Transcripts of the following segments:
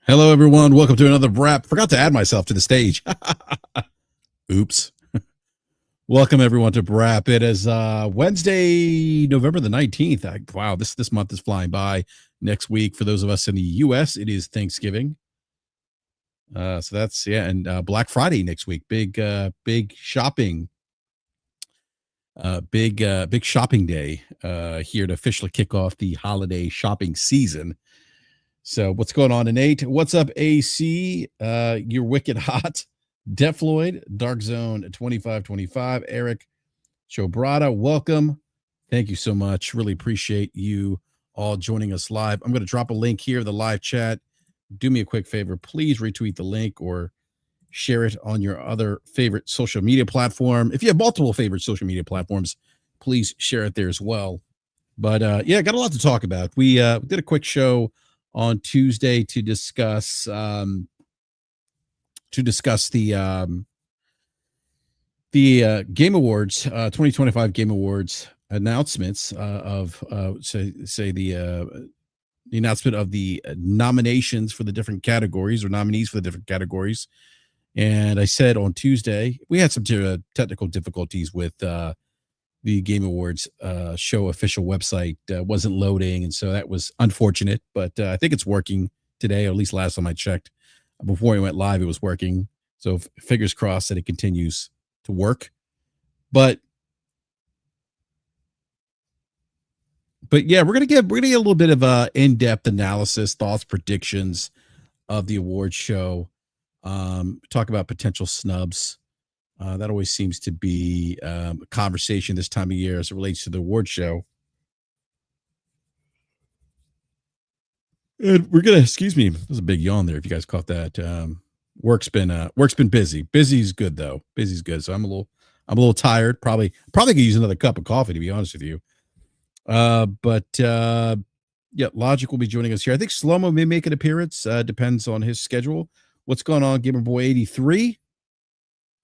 Hello, everyone. Welcome to another BRAP. Forgot to add myself to the stage. Oops. Welcome, everyone, to BRAP. It is Wednesday, November the 19th. Wow, this month is flying by. Next week, for those of us in the U.S., it is Thanksgiving. So that's, yeah, and Black Friday next week. Big shopping. Big shopping day here to officially kick off the holiday shopping season. So what's going on, Nate? What's up, AC? You're wicked hot. Defloyd, Dark Zone 2525, Eric Chobrada, welcome. Thank you so much. Really appreciate you all joining us live. I'm going to drop a link here, the live chat. Do me a quick favor. Please retweet the link or share it on your other favorite social media platform. If you have multiple favorite social media platforms, please share it there as well. But yeah, got a lot to talk about. We did a quick show on Tuesday to discuss the Game Awards, 2025 Game Awards announcements of the announcement of the nominations for the different categories or nominees for the different categories. And I said on Tuesday we had some technical difficulties with the Game Awards show official website wasn't loading, and so that was unfortunate, but I think it's working today, or at least last time I checked before we went live, it was working. So fingers crossed that it continues to work. But yeah, we're gonna get a little bit of in-depth analysis, thoughts, predictions of the award show. Talk about potential snubs. That always seems to be a conversation this time of year as it relates to the award show. And we're gonna, excuse me, there's a big yawn there if you guys caught that. Work's been busy. Busy's good though. Busy's good. So I'm a little tired. Probably could use another cup of coffee, to be honest with you. But yeah, Logic will be joining us here. I think Slomo may make an appearance. Depends on his schedule. What's going on, Gamer Boy 83?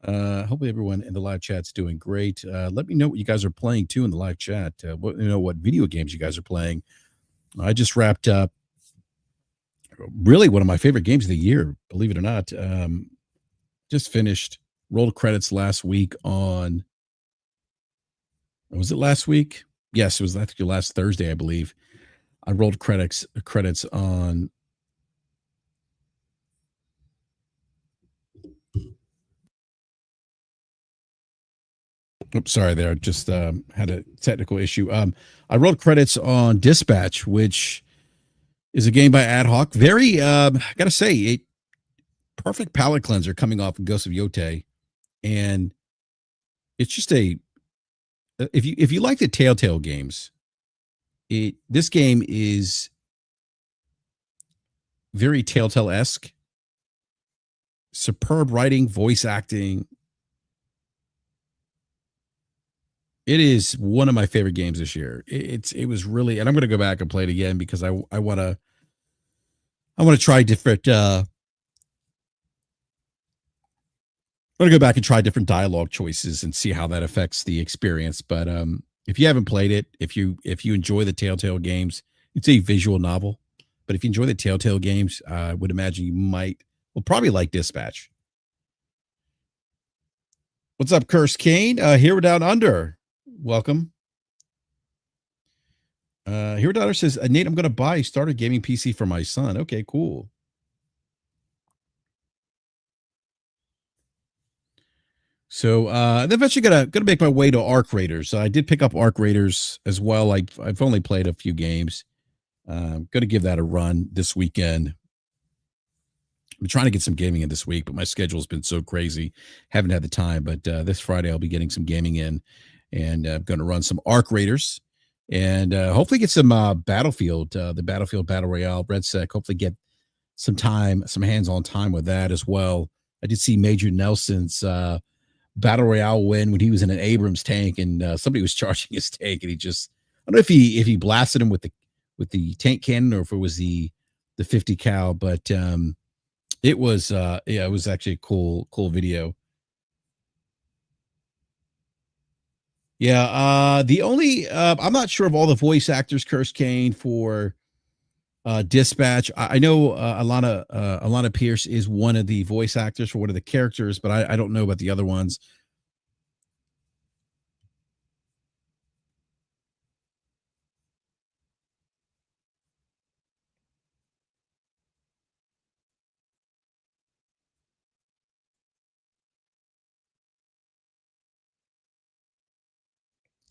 Hopefully everyone in the live chat's doing great. Let me know what you guys are playing too in the live chat. What video games you guys are playing. I just wrapped up really one of my favorite games of the year, believe it or not. Just finished, rolled credits last week on, was it last week? Yes, it was actually last Thursday, I believe. I rolled credits on oops, sorry there. Just had a technical issue. I wrote credits on Dispatch, which is a game by Ad Hoc. Very, I gotta say, a perfect palate cleanser coming off of Ghost of Yotei, and it's just if you like the Telltale games, this game is very Telltale-esque. Superb writing, voice acting. It is one of my favorite games this year. It was really, and I'm going to go back and play it again because I want to try different. I want to go back and try different dialogue choices and see how that affects the experience. But if you haven't played it, if you enjoy the Telltale games, it's a visual novel. But if you enjoy the Telltale games, I would imagine you will probably like Dispatch. What's up, Curse Kane? Here Down Under. Welcome. Here Down Under says, Nate, I'm going to buy a starter gaming PC for my son. Okay, cool. So then eventually gonna make my way to Arc Raiders. I did pick up Arc Raiders as well. I've only played a few games. Going to give that a run this weekend. I'm trying to get some gaming in this week, but my schedule's been so crazy. Haven't had the time. But this Friday I'll be getting some gaming in, and I'm going to run some Arc Raiders, and hopefully get some Battlefield, the Battlefield Battle Royale, Red Sec. Hopefully get some hands-on time with that as well. I did see Major Nelson's Battle Royale win when he was in an Abrams tank, and somebody was charging his tank, and I don't know if he blasted him with the tank cannon or if it was the 50 cal, but it was it was actually a cool video. Yeah, the only I'm not sure of all the voice actors, Curse Kane, for Dispatch. I know Alana Pierce is one of the voice actors for one of the characters, but I don't know about the other ones.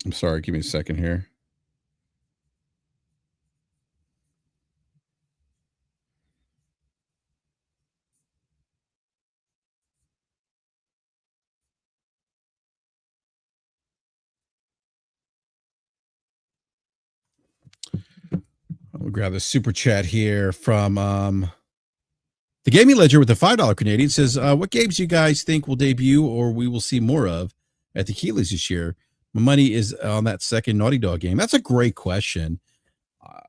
I'm sorry. Give me a second here. We'll grab the super chat here from the Gaming Ledger with the $5 Canadian says, what games do you guys think will debut or we will see more of at the Keeleys this year? My money is on that second Naughty Dog game. That's a great question.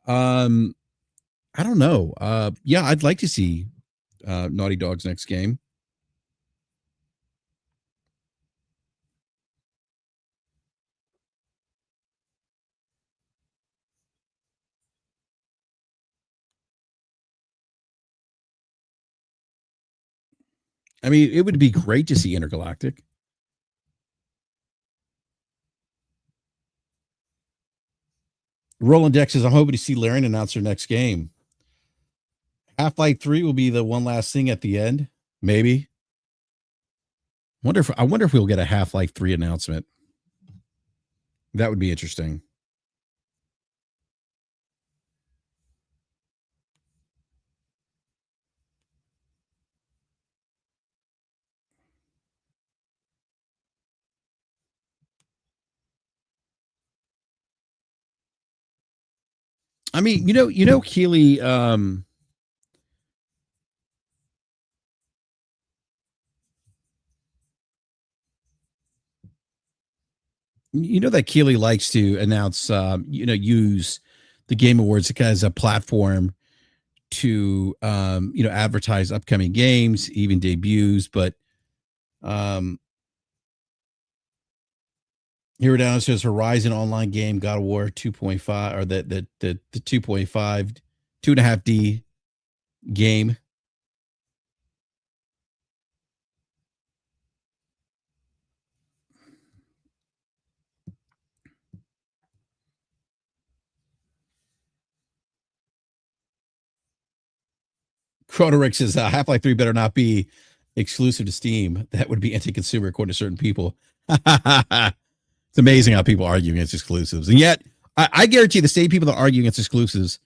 Um, I don't know. Yeah, I'd like to see Naughty Dog's next game. I mean, it would be great to see Intergalactic. Roland Dex says, I'm hoping to see Larian announce their next game. Half-Life 3 will be the one last thing at the end. Maybe. I wonder if we'll get a Half-Life 3 announcement. That would be interesting. I mean, Keeley, that Keeley likes to announce, use the Game Awards as a platform to, advertise upcoming games, even debuts. But here down it says Horizon online game, God of War 2.5, or the 2.5, 2.5D game. Crotorix says Half-Life 3 better not be exclusive to Steam. That would be anti-consumer according to certain people. It's amazing how people argue against exclusives. And yet, I guarantee the same people that argue against exclusives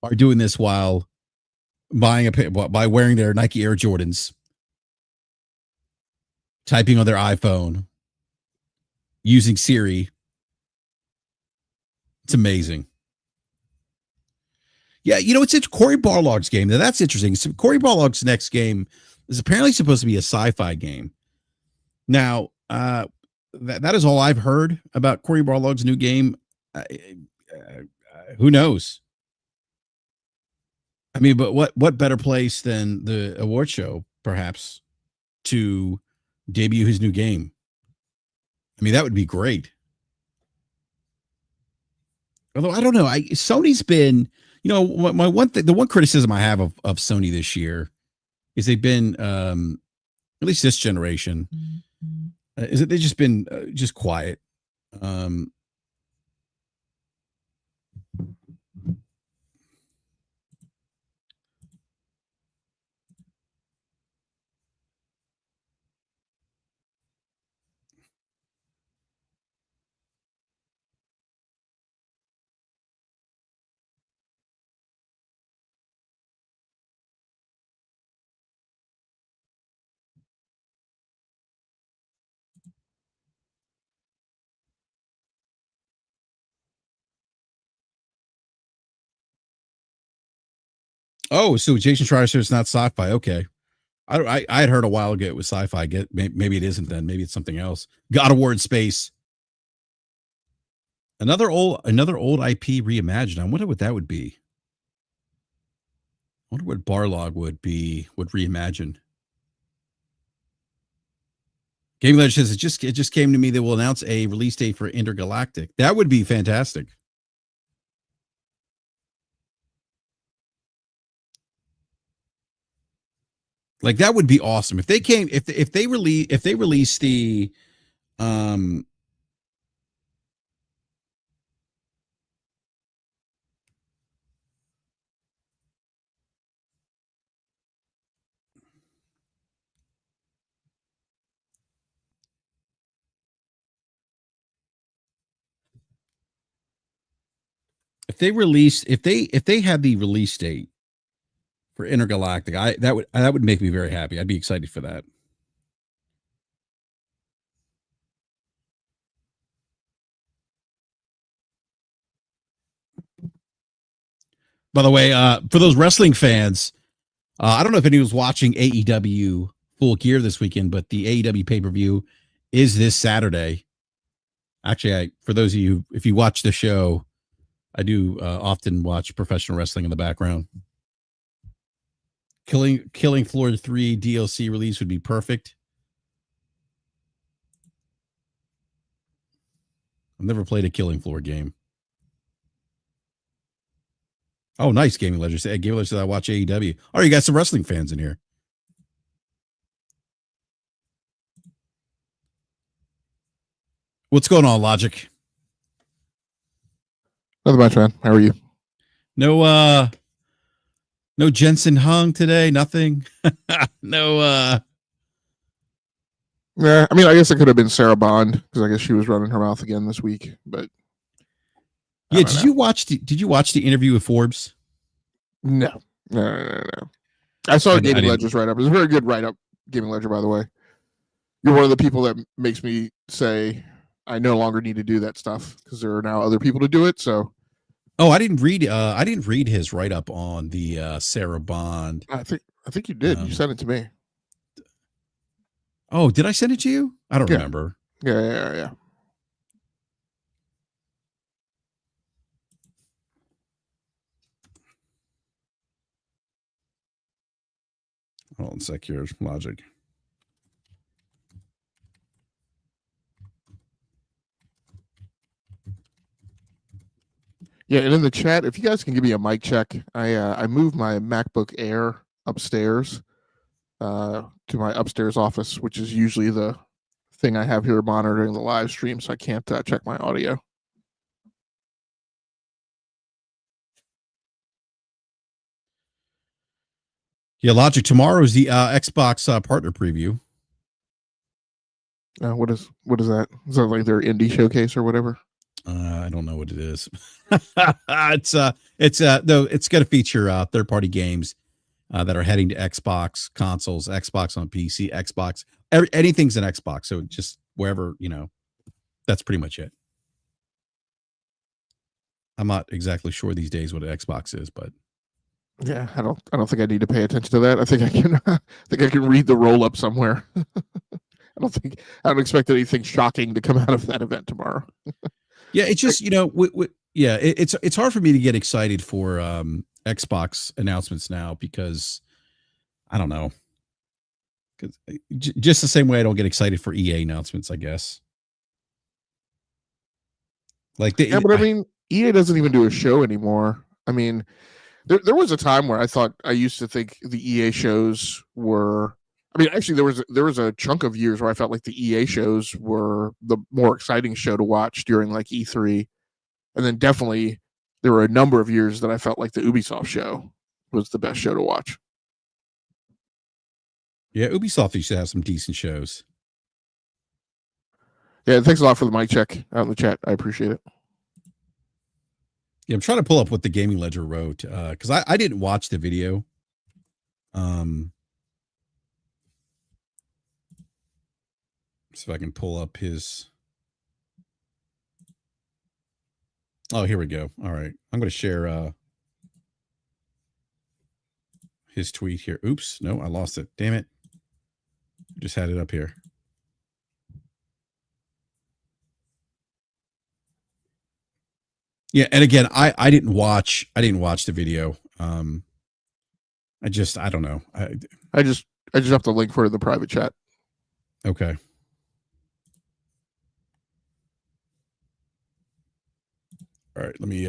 are doing this while by wearing their Nike Air Jordans, typing on their iPhone, using Siri. It's amazing. Yeah, it's Corey Barlog's game. Now that's interesting. So Corey Barlog's next game is apparently supposed to be a sci-fi game. Now, that is all I've heard about Corey Barlog's new game. Who knows? I mean, but what better place than the award show, perhaps, to debut his new game? I mean, that would be great. Although I don't know, Sony's been, my the one criticism I have of Sony this year is they've been, at least this generation, is that they've just been just quiet. Oh, so Jason Schreier says it's not sci-fi. Okay. I had heard a while ago it was sci-fi. Maybe it isn't then. Maybe it's something else. God of War in space. Another old IP reimagined. I wonder what that would be. I wonder what Barlog would reimagine. Game Legend says it just came to me. They will announce a release date for Intergalactic. That would be fantastic. Like that would be awesome if they came if they release the um if they had the release date for Intergalactic, that would make me very happy. I'd be excited for that. By the way, for those wrestling fans, I don't know if anyone was watching AEW Full Gear this weekend, but the AEW pay per view is this Saturday. Actually, for those of you, if you watch the show, I do often watch professional wrestling in the background. Killing Floor 3 DLC release would be perfect. I've never played a Killing Floor game. Oh, nice, Gaming Legends. Hey, Gaming Legends said I watch AEW. Oh, you got some wrestling fans in here. What's going on, Logic? Nothing much, man. How are you? No Jensen Hung today. Nothing. No. Yeah, I mean, I guess it could have been Sarah Bond because I guess she was running her mouth again this week. But yeah, did you watch the interview with Forbes? No. I saw a Gaming Ledger's write up. It was a very good write up, Gaming Ledger, by the way. You're one of the people that makes me say I no longer need to do that stuff because there are now other people to do it. So, I didn't read his write up on the Sarah Bond. I think you did. You sent it to me. Oh, did I send it to you? I don't remember. Yeah. Hold on a sec here. Logic. Yeah, and in the chat, if you guys can give me a mic check, I moved my MacBook Air upstairs to my upstairs office, which is usually the thing I have here monitoring the live stream, so I can't check my audio. Yeah, Logic. Tomorrow is the Xbox partner preview. What is that? Is that like their indie showcase or whatever? I don't know what it is. It's going to feature third party games that are heading to Xbox consoles, Xbox on PC, Xbox. Anything's an Xbox, so just wherever that's pretty much it. I'm not exactly sure these days what an Xbox is, but yeah, I don't think I need to pay attention to that. I think I can read the roll up somewhere. I don't expect anything shocking to come out of that event tomorrow. Yeah, it's just it's hard for me to get excited for Xbox announcements now because I don't know, because just the same way I don't get excited for EA announcements, I guess. Like, but I mean, EA doesn't even do a show anymore. I mean, there was a time where I used to think the EA shows were. I mean, actually, there was a chunk of years where I felt like the EA shows were the more exciting show to watch during like E3, and then definitely there were a number of years that I felt like the Ubisoft show was the best show to watch. Yeah, Ubisoft used to have some decent shows. Yeah, thanks a lot for the mic check out in the chat. I appreciate it. Yeah, I'm trying to pull up what the Gaming Ledger wrote because I didn't watch the video. So if I can pull up his. Oh, here we go. All right, I'm going to share his tweet here. Oops, no, I lost it. Damn it! Just had it up here. Yeah, and again, I didn't watch the video. I don't know. I just have to link for it in the private chat. Okay. All right, let me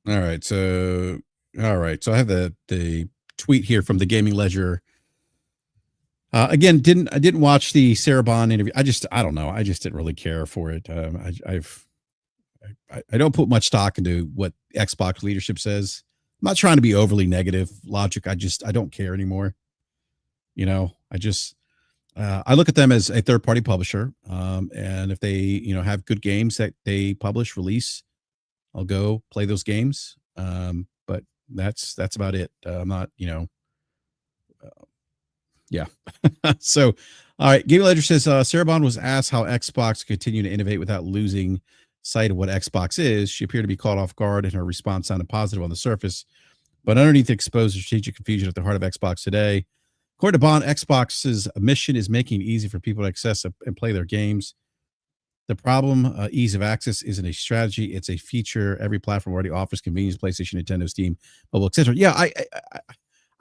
All right. So I have the tweet here from the Gaming Ledger. Again, I didn't watch the Sarah Bond interview. I don't know. I just didn't really care for it. I don't put much stock into what Xbox leadership says. I'm not trying to be overly negative, Logic. I don't care anymore. You know, I look at them as a third party publisher. And if they, have good games that they publish, release, I'll go play those games. But that's about it. I'm not, yeah. So, all right. Gaming Ledger says Sarah Bond was asked how Xbox continue to innovate without losing sight of what Xbox is. She appeared to be caught off guard, and her response sounded positive on the surface, but underneath exposed strategic confusion at the heart of Xbox today. According to Bond, Xbox's mission is making it easy for people to access and play their games. The problem, ease of access, isn't a strategy; it's a feature. Every platform already offers convenience: PlayStation, Nintendo, Steam, mobile, etc. Yeah,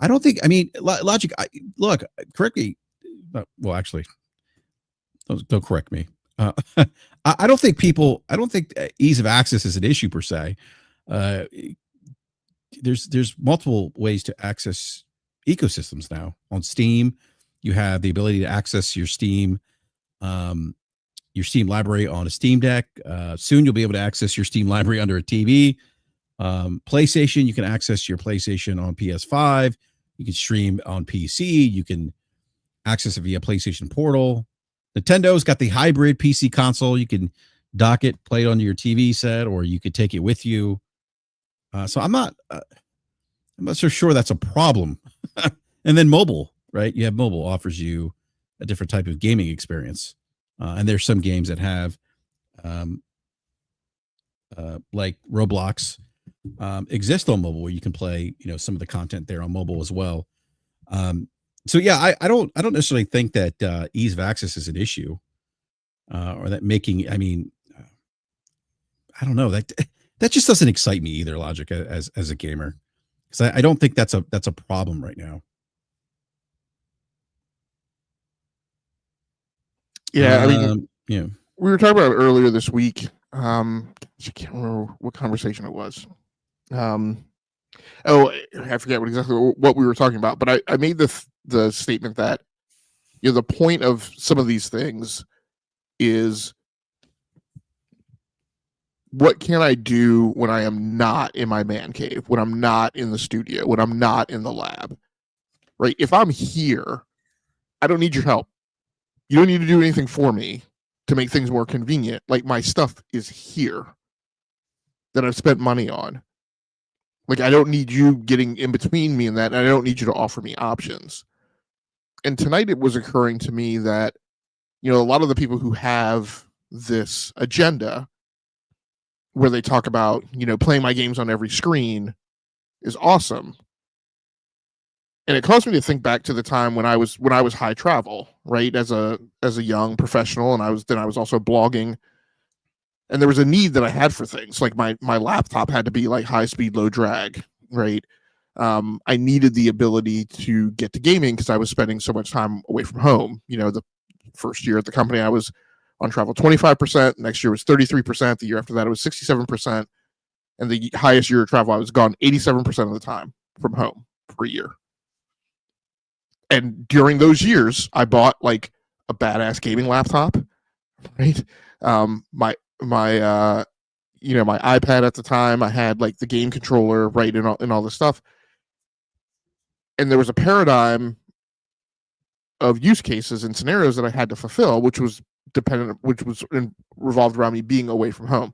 I don't think. I mean, Logic. Look, correct me. Well, actually, don't correct me. I don't think people. I don't think ease of access is an issue per se. There's multiple ways to access ecosystems now. On Steam, you have the ability to access your Steam library on a Steam Deck. Soon you'll be able to access your Steam library under a TV. PlayStation, you can access your PlayStation on PS5. You can stream on PC. You can access it via PlayStation Portal. Nintendo's got the hybrid PC console. You can dock it, play it on your TV set, or you could take it with you. So I'm not so sure that's a problem. And then mobile, right? You have mobile offers you a different type of gaming experience. And there's some games that have, like Roblox, exist on mobile where you can play, some of the content there on mobile as well. So yeah, I don't necessarily think that ease of access is an issue, or that making. I mean, I don't know, that just doesn't excite me either, Logic, as a gamer, because I don't think that's a problem right now. Yeah, I mean, yeah, we were talking about it earlier this week. I can't remember what conversation it was. I forget what we were talking about, but I made the statement that the point of some of these things is, what can I do when I am not in my man cave, when I'm not in the studio, when I'm not in the lab, right? If I'm here, I don't need your help. You don't need to do anything for me to make things more convenient. Like, my stuff is here that I've spent money on. Like, I don't need you getting in between me and that. And I don't need you to offer me options. And tonight it was occurring to me that, a lot of the people who have this agenda where they talk about, playing my games on every screen is awesome. And it caused me to think back to the time when I was high travel, right? As a young professional, and I was also blogging. And there was a need that I had for things like my laptop had to be like high speed, low drag, right? I needed the ability to get to gaming because I was spending so much time away from home. The first year at the company, I was on travel 25%. Next year was 33%. The year after that, it was 67%. And the highest year of travel, I was gone 87% of the time from home for a year. And during those years, I bought like a badass gaming laptop, right? My iPad at the time, I had like the game controller, right, and all this stuff. And there was a paradigm of use cases and scenarios that I had to fulfill, which was revolved around me being away from home.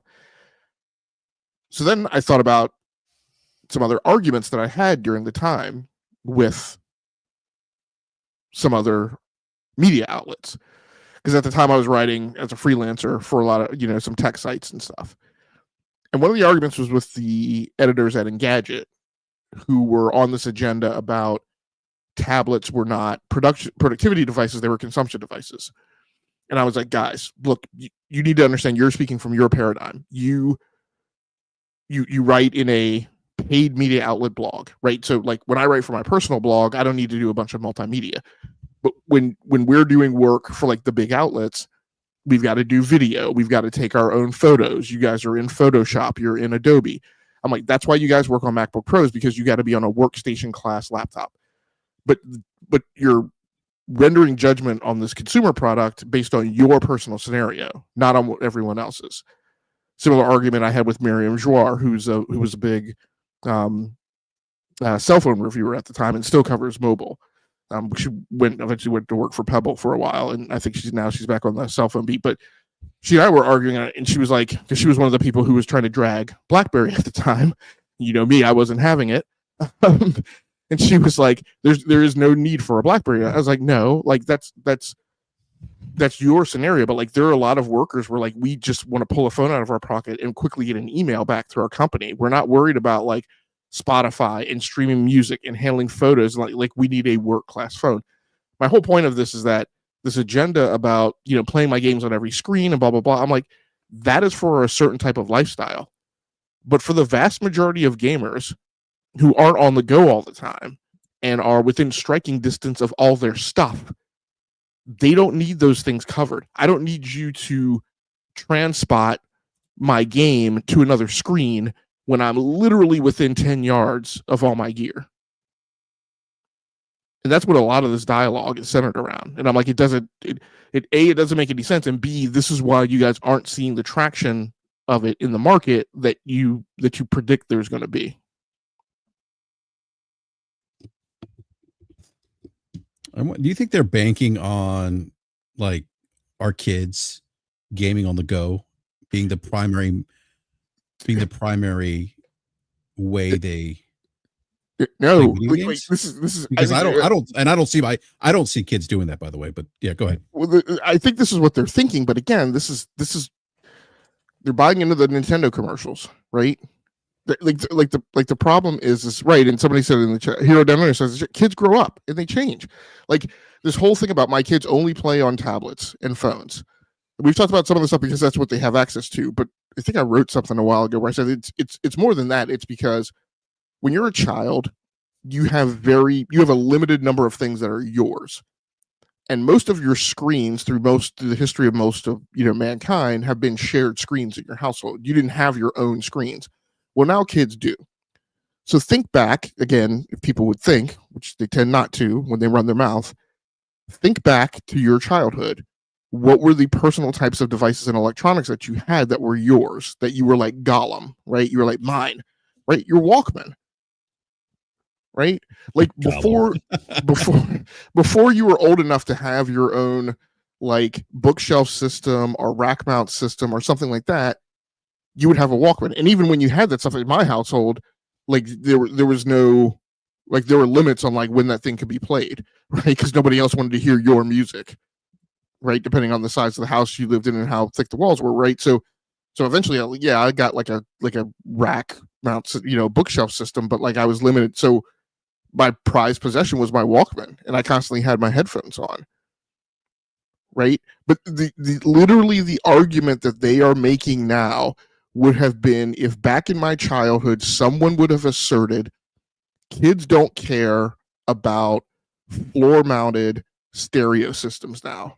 So then I thought about some other arguments that I had during the time with some other media outlets. Because at the time I was writing as a freelancer for a lot of, some tech sites and stuff. And one of the arguments was with the editors at Engadget, who were on this agenda about tablets were not productivity devices, they were consumption devices. And I was like, guys, look, you need to understand, you're speaking from your paradigm. You write in a paid media outlet blog, right? So like when I write for my personal blog, I don't need to do a bunch of multimedia. But when we're doing work for like the big outlets, we've got to do video. We've got to take our own photos. You guys are in Photoshop. You're in Adobe. I'm like, that's why you guys work on MacBook Pros, because you got to be on a workstation class laptop. But you're rendering judgment on this consumer product based on your personal scenario, not on what everyone else's. Similar argument I had with Miriam Jouar, who was a big cell phone reviewer at the time and still covers mobile. She eventually went to work for Pebble for a while, and I think she's back on the cell phone beat. But she and I were arguing on it, and she was like, because she was one of the people who was trying to drag BlackBerry at the time. You know me, I wasn't having it. And she was like, there is no need for a BlackBerry. I was like, no, like that's your scenario. But like, there are a lot of workers where like, we just want to pull a phone out of our pocket and quickly get an email back through our company. We're not worried about like Spotify and streaming music and handling photos. Like we need a work class phone. My whole point of this is that this agenda about, you know, playing my games on every screen and blah, blah, blah. I'm like, that is for a certain type of lifestyle. But for the vast majority of gamers who aren't on the go all the time and are within striking distance of all their stuff, they don't need those things covered. I don't need you to transpot my game to another screen when I'm literally within 10 yards of all my gear. And that's what a lot of this dialogue is centered around. And I'm like, it doesn't make any sense. And B, this is why you guys aren't seeing the traction of it in the market that you predict there's going to be. Do you think they're banking on like our kids gaming on the go being the primary way they no like, this is because I don't see kids doing that, by the way, but yeah, go ahead. Well, I think this is what they're thinking, but again, this is they're buying into the Nintendo commercials, right? Like the problem is right. And somebody said in the chat, Hero Demo says kids grow up and they change. Like this whole thing about my kids only play on tablets and phones. We've talked about some of the stuff because that's what they have access to. But I think I wrote something a while ago where I said it's more than that. It's because when you're a child, you have a limited number of things that are yours. And most of your screens through the history of most of mankind have been shared screens in your household. You didn't have your own screens. Well, now kids do. So think back again, if people would think, which they tend not to when they run their mouth, think back to your childhood. What were the personal types of devices and electronics that you had that were yours, that you were like Gollum, right? You were like mine, right? Your Walkman, right? Like before you were old enough to have your own like bookshelf system or rack mount system or something like that, you would have a Walkman. And even when you had that stuff in my household, like there was no, like there were limits on like when that thing could be played, right? Because nobody else wanted to hear your music, right? Depending on the size of the house you lived in and how thick the walls were, right? So eventually, I got like a rack mount, bookshelf system, but like I was limited. So my prized possession was my Walkman, and I constantly had my headphones on. Right? But literally the argument that they are making now would have been if back in my childhood, someone would have asserted kids don't care about floor mounted stereo systems now,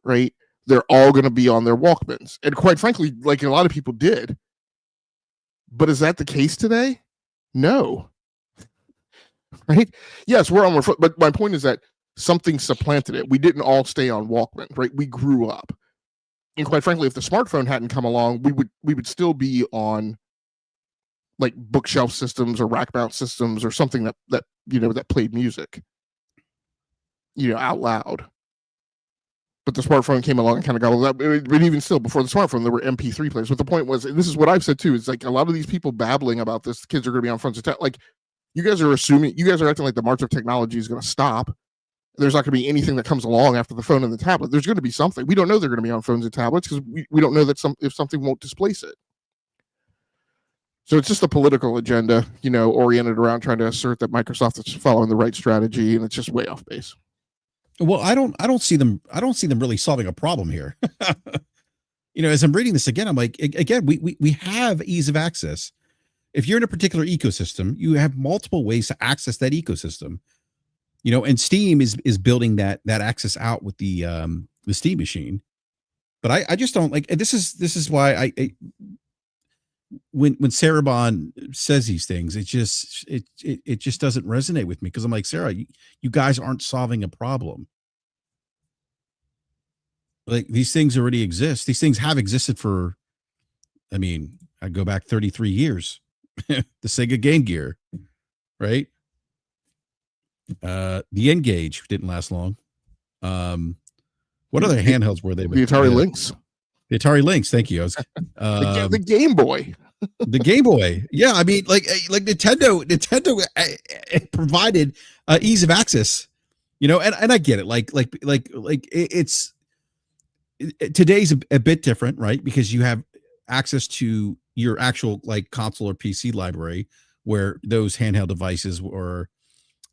right? They're all going to be on their Walkmans. And quite frankly, like a lot of people did. But is that the case today? No. Right? Yes, we're on, but my point is that something supplanted it. We didn't all stay on Walkman, right? We grew up. And quite frankly, if the smartphone hadn't come along, we would still be on like bookshelf systems or rack mount systems or something that played music, out loud. But the smartphone came along and kind of got all that. But even still, before the smartphone, there were MP3 players. But the point was, and this is what I've said too, is like a lot of these people babbling about this, kids are going to be on phones. Like you guys are acting like the march of technology is going to stop. There's not going to be anything that comes along after the phone and the tablet. There's going to be something. We don't know they're going to be on phones and tablets because we don't know that if something won't displace it. So it's just a political agenda, oriented around trying to assert that Microsoft is following the right strategy, and it's just way off base. Well, I don't see them really solving a problem here. As I'm reading this again, I'm like, again, we have ease of access. If you're in a particular ecosystem, you have multiple ways to access that ecosystem. And Steam is building that access out with the Steam machine. But I just don't like, this is why when Sarah Bond says these things, it just doesn't resonate with me because I'm like, Sarah, you guys aren't solving a problem. Like these things already exist. These things have existed for, I mean, I go back 33 years. The Sega Game Gear, right? The N-Gage didn't last long. What other handhelds were they? The Atari Lynx. The Atari Lynx. Thank you. I was, the Game Boy. The Game Boy. Yeah, I mean, like Nintendo provided ease of access, and I get it. It's today's a bit different, right? Because you have access to your actual like console or PC library, where those handheld devices were.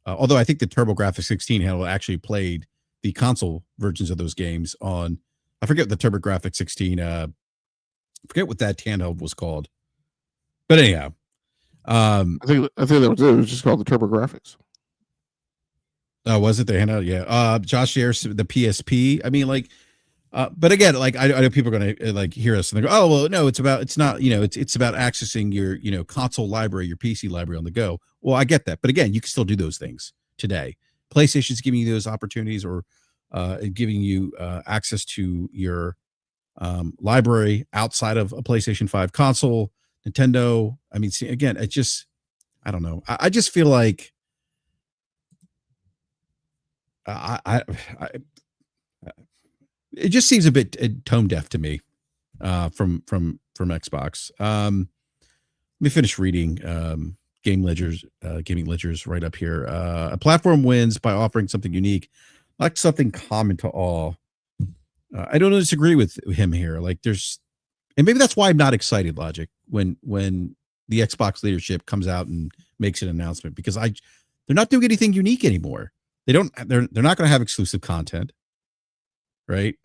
Although I think the TurboGrafx 16 handle actually played the console versions of those games on. I forget the TurboGrafx 16. I forget what that handheld was called. But anyhow, I think that was it. It was just called the TurboGrafx. Oh, was it the handheld? Yeah. Josh shares the PSP. I mean, but again, like I know people are going to like hear us and they go, "Oh, well, no, it's about accessing your console library, your PC library on the go." Well, I get that, but again, you can still do those things today. PlayStation's giving you those opportunities, or giving you access to your library outside of a PlayStation 5 console. Nintendo. I mean, see, again, I don't know. I just feel like it just seems a bit tone deaf to me from Xbox. Let me finish reading gaming ledgers right up here. A platform wins by offering something unique, like something common to all. I don't disagree with him here. Like and maybe that's why I'm not excited, Logic, when the Xbox leadership comes out and makes an announcement, because they're not doing anything unique anymore. They're not going to have exclusive content, right?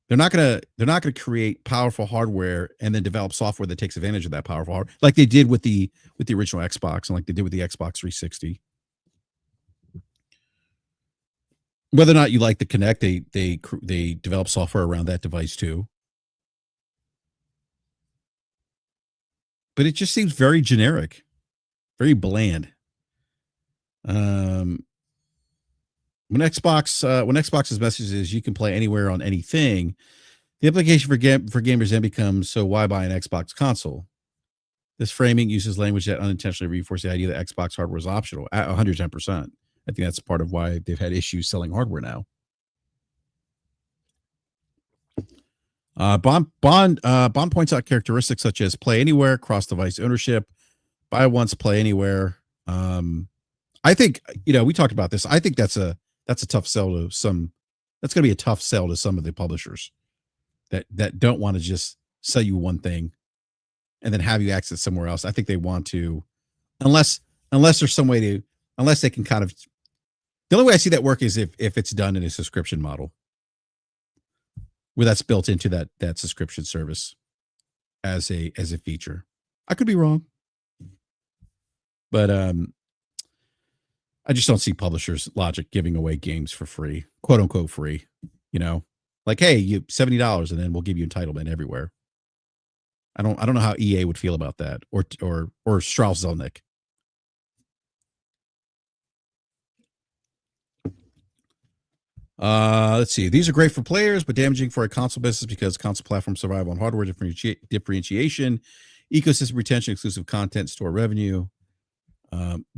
They're not going to create powerful hardware and then develop software that takes advantage of that powerful hardware, like they did with the original Xbox and like they did with the Xbox 360. Whether or not you like the Kinect, they develop software around that device too. But it just seems very generic, very bland. When Xbox's message is you can play anywhere on anything, the implication for gamers then becomes, so why buy an Xbox console? This framing uses language that unintentionally reinforces the idea that Xbox hardware is optional at 110%. I think that's part of why they've had issues selling hardware now. Bond points out characteristics such as play anywhere, cross-device ownership, buy once, play anywhere. I think, we talked about this. I think that's a tough sell to some. That's going to be a tough sell to some of the publishers that don't want to just sell you one thing and then have you access somewhere else. I think they want to, unless there's some way to, unless they can kind of. The only way I see that work is if it's done in a subscription model, where that's built into that subscription service as a feature. I could be wrong, but I just don't see publishers Logic giving away games for free, quote unquote free. Like, hey, you $70 and then we'll give you entitlement everywhere. I don't know how EA would feel about that, or Strauss Zelnick. Let's see. These are great for players, but damaging for a console business because console platforms survive on hardware differentiation, ecosystem retention, exclusive content, store revenue.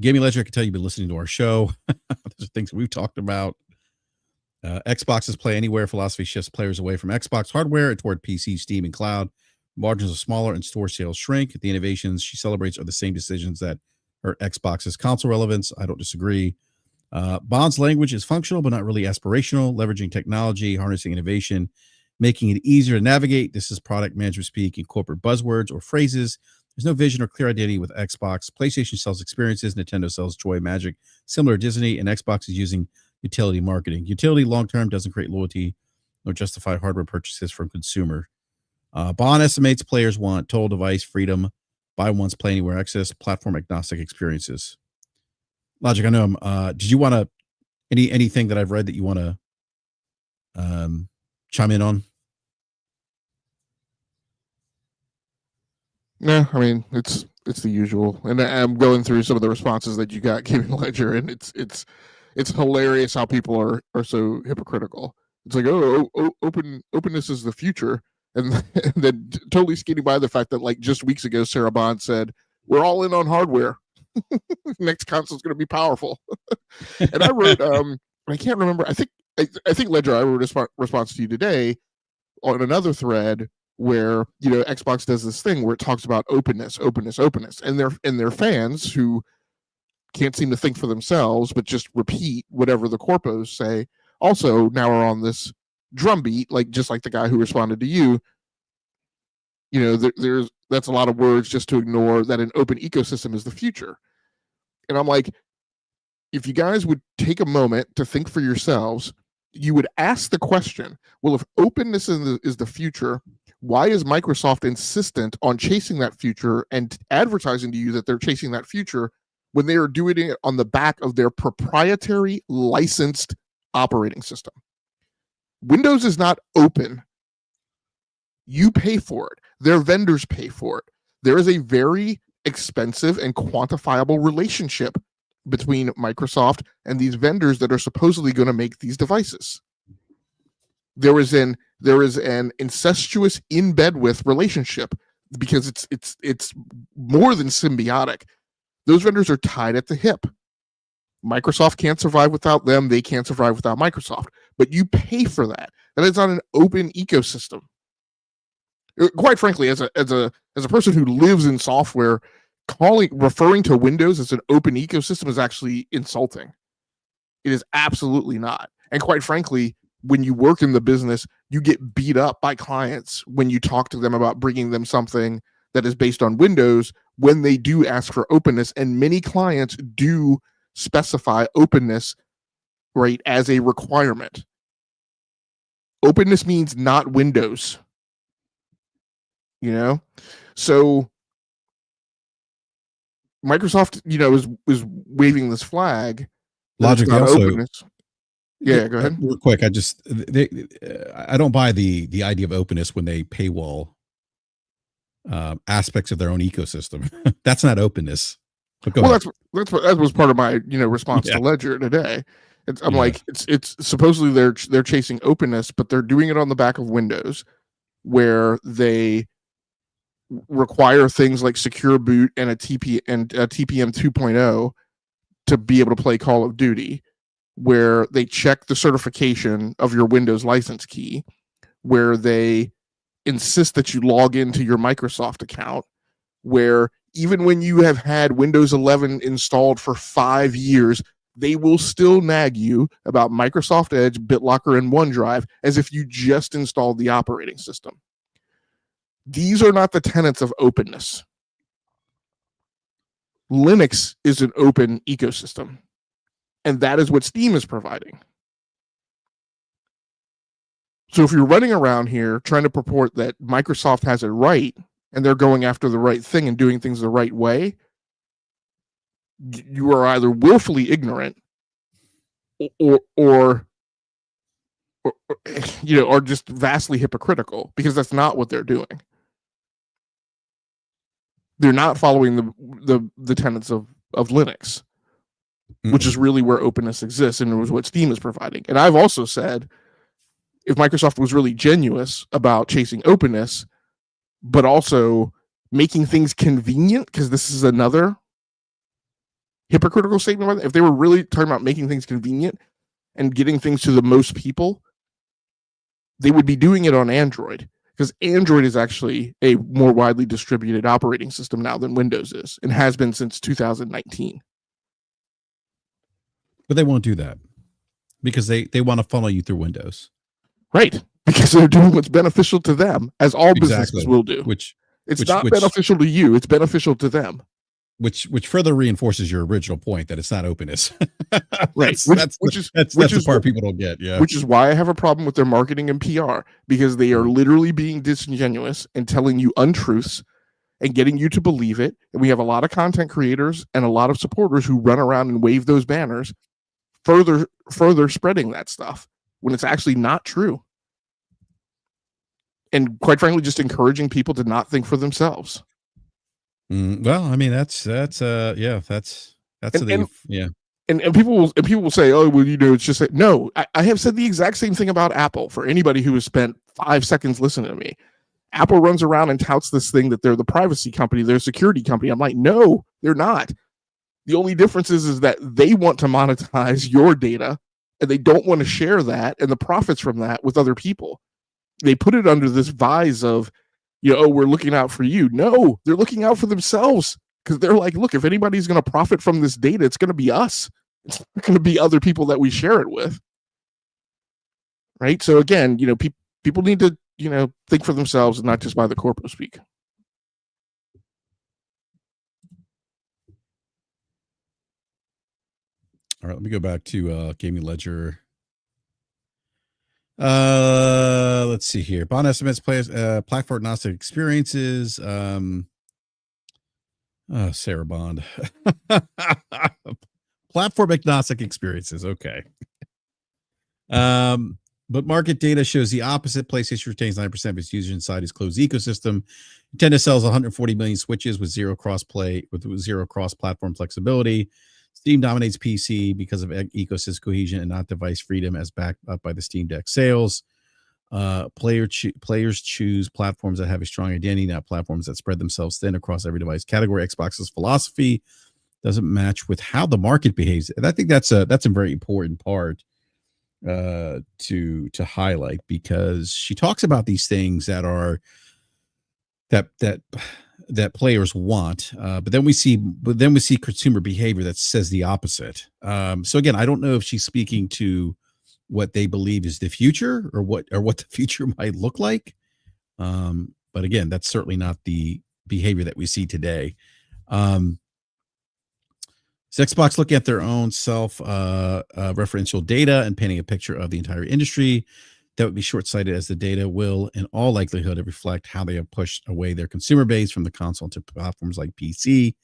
Gaming Ledger, I can tell you've been listening to our show. Those are things we've talked about. Xbox's play anywhere philosophy shifts players away from Xbox hardware and toward PC, Steam, and cloud. Margins are smaller and store sales shrink. The innovations she celebrates are the same decisions that hurt Xbox's console relevance. I don't disagree. Bond's language is functional, but not really aspirational, leveraging technology, harnessing innovation, making it easier to navigate. This is product management speak and corporate buzzwords or phrases. There's no vision or clear identity with Xbox. PlayStation sells experiences. Nintendo sells joy, magic, similar to Disney, and Xbox is using utility marketing. Utility long-term doesn't create loyalty nor justify hardware purchases from consumer. Bond estimates players want total device freedom, buy once, play anywhere access, platform agnostic experiences. Logic, I know. Did you want to anything that I've read that you want to chime in on? Yeah, I mean it's the usual, and I'm going through some of the responses that you got, Gaming Ledger, and it's hilarious how people are so hypocritical. It's like, openness is the future, and then totally skating by the fact that like just weeks ago, Sarah Bond said we're all in on hardware. Next console is going to be powerful. And I wrote, I can't remember. I think Ledger. I wrote a response to you today on another thread where Xbox does this thing where it talks about openness, and their fans who can't seem to think for themselves but just repeat whatever the corpos say also now are on this drumbeat, like just like the guy who responded to you. There's that's a lot of words just to ignore that an open ecosystem is the future. And I'm like, if you guys would take a moment to think for yourselves, you would ask the question, well, if openness is the future, why is Microsoft insistent on chasing that future and advertising to you that they're chasing that future when they are doing it on the back of their proprietary licensed operating system? Windows is not open. You pay for it. Their vendors pay for it. There is a very expensive and quantifiable relationship between Microsoft and these vendors that are supposedly going to make these devices. There is an incestuous in bed with relationship because it's more than symbiotic. Those vendors are tied at the hip. Microsoft can't survive without them. They can't survive without Microsoft. But you pay for that. That is not an open ecosystem. Quite frankly, as a person who lives in software, referring to Windows as an open ecosystem is actually insulting. It is absolutely not. And quite frankly, when you work in the business, you get beat up by clients when you talk to them about bringing them something that is based on Windows when they do ask for openness. And many clients do specify openness, right, as a requirement. Openness means not Windows. So Microsoft, is waving this flag. Logic, they also openness. Yeah, go ahead. Real quick, I don't buy the idea of openness when they paywall aspects of their own ecosystem. That's not openness. Well, that was part of my response to Ledger today. I'm like, it's supposedly they're chasing openness, but they're doing it on the back of Windows, where they require things like secure boot and a TPM 2.0 to be able to play Call of Duty, where they check the certification of your Windows license key, where they insist that you log into your Microsoft account, where even when you have had Windows 11 installed for 5 years, they will still nag you about Microsoft Edge, BitLocker, and OneDrive as if you just installed the operating system. These are not the tenets of openness. Linux is an open ecosystem, and that is what Steam is providing. So if you're running around here trying to purport that Microsoft has it right and they're going after the right thing and doing things the right way, you are either willfully ignorant or just vastly hypocritical, because that's not what they're doing. They're not following the tenets of Linux, which is really where openness exists, and it was what Steam is providing. And I've also said, if Microsoft was really genuine about chasing openness, but also making things convenient, because this is another hypocritical statement, if they were really talking about making things convenient and getting things to the most people, they would be doing it on Android, because Android is actually a more widely distributed operating system now than Windows is, and has been since 2019. But they won't do that because they want to funnel you through Windows. Right. Because they're doing what's beneficial to them, as all businesses will do. It's not beneficial to you, it's beneficial to them. Which further reinforces your original point that it's not openness. Right. That's the part people don't get. Yeah. Which is why I have a problem with their marketing and PR, because they are literally being disingenuous and telling you untruths and getting you to believe it. And we have a lot of content creators and a lot of supporters who run around and wave those banners, further spreading that stuff when it's actually not true. And quite frankly, just encouraging people to not think for themselves. Well, I mean, that's yeah, that's And yeah. and people will say, oh, well, it's just no. I have said the exact same thing about Apple. For anybody who has spent 5 seconds listening to me, Apple runs around and touts this thing that they're the privacy company, they're a security company. I'm like, no, they're not. The only difference is that they want to monetize your data, and they don't want to share that and the profits from that with other people. They put it under this vise of, oh, we're looking out for you. No, they're looking out for themselves, because they're like, look, if anybody's going to profit from this data, it's going to be us. It's not going to be other people that we share it with. Right. So again, people need to, think for themselves and not just by the corporate speak. All right, let me go back to Gaming Ledger. Let's see here. Bond estimates, platform agnostic experiences. Sarah Bond. Platform agnostic experiences. Okay. But market data shows the opposite. PlayStation retains 9% of its users inside its closed ecosystem. Nintendo sells 140 million Switches with zero cross-platform flexibility. Steam dominates PC because of ecosystem cohesion and not device freedom, as backed up by the Steam Deck sales. Players choose platforms that have a strong identity, not platforms that spread themselves thin across every device category. Xbox's philosophy doesn't match with how the market behaves, and I think that's a very important part to highlight, because she talks about these things that are that players want, but then we see consumer behavior that says the opposite. So again, I don't know if she's speaking to what they believe is the future, or what the future might look like. But again, that's certainly not the behavior that we see today. Is Xbox looking at their own referential data and painting a picture of the entire industry? That would be short-sighted, as the data will, in all likelihood, reflect how they have pushed away their consumer base from the console to platforms like PC.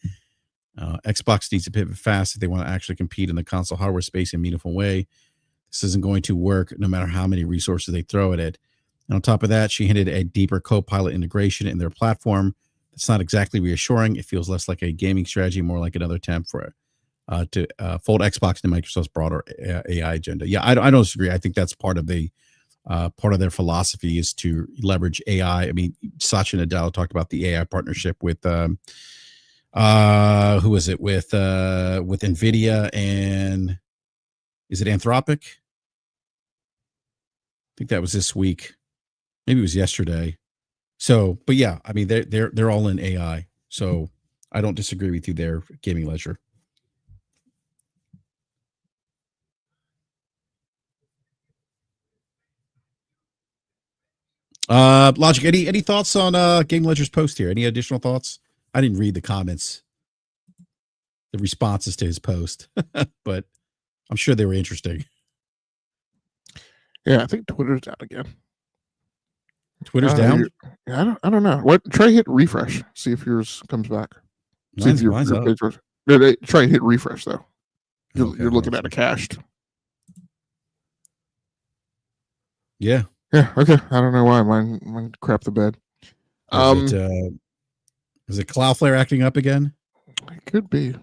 Xbox needs to pivot fast if they want to actually compete in the console hardware space in a meaningful way. This isn't going to work no matter how many resources they throw at it. And on top of that, she hinted at deeper Copilot integration in their platform. It's not exactly reassuring. It feels less like a gaming strategy, more like another attempt to fold Xbox into Microsoft's broader AI agenda. Yeah, I don't disagree. I think that's part of their philosophy, is to leverage AI. I mean, Satya Nadella talked about the AI partnership with who is it with NVIDIA, and is it Anthropic? I think that was this week. Maybe it was yesterday. So, but yeah, I mean, they're all in AI. So I don't disagree with you there, Gaming Ledger. Logic, any thoughts on Game Ledger's post here? Any additional thoughts? I didn't read the comments, the responses to his post, but I'm sure they were interesting. Yeah, I think Twitter's down again. Twitter's down? Yeah, I don't know. What? Try hit refresh. See if yours comes back. See if Mine's up. Try and hit refresh though. You're looking at a cached. Yeah. Yeah. Okay. I don't know why mine crap the bed. Is it Cloudflare acting up again? It could be.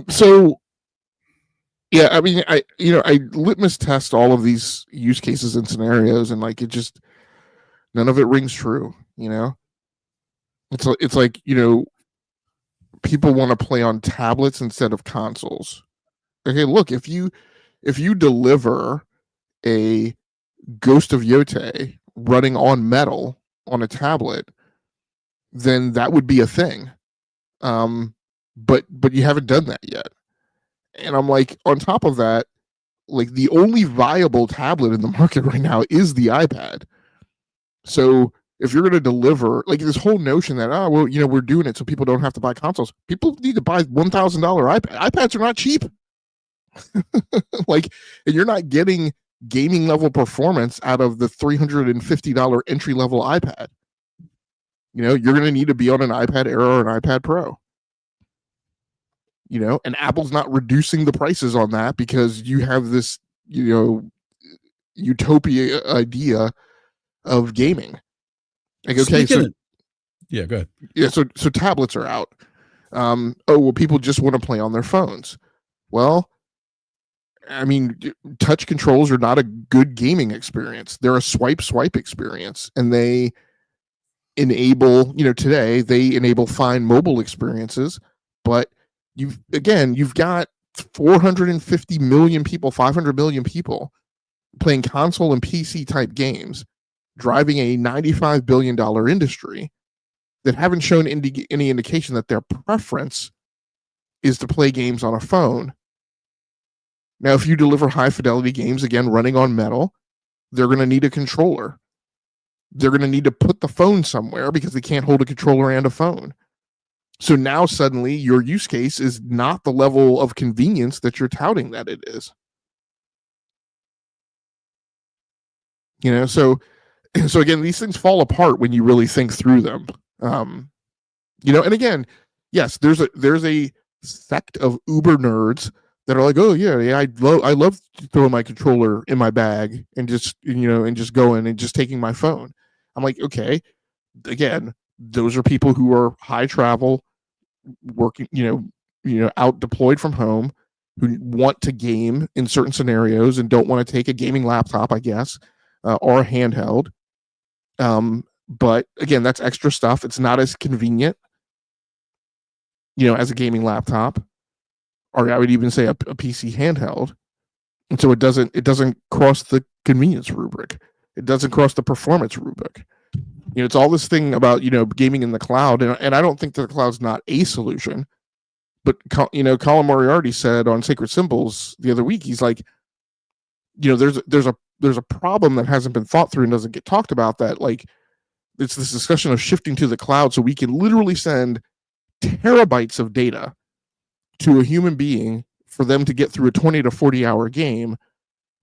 So yeah, I mean, I litmus test all of these use cases and scenarios, and like, it just, none of it rings true. It's like, people want to play on tablets instead of consoles. Okay, look, if you deliver a Ghost of Yote running on metal on a tablet, then that would be a thing. But you haven't done that yet. And I'm like, on top of that, like, the only viable tablet in the market right now is the iPad. So if you're going to deliver, like, this whole notion that, we're doing it so people don't have to buy consoles. People need to buy $1,000 iPad. iPads are not cheap. Like, and you're not getting gaming level performance out of the $350 entry level iPad. You're going to need to be on an iPad Air or an iPad Pro. And Apple's not reducing the prices on that because you have this, utopia idea of gaming. Like, okay, Speaking so of, yeah, go ahead. yeah, so tablets are out. Oh well, people just want to play on their phones. Well, I mean, touch controls are not a good gaming experience. They're a swipe experience, and they enable, today they enable fine mobile experiences, but you've got 450 million people, 500 million people playing console and PC type games, driving a $95 billion industry that haven't shown any indication that their preference is to play games on a phone. Now, if you deliver high fidelity games, again, running on metal, they're going to need a controller. They're going to need to put the phone somewhere because they can't hold a controller and a phone. So now suddenly your use case is not the level of convenience that you're touting that it is. So again, these things fall apart when you really think through them. And again, yes, there's a sect of uber nerds that are like, oh yeah, I love throwing my controller in my bag and just going and just taking my phone. I'm like, okay, again, those are people who are high travel, working, out deployed from home, who want to game in certain scenarios and don't want to take a gaming laptop, I guess, or a handheld. But again, that's extra stuff. It's not as convenient, as a gaming laptop, or I would even say a PC handheld. And so it doesn't cross the convenience rubric. It doesn't cross the performance rubric. It's all this thing about, gaming in the cloud. And I don't think that the cloud's not a solution. But, Colin Moriarty said on Sacred Symbols the other week, he's like, there's a problem that hasn't been thought through and doesn't get talked about, that like it's this discussion of shifting to the cloud so we can literally send terabytes of data to a human being for them to get through a 20 to 40 hour game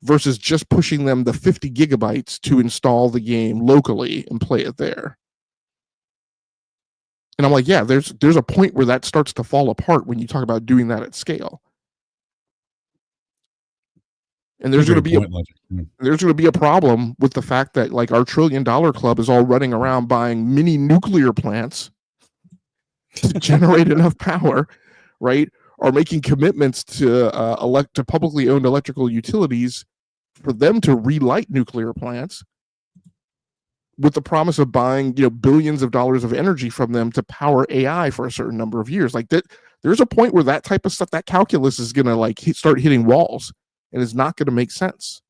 versus just pushing them the 50 gigabytes to install the game locally and play it there. And I'm like, yeah, there's a point where that starts to fall apart when you talk about doing that at scale. And there's going to be a problem with the fact that like our $1 trillion club is all running around buying mini nuclear plants to generate enough power, right? Or making commitments to to publicly owned electrical utilities for them to relight nuclear plants, with the promise of buying, billions of dollars of energy from them to power AI for a certain number of years. Like that, there's a point where that type of stuff, that calculus is going to like start hitting walls, and it's not going to make sense.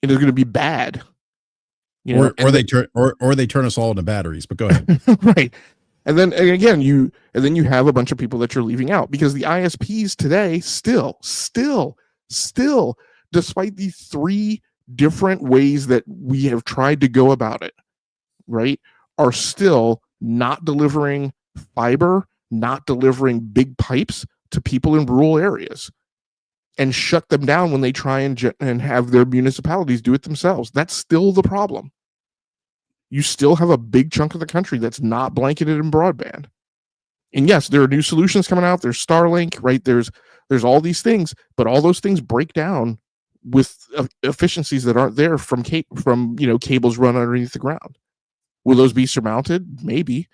And it's going to be bad. Or they turn us all into batteries. But go ahead. Right. And then again, you have a bunch of people that you're leaving out, because the ISPs today still, despite the 3 different ways that we have tried to go about it, right, are still not delivering fiber, not delivering big pipes to people in rural areas, and shut them down when they try and have their municipalities do it themselves. That's still the problem. You still have a big chunk of the country that's not blanketed in broadband. And yes, there are new solutions coming out. There's Starlink, right? There's all these things, but all those things break down with efficiencies that aren't there from cables run underneath the ground. Will those be surmounted? Maybe.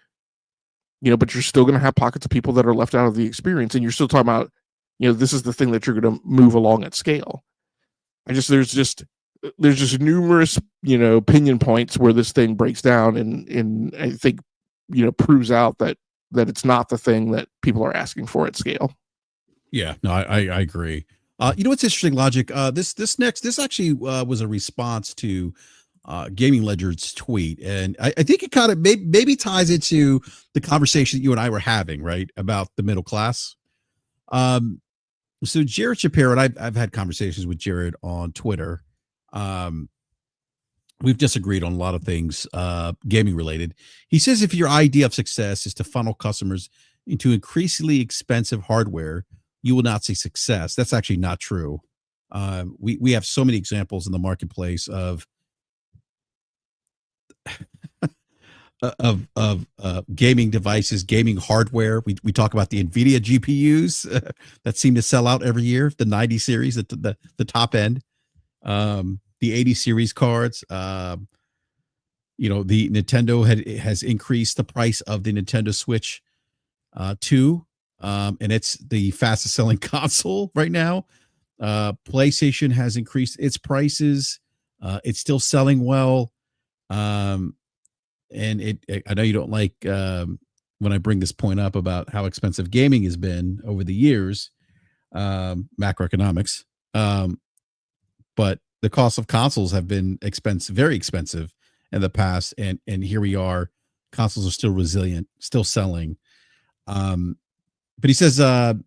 But you're still going to have pockets of people that are left out of the experience, and you're still talking about, this is the thing that you're going to move along at scale. There's just numerous, opinion points where this thing breaks down, and I think, proves out that it's not the thing that people are asking for at scale. Yeah, no, I agree. What's interesting, Logic? This actually was a response to Gaming Ledger's tweet, and I think it kind of maybe ties into the conversation that you and I were having, right, about the middle class. So Jared Shapiro, and I've had conversations with Jared on Twitter. We've disagreed on a lot of things gaming related. He says if your idea of success is to funnel customers into increasingly expensive hardware, you will not see success. That's actually not true. We have so many examples in the marketplace of gaming devices, gaming hardware. We talk about the NVIDIA GPUs that seem to sell out every year. The 90 series, the top end, the 80 series cards. the Nintendo has increased the price of the Nintendo Switch 2, and it's the fastest selling console right now. PlayStation has increased its prices. It's still selling well. And I know you don't like when I bring this point up about how expensive gaming has been over the years, macroeconomics. But the cost of consoles have been very expensive in the past, and here we are. Consoles are still resilient, still selling. But he says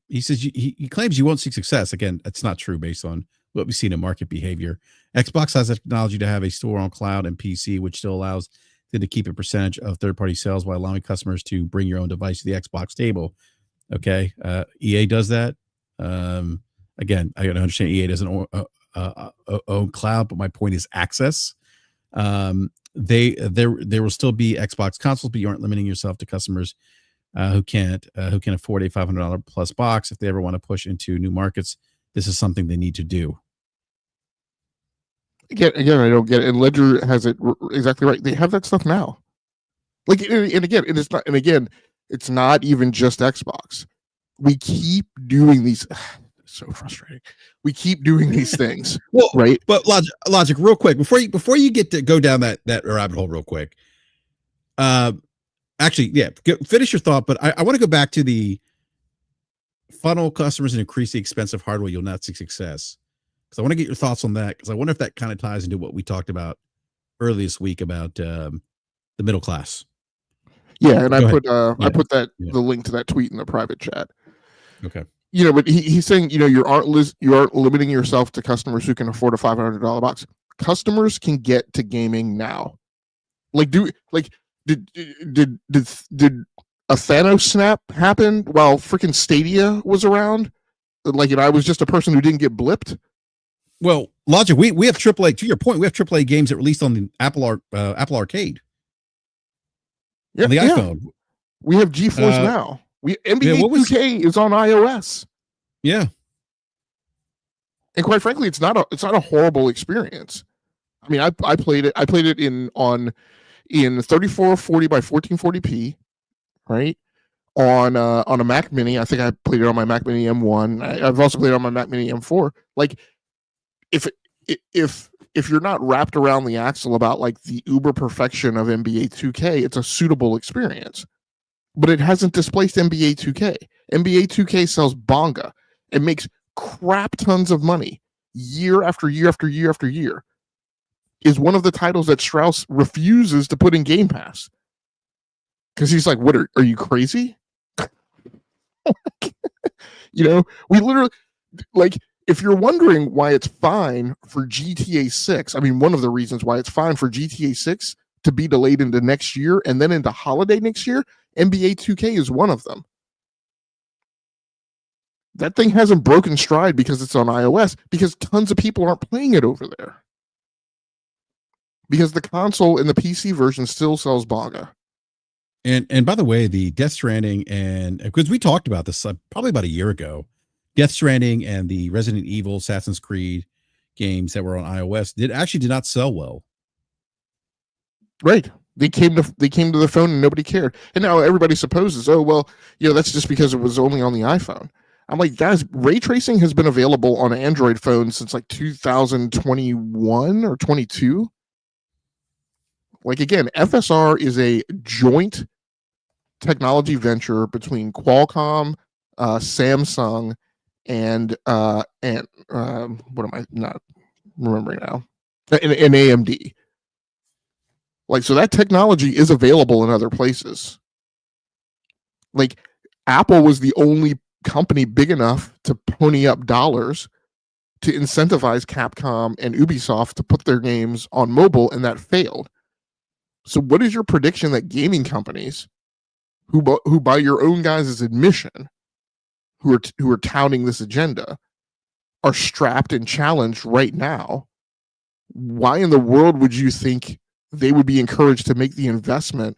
he claims you won't see success. Again, that's not true based on what we've seen in market behavior. Xbox has the technology to have a store on cloud and PC, which still allows them to keep a percentage of third-party sales while allowing customers to bring your own device to the Xbox table. Okay, EA does that. Again, I understand EA doesn't own cloud, but my point is access. There will still be Xbox consoles, but you aren't limiting yourself to customers who can afford a $500 plus box. If they ever want to push into new markets, this is something they need to do. Again, I don't get it. And Ledger has it exactly right. They have that stuff now. Like, and again, it's not even just Xbox. We keep doing these. It's so frustrating. We keep doing these things. Well, right. But logic, real quick, before you get to go down that rabbit hole, real quick. Actually, yeah, finish your thought. But I want to go back to the funnel customers and increase the expensive hardware. You'll not see success. Because I want to get your thoughts on that. Because I wonder if that kind of ties into what we talked about earlier this week about the middle class. Yeah, and I put the link to that tweet in the private chat. Okay. But he's saying, you aren't limiting yourself to customers who can afford a $500 box. Customers can get to gaming now. Did a Thanos snap happen while freaking Stadia was around? And I was just a person who didn't get blipped. Well, Logic, we have AAA. To your point, we have AAA games that released on the Apple Arcade. Yeah, on the iPhone. We have GeForce now. NBA 2K is on iOS. Yeah, and quite frankly, it's not a horrible experience. I mean, I played it. I played it in 3440 by 1440p, right? On a Mac Mini. I think I played it on my Mac Mini M1. I've also played it on my Mac Mini M4. If you're not wrapped around the axle about the uber perfection of NBA 2K, it's a suitable experience. But it hasn't displaced NBA 2K. NBA 2K sells bonga. It makes crap tons of money year after year after year after year. Is one of the titles that Strauss refuses to put in Game Pass. Because he's like, what, are you crazy? We literally, if you're wondering why it's fine for GTA 6, I mean, one of the reasons why it's fine for GTA 6 to be delayed into next year and then into holiday next year, NBA 2K is one of them. That thing hasn't broken stride because it's on iOS, because tons of people aren't playing it over there. Because the console and the PC version still sells bonga. And by the way, the Death Stranding, and because we talked about this probably about a year ago, Death Stranding and the Resident Evil, Assassin's Creed games that were on iOS did not sell well. Right. They came to the phone and nobody cared. And now everybody supposes, oh, well, that's just because it was only on the iPhone. I'm like, guys, ray tracing has been available on Android phones since 2021 or 22. Again, FSR is a joint technology venture between Qualcomm, Samsung, and what am I not remembering now? And AMD. So that technology is available in other places. Apple was the only company big enough to pony up dollars to incentivize Capcom and Ubisoft to put their games on mobile, and that failed. So what is your prediction that gaming companies who by your own guys' admission, who are touting this agenda, are strapped and challenged right now? Why in the world would you think they would be encouraged to make the investment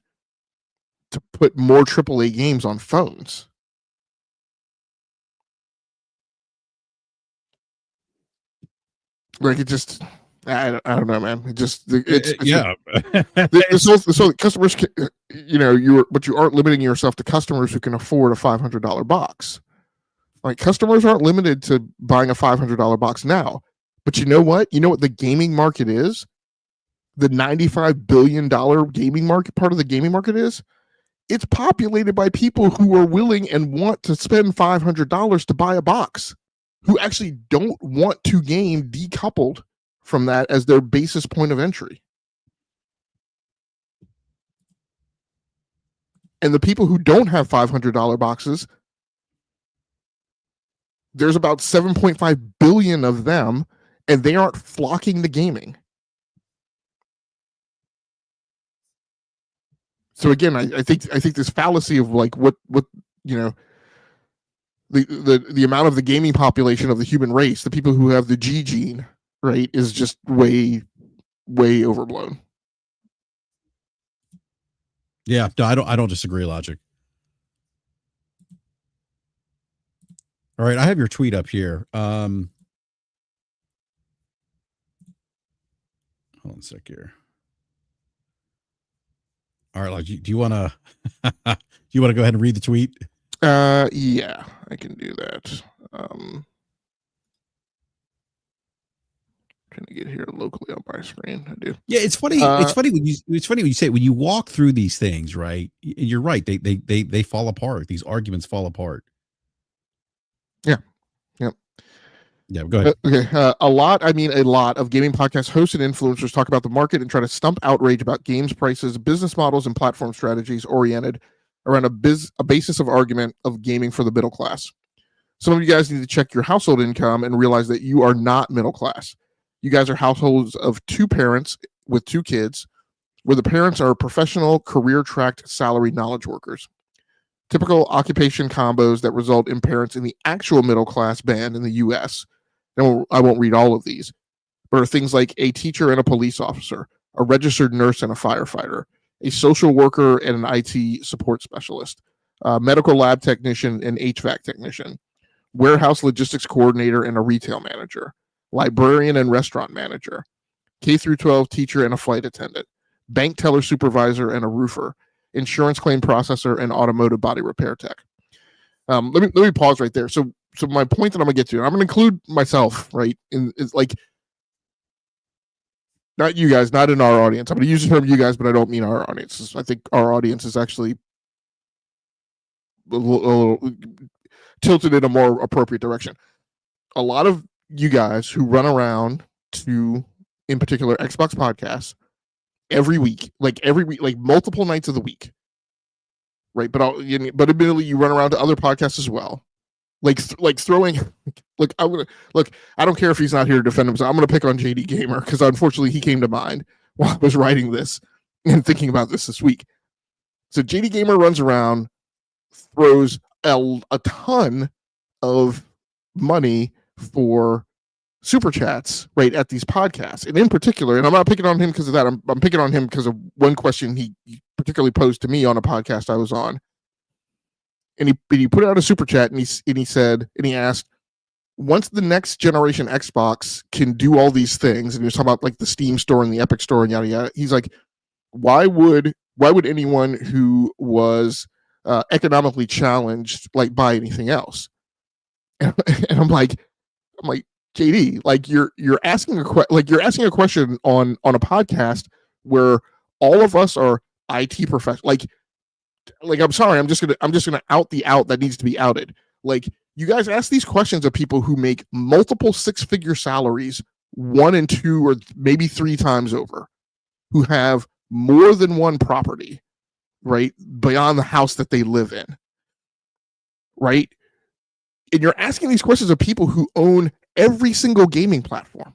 to put more AAA games on phones? It just, I don't know, man. Yeah. So customers, but you aren't limiting yourself to customers who can afford a $500 box. Like, customers aren't limited to buying a $500 box now. But you know what? You know what the gaming market is? The $95 billion gaming market, part of the gaming market is? It's populated by people who are willing and want to spend $500 to buy a box, who actually don't want to game decoupled from that as their basis point of entry. And the people who don't have $500 boxes, there's about 7.5 billion of them, and they aren't flocking to gaming. So again, I think this fallacy of like what the amount of the gaming population of the human race, the people who have the G gene, right, is just way overblown. Yeah, no, I don't disagree, Logic. All right, I have your tweet up here. Hold on a sec here. All right, Logic, do you want to go ahead and read the tweet? Yeah, I can do that. Trying to get here locally on my screen. I do. Yeah, it's funny. It's funny when you say, when you walk through these things, right? You're right. They fall apart. These arguments fall apart. Yeah. Yeah, go ahead. Okay. A lot of gaming podcast hosts and influencers talk about the market and try to stump outrage about games prices, business models, and platform strategies oriented around a basis of argument of gaming for the middle class. Some of you guys need to check your household income and realize that you are not middle class. You guys are households of two parents with two kids, where the parents are professional, career-tracked, salary knowledge workers. Typical occupation combos that result in parents in the actual middle class band in the U.S. I won't read all of these, but are things like a teacher and a police officer, a registered nurse and a firefighter, a social worker and an IT support specialist, a medical lab technician and HVAC technician, warehouse logistics coordinator and a retail manager, librarian and restaurant manager, K-12 teacher and a flight attendant, bank teller supervisor and a roofer, insurance claim processor and automotive body repair tech. Let me pause right there. So my point that I'm gonna get to, I'm gonna include myself, right? Is like, not you guys, not in our audience. I'm gonna use the term you guys, but I don't mean our audience. I think our audience is actually a little tilted in a more appropriate direction. A lot of you guys who run around to, in particular, Xbox podcasts every week, like multiple nights of the week, right? But admittedly, you run around to other podcasts as well, like throwing. Look, I don't care if he's not here to defend himself. I'm gonna pick on JD Gamer because unfortunately he came to mind while I was writing this and thinking about this week. So JD Gamer runs around, throws a ton of money for super chats right at these podcasts, and in particular, and I'm not picking on him because of that. I'm picking on him because of one question he particularly posed to me on a podcast I was on, and he put out a super chat and he asked, once the next generation Xbox can do all these things, and he was talking about like the Steam store and the Epic store and yada yada, he's like, why would anyone who was economically challenged like buy anything else? And I'm like JD, like you're asking a question on a podcast where all of us are IT professionals. Like I'm sorry, I'm just gonna out the out that needs to be outed. Like, you guys ask these questions of people who make multiple six-figure salaries 1 and 2 or maybe 3 times over, who have more than one property, right, beyond the house that they live in, right? And you're asking these questions of people who own every single gaming platform,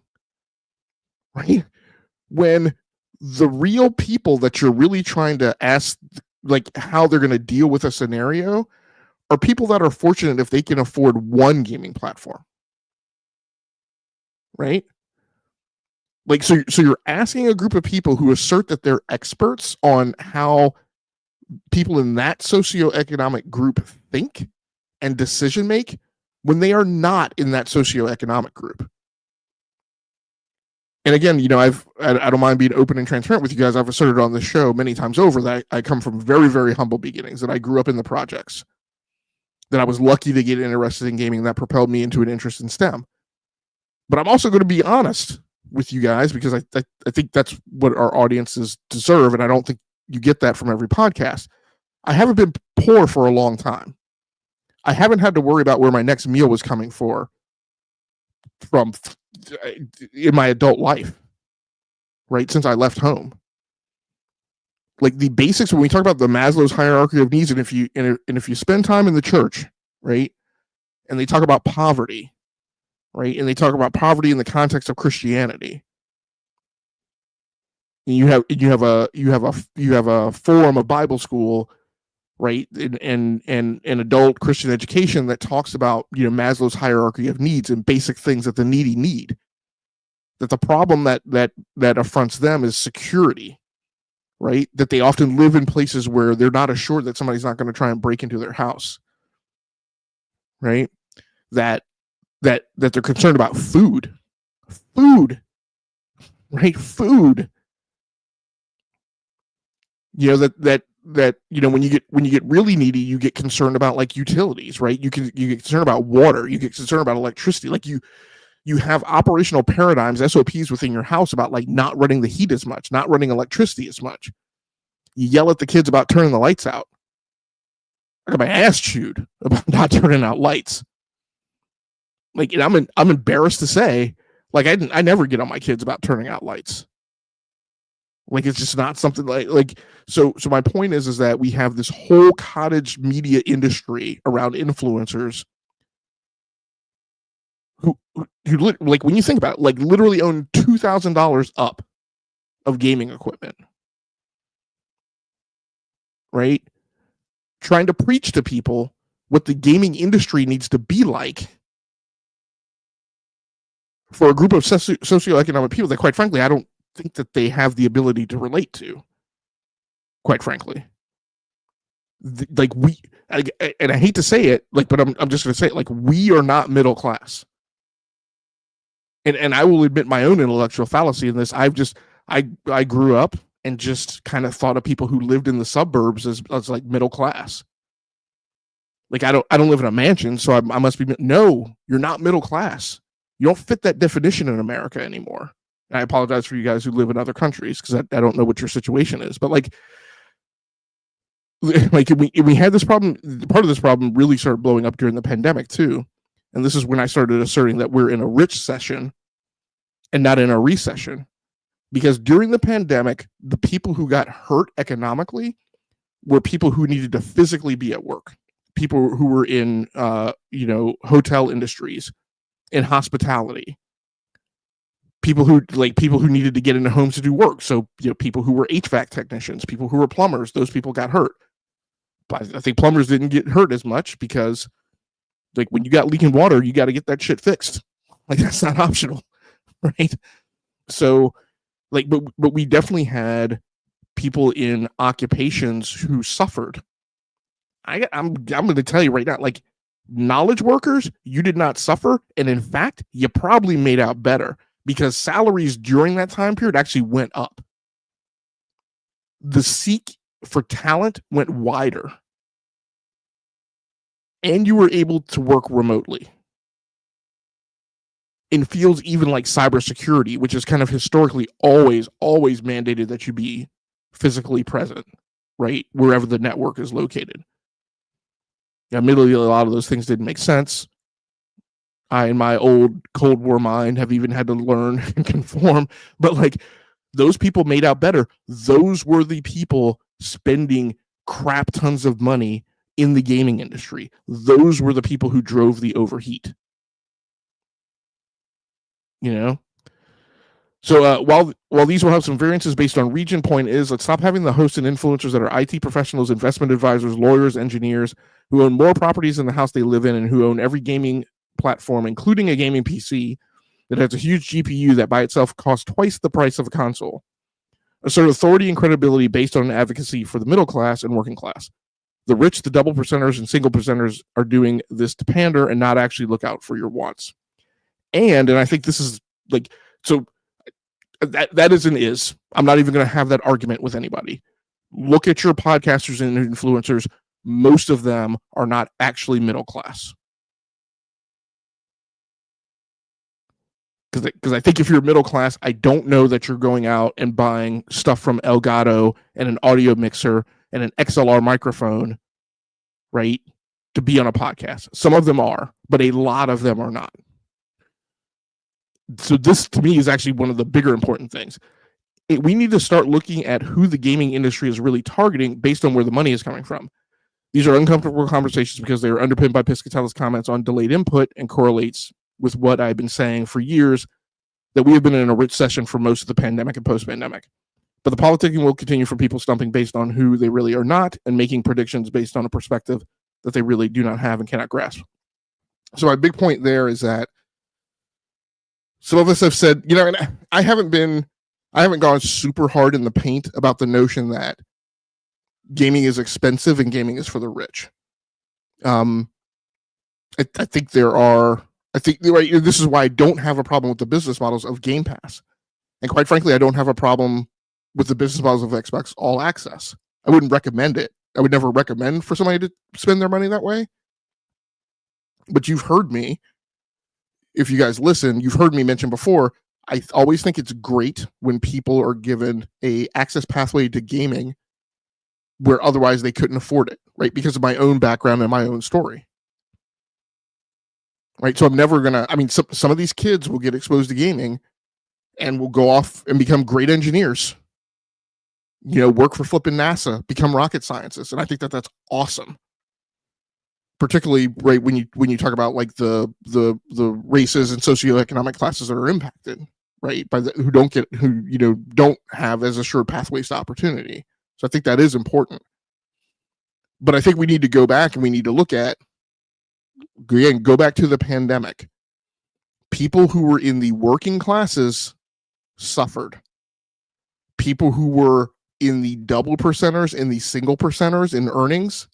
right? When the real people that you're really trying to ask, like, how they're going to deal with a scenario, are people that are fortunate if they can afford one gaming platform, right? Like, so you're asking a group of people who assert that they're experts on how people in that socioeconomic group think and decision make when they are not in that socioeconomic group. and again, you know, I don't mind being open and transparent with you guys. I've asserted on this show many times over that I come from very, very humble beginnings, that I grew up in the projects, that I was lucky to get interested in gaming, that propelled me into an interest in STEM. But I'm also going to be honest with you guys, because I think that's what our audiences deserve, and I don't think you get that from every podcast. I haven't been poor for a long time. I haven't had to worry about where my next meal was coming from in my adult life, right? Since I left home. Like the basics, when we talk about the Maslow's hierarchy of needs, and if you spend time in the church, right, and they talk about poverty, right, and they talk about poverty in the context of Christianity, and you have a forum of Bible school, right, and adult Christian education that talks about, you know, Maslow's hierarchy of needs and basic things that the needy need. That the problem that affronts them is security, right? That they often live in places where they're not assured that somebody's not going to try and break into their house, right? That they're concerned about food, right? Food. You know, that you know, when you get really needy, you get concerned about like utilities, right? You get concerned about water, you get concerned about electricity. Like you have operational paradigms, SOPs within your house about like not running the heat as much, not running electricity as much. You yell at the kids about turning the lights out. I got my ass chewed about not turning out lights. Like, and I'm embarrassed to say, like, I never get on my kids about turning out lights. Like, it's just not something like so my point is that we have this whole cottage media industry around influencers who like, when you think about it, like literally own $2,000 up of gaming equipment, right? Trying to preach to people what the gaming industry needs to be like for a group of socioeconomic people that, quite frankly, I don't think that they have the ability to relate to, quite frankly. Like, and I hate to say it, like, but I'm just going to say it, like, we are not middle class. And I will admit my own intellectual fallacy in this. I grew up and just kind of thought of people who lived in the suburbs as like middle class. Like, I don't live in a mansion, so I must be. No, you're not middle class. You don't fit that definition in America anymore. And I apologize for you guys who live in other countries, because I don't know what your situation is. But like we had this problem. Part of this problem really started blowing up during the pandemic too. And this is when I started asserting that we're in a rich session and not in a recession. Because during the pandemic, the people who got hurt economically were people who needed to physically be at work. People who were in, hotel industries, in hospitality. People who needed to get into homes to do work. So, you know, people who were HVAC technicians, people who were plumbers, those people got hurt. But I think plumbers didn't get hurt as much because, like, when you got leaking water, you got to get that shit fixed. Like, that's not optional, right? So, like, but we definitely had people in occupations who suffered. I'm going to tell you right now, like, knowledge workers, you did not suffer, and in fact, you probably made out better, because salaries during that time period actually went up. The seek for talent went wider, and you were able to work remotely in fields even like cybersecurity, which is kind of historically always mandated that you be physically present, right, wherever the network is located. Admittedly, a lot of those things didn't make sense. I, in my old Cold War mind, have even had to learn and conform. But like, those people made out better. Those were the people spending crap tons of money in the gaming industry. Those were the people who drove the overheat. You know? So while these will have some variances based on region, point is, let's stop having the hosts and influencers that are IT professionals, investment advisors, lawyers, engineers, who own more properties than the house they live in, and who own every gaming platform, including a gaming PC that has a huge GPU that by itself costs twice the price of a console. Assert authority and credibility based on advocacy for the middle class and working class. The rich, the double percenters, and single percenters are doing this to pander and not actually look out for your wants. And I think this is like, so That is an is. I'm not even going to have that argument with anybody. Look at your podcasters and influencers. Most of them are not actually middle class. Because I think if you're middle class, I don't know that you're going out and buying stuff from Elgato and an audio mixer and an XLR microphone, right, to be on a podcast. Some of them are, but a lot of them are not. So this, to me, is actually one of the bigger important things. We need to start looking at who the gaming industry is really targeting based on where the money is coming from. These are uncomfortable conversations because they are underpinned by Piscatella's comments on delayed input and correlates with what I've been saying for years, that we have been in a rich session for most of the pandemic and post-pandemic. But the politicking will continue for people stumping based on who they really are not and making predictions based on a perspective that they really do not have and cannot grasp. So my big point there is that some of us have said, and I haven't gone super hard in the paint about the notion that gaming is expensive and gaming is for the rich. I think this is why I don't have a problem with the business models of Game Pass. And quite frankly, I don't have a problem with the business models of Xbox All Access. I wouldn't recommend it. I would never recommend for somebody to spend their money that way. But you've heard me, if you guys listen, you've heard me mention before, I always think it's great when people are given a access pathway to gaming where otherwise they couldn't afford it, right? Because of my own background and my own story. Right. So I'm never going to, some of these kids will get exposed to gaming and will go off and become great engineers, work for flipping NASA, become rocket scientists. And I think that that's awesome. Particularly, right, when you talk about like the races and socioeconomic classes that are impacted, right, by who don't have as assured pathways to opportunity. So I think that is important. But I think we need to go back and we need to look at, again, go back to the pandemic. People who were in the working classes suffered. People who were in the double percenters and the single percenters in earnings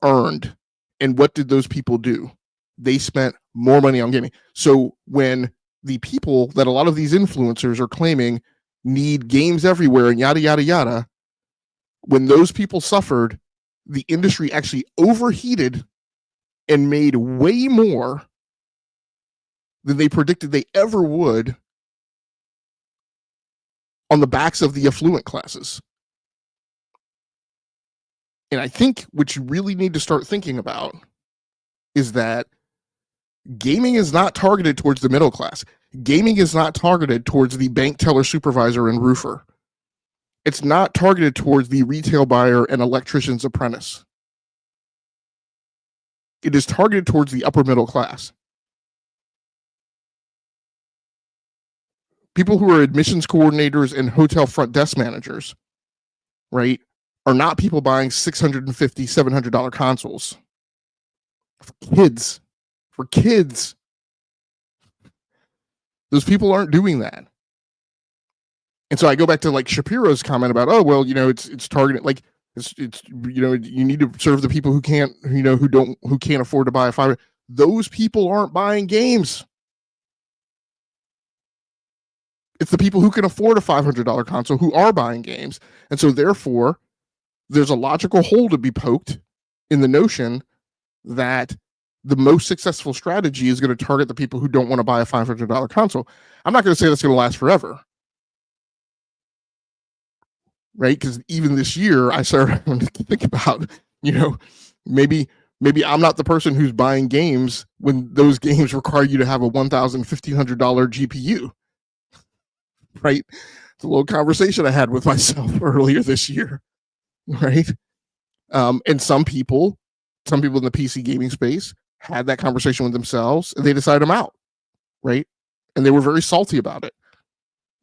earned. And what did those people do? They spent more money on gaming. So when the people that a lot of these influencers are claiming need games everywhere and yada, yada, yada, when those people suffered, the industry actually overheated and made way more than they predicted they ever would on the backs of the affluent classes. And I think what you really need to start thinking about is that gaming is not targeted towards the middle class. Gaming is not targeted towards the bank teller supervisor and roofer. It's not targeted towards the retail buyer and electrician's apprentice. It is targeted towards the upper middle class. People who are admissions coordinators and hotel front desk managers, right, are not people buying $650, $700 consoles. For kids. Those people aren't doing that. And so I go back to like Shapiro's comment about, it's targeted, like it's you need to serve the people who can't afford to buy a $500. Those people aren't buying games. It's the people who can afford a $500 console who are buying games. And so therefore, there's a logical hole to be poked in the notion that the most successful strategy is going to target the people who don't want to buy a $500 console. I'm not going to say that's going to last forever. Right? Because even this year, I started to think about, maybe I'm not the person who's buying games when those games require you to have a $1,000, $1,500 GPU. Right? It's a little conversation I had with myself earlier this year. Right? And some people in the PC gaming space had that conversation with themselves and they decided I'm out. Right? And they were very salty about it.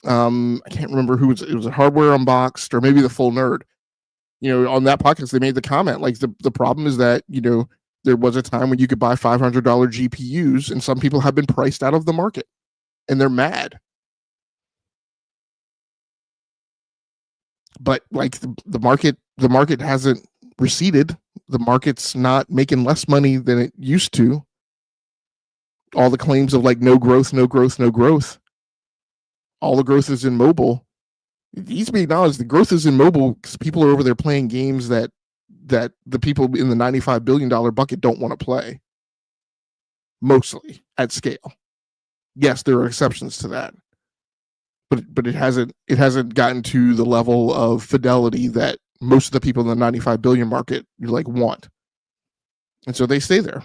I can't remember who it was a Hardware Unboxed or maybe the Full Nerd. On that podcast, they made the comment, like the problem is that, there was a time when you could buy $500 GPUs and some people have been priced out of the market and they're mad. But like the market hasn't receded. The market's not making less money than it used to. All the claims of like no growth. all the growth is in mobile. It needs to be acknowledged the growth is in mobile because people are over there playing games that the people in the $95 billion bucket don't want to play, mostly at scale. Yes, there are exceptions to that, but it hasn't gotten to the level of fidelity that most of the people in the 95 billion market want, and so they stay there.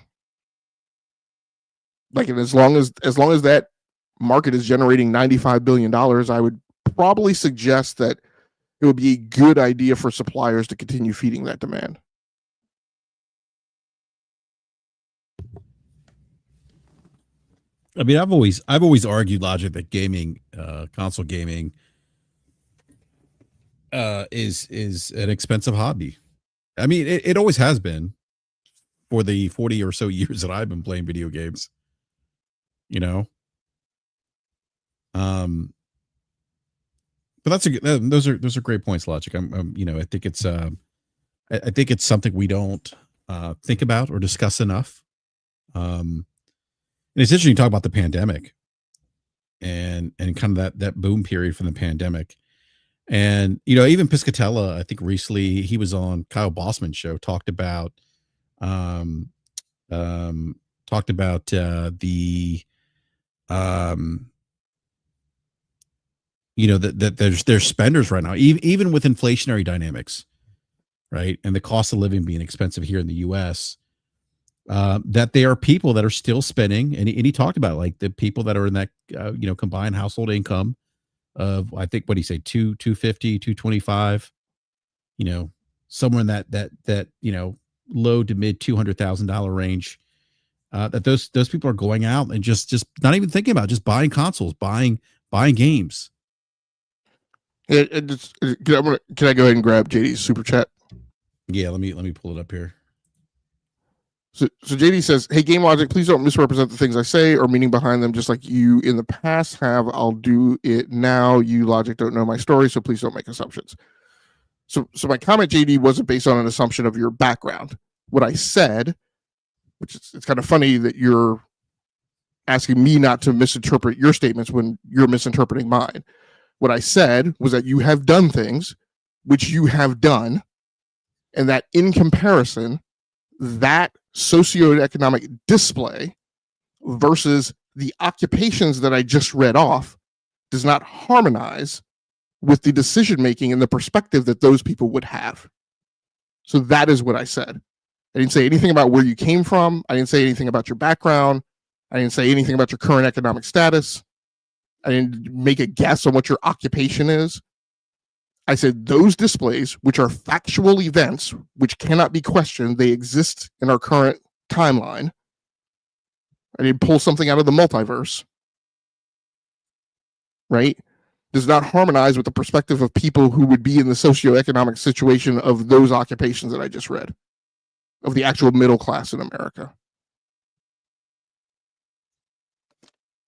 And as long as that market is generating $95 billion, I would probably suggest that it would be a good idea for suppliers to continue feeding that demand. I mean, I've always argued, Logic, that gaming, console gaming, is an expensive hobby. I mean, it always has been for the 40 or so years that I've been playing video games. You know, but those are great points, Logic. I think it's I think it's something we don't think about or discuss enough. And it's interesting to talk about the pandemic and kind of that boom period from the pandemic. And even Piscatella, I think recently he was on Kyle Bossman's show, talked about um the that there's spenders right now, even with inflationary dynamics, right, and the cost of living being expensive here in the US, that there are people that are still spending, and he talked about like the people that are in that combined household income of, I think, what do you say, 250, 225, somewhere in that low to mid $200,000 range, that those people are going out and just not even thinking about just buying consoles, buying games. Can I go ahead and grab JD's super chat? Yeah, let me pull it up here. So JD says, "Hey, Game Logic, please don't misrepresent the things I say or meaning behind them, just like you in the past have. I'll do it now. You, Logic, don't know my story, so please don't make assumptions." So my comment, JD, wasn't based on an assumption of your background. What I said, which it's kind of funny that you're asking me not to misinterpret your statements when you're misinterpreting mine. What I said was that you have done things which you have done, and that in comparison, that socioeconomic display versus the occupations that I just read off does not harmonize with the decision making and the perspective that those people would have. So that is what I said. I didn't say anything about where you came from. I didn't say anything about your background. I didn't say anything about your current economic status. I didn't make a guess on what your occupation is. I said those displays, which are factual events, which cannot be questioned, they exist in our current timeline. I didn't pull something out of the multiverse, right? Does not harmonize with the perspective of people who would be in the socioeconomic situation of those occupations that I just read, of the actual middle class in America.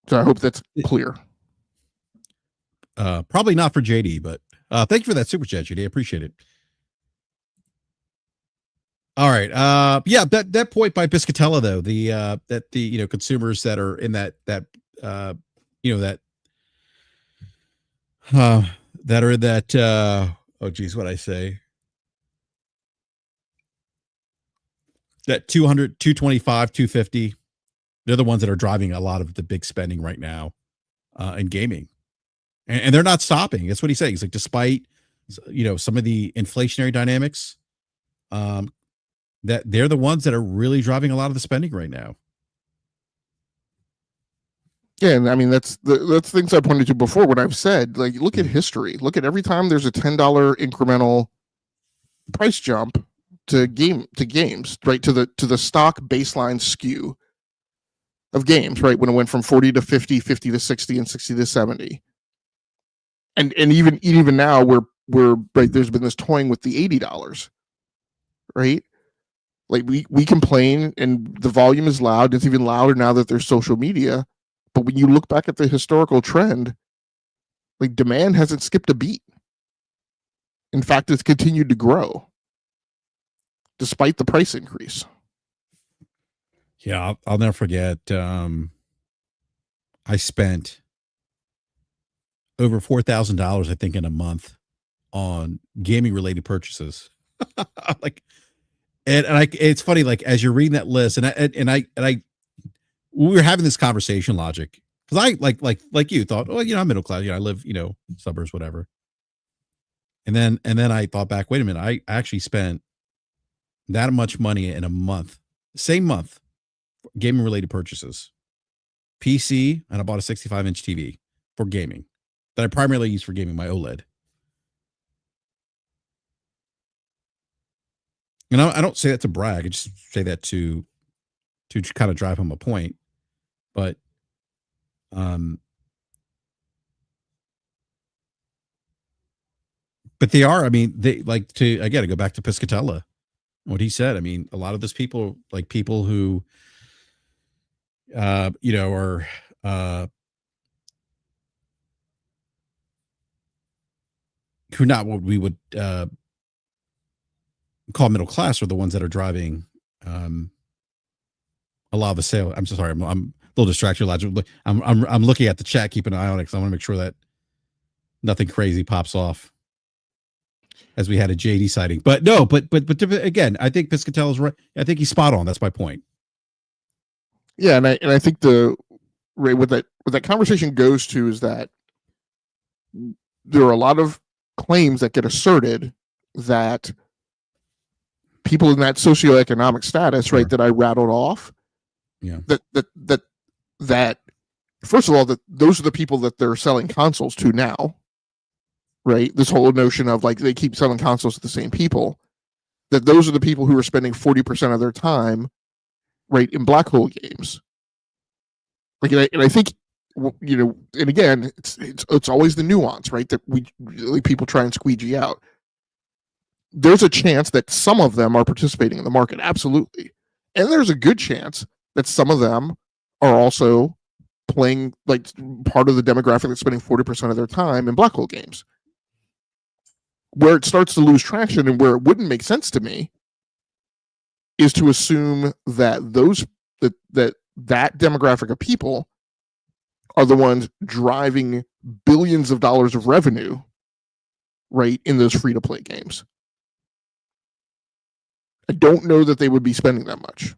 So I hope that's clear. Probably not for JD, but thank you for that super chat, JD. I appreciate it. All right. Yeah, that point by Piscatella, though, that the consumers that are in that are in that oh geez, what I say, that 200, 225, 250, they're the ones that are driving a lot of the big spending right now in gaming. And they're not stopping. That's what he's saying. He's like, despite some of the inflationary dynamics, that they're the ones that are really driving a lot of the spending right now. Yeah, and I mean that's things I pointed to before. What I've said, like, look at history. Look at every time there's a $10 incremental price jump to games, right, to the stock baseline skew of games, right, when it went from 40 to 50, 50 to 60, and 60 to 70. And even now we're right, there's been this toying with the $80, right? Like we complain and the volume is loud. It's even louder now that there's social media. But when you look back at the historical trend, like, demand hasn't skipped a beat. In fact, it's continued to grow despite the price increase. Yeah, I'll never forget. I spent over $4,000, I think, in a month on gaming related purchases. Like, it's funny, like, as you're reading that list, we were having this conversation, Logic, because I like you thought, oh, I'm middle class, I live, suburbs, whatever. And then I thought back, wait a minute, I actually spent that much money in a month, same month, gaming related purchases, PC, and I bought a 65-inch TV for gaming that I primarily use for gaming, my OLED. And I don't say that to brag. I just say that to kind of drive home a point. But they are. I mean, they like to, again, to go back to Piscatella, what he said. I mean, a lot of those people, like people who, are who not what we would call middle class, are the ones that are driving a lot of the sale. I'm so sorry. I'm a little distracted. I'm looking at the chat, keeping an eye on it because I want to make sure that nothing crazy pops off as we had a JD sighting. But no, but again, I think Piscatella's right. I think he's spot on. That's my point. Yeah, and I think what that conversation goes to is that there are a lot of claims that get asserted that people in that socioeconomic status, right, that I rattled off, that first of all, that those are the people that they're selling consoles to now, right? This whole notion of like they keep selling consoles to the same people, that those are the people who are spending 40% of their time, right, in black hole games. Like, and I think, and again, it's always the nuance, right, that people try and squeegee out. There's a chance that some of them are participating in the market, absolutely, and there's a good chance that some of them are also playing, like, part of the demographic that's spending 40% of their time in black hole games. Where it starts to lose traction and where it wouldn't make sense to me is to assume that that demographic of people are the ones driving billions of dollars of revenue, right, in those free-to-play games. I don't know that they would be spending that much.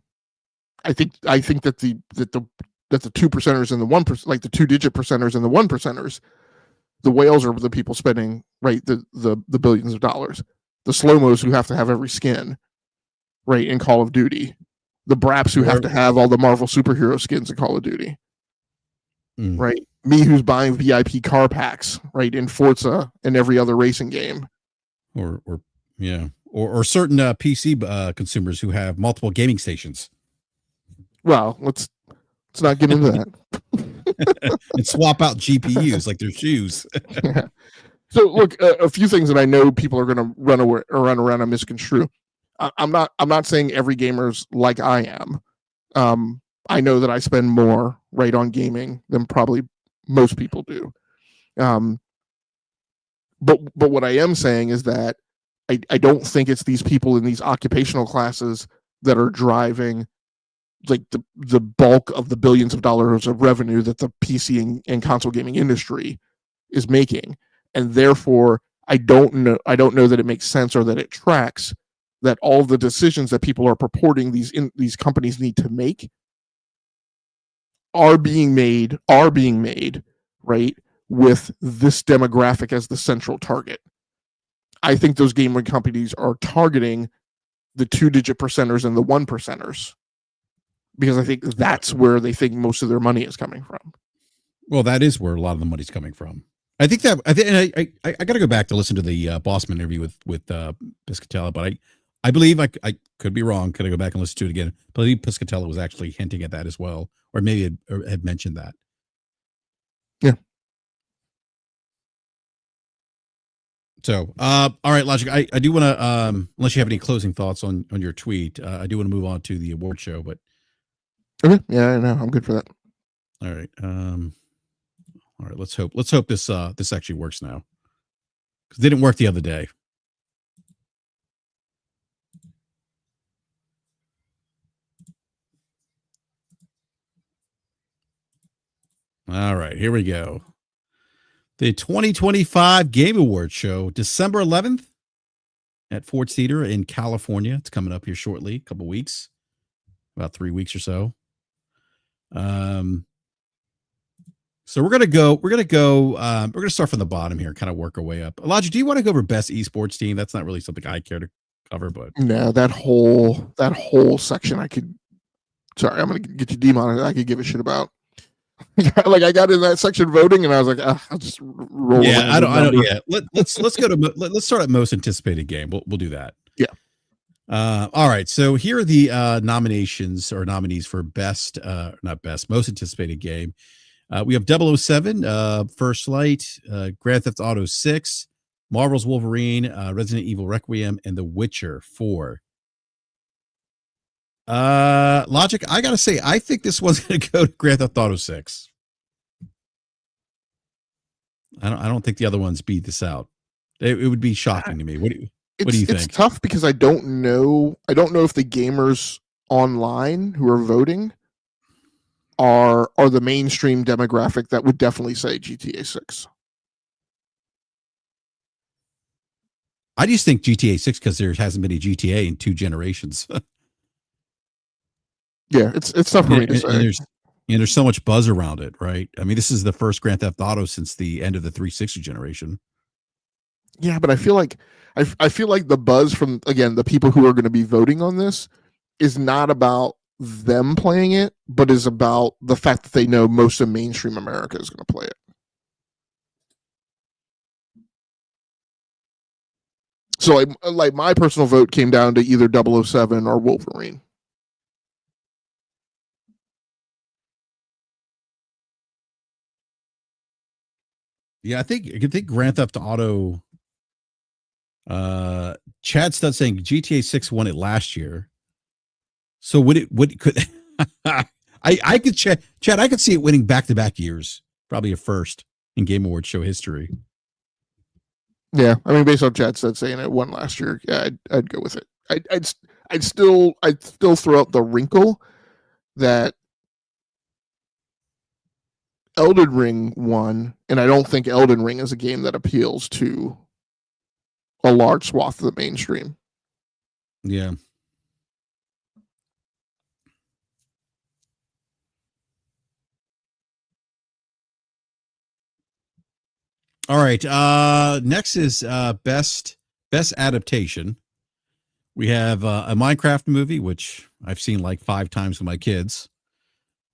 I think that the 2%ers and the 1%, like the 2-digit percenters and the 1%ers, the whales are the people spending, right, the billions of dollars. The slow-mos who have to have every skin, right, in Call of Duty. The BRAPs who have to have all the Marvel superhero skins in Call of Duty. Right? Me who's buying VIP car packs, right, in Forza and every other racing game. Or certain PC consumers who have multiple gaming stations. Well, let's not get into that. And swap out GPUs like their shoes. Yeah. So look, a few things that I know people are going to run around and misconstrue. I'm not saying every gamer's like I am. I know that I spend more, right, on gaming than probably most people do. But what I am saying is that I don't think it's these people in these occupational classes that are driving, like, the bulk of the billions of dollars of revenue that the PC and console gaming industry is making. And therefore, I don't know that it makes sense or that it tracks that all the decisions that people are purporting these companies need to make are being made, right, with this demographic as the central target. I think those gaming companies are targeting the 2-digit percenters and the 1%ers because I think that's where they think most of their money is coming from. Well, that is where a lot of the money's coming from. I think I got to go back to listen to the Bossman interview with Piscatella, but I believe I could be wrong. Could I go back and listen to it again? I believe Piscatella was actually hinting at that as well, or maybe had mentioned that. Yeah. So, all right, Logic. I do want to, unless you have any closing thoughts on your tweet, I do want to move on to the award show. But okay, yeah, no, I'm good for that. All right. All right. Let's hope this actually works now, because it didn't work the other day. All right, here we go. The 2025 Game Awards show, December 11th at Ford's Theater in California. It's coming up here shortly, a couple weeks, about 3 weeks or so. So we're gonna start from the bottom here, kind of work our way up. Elijah, do you want to go over best esports team? That's not really something I care to cover, but no, that whole section I'm gonna get you demonetized. I could give a shit about. Like I got in that section voting, and I was like, I'll just roll. Yeah, I don't. Yeah, let's go to let's start at most anticipated game. We'll do that. Yeah. All right. So here are the nominations or nominees for most anticipated game. We have 007, First Light, Grand Theft Auto 6, Marvel's Wolverine, Resident Evil Requiem, and The Witcher 4. Logic, I gotta say, I think this one's gonna go to Grand Theft Auto 6. I don't think the other ones beat this out. It would be shocking to me. What do you think? It's tough because I don't know if the gamers online who are voting are the mainstream demographic that would definitely say GTA 6. I just think GTA 6 because there hasn't been a GTA in 2 generations. Yeah, it's tough for me to say. And there's so much buzz around it, right? I mean, this is the first Grand Theft Auto since the end of the 360 generation. Yeah, but I feel like the buzz from, again, the people who are going to be voting on this is not about them playing it, but is about the fact that they know most of mainstream America is going to play it. So like my personal vote came down to either 007 or Wolverine. Yeah, I think Grand Theft Auto. Chad Stud saying GTA 6 won it last year. So could I could Chad, I could see it winning back-to-back years, probably a first in Game Awards show history. Yeah, I mean, based on Chad Stud saying it won last year, yeah, I'd go with it. I'd still throw out the wrinkle that Elden Ring won, and I don't think Elden Ring is a game that appeals to a large swath of the mainstream. Yeah. All right. Next is best adaptation. We have a Minecraft movie, which I've seen like 5 times with my kids.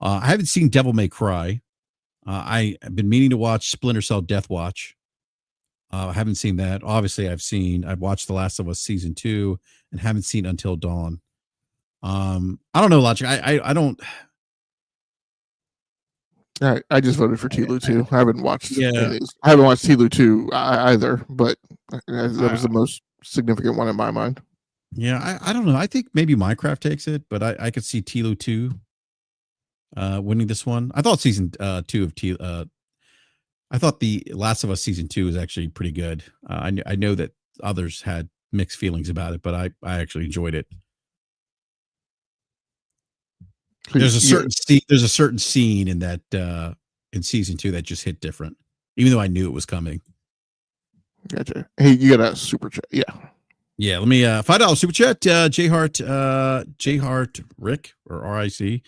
I haven't seen Devil May Cry. I've been meaning to watch Splinter Cell Death Watch. I haven't seen that. Obviously, I've watched The Last of Us season 2 and haven't seen Until Dawn. I don't know, Logic. I don't. I just voted for Tlu 2. I haven't watched. Yeah. I haven't watched Tlu 2 either, but that was the most significant one in my mind. Yeah, I don't know. I think maybe Minecraft takes it, but I could see Tlu 2 winning this one. I thought season 2 of I thought The Last of Us season 2 was actually pretty good. I know that others had mixed feelings about it, but I actually enjoyed it. There's a certain scene in that in season 2 that just hit different, even though I knew it was coming. Gotcha. Hey, you got a super chat? Yeah. Let me $5 super chat. J Hart Rick or RIC.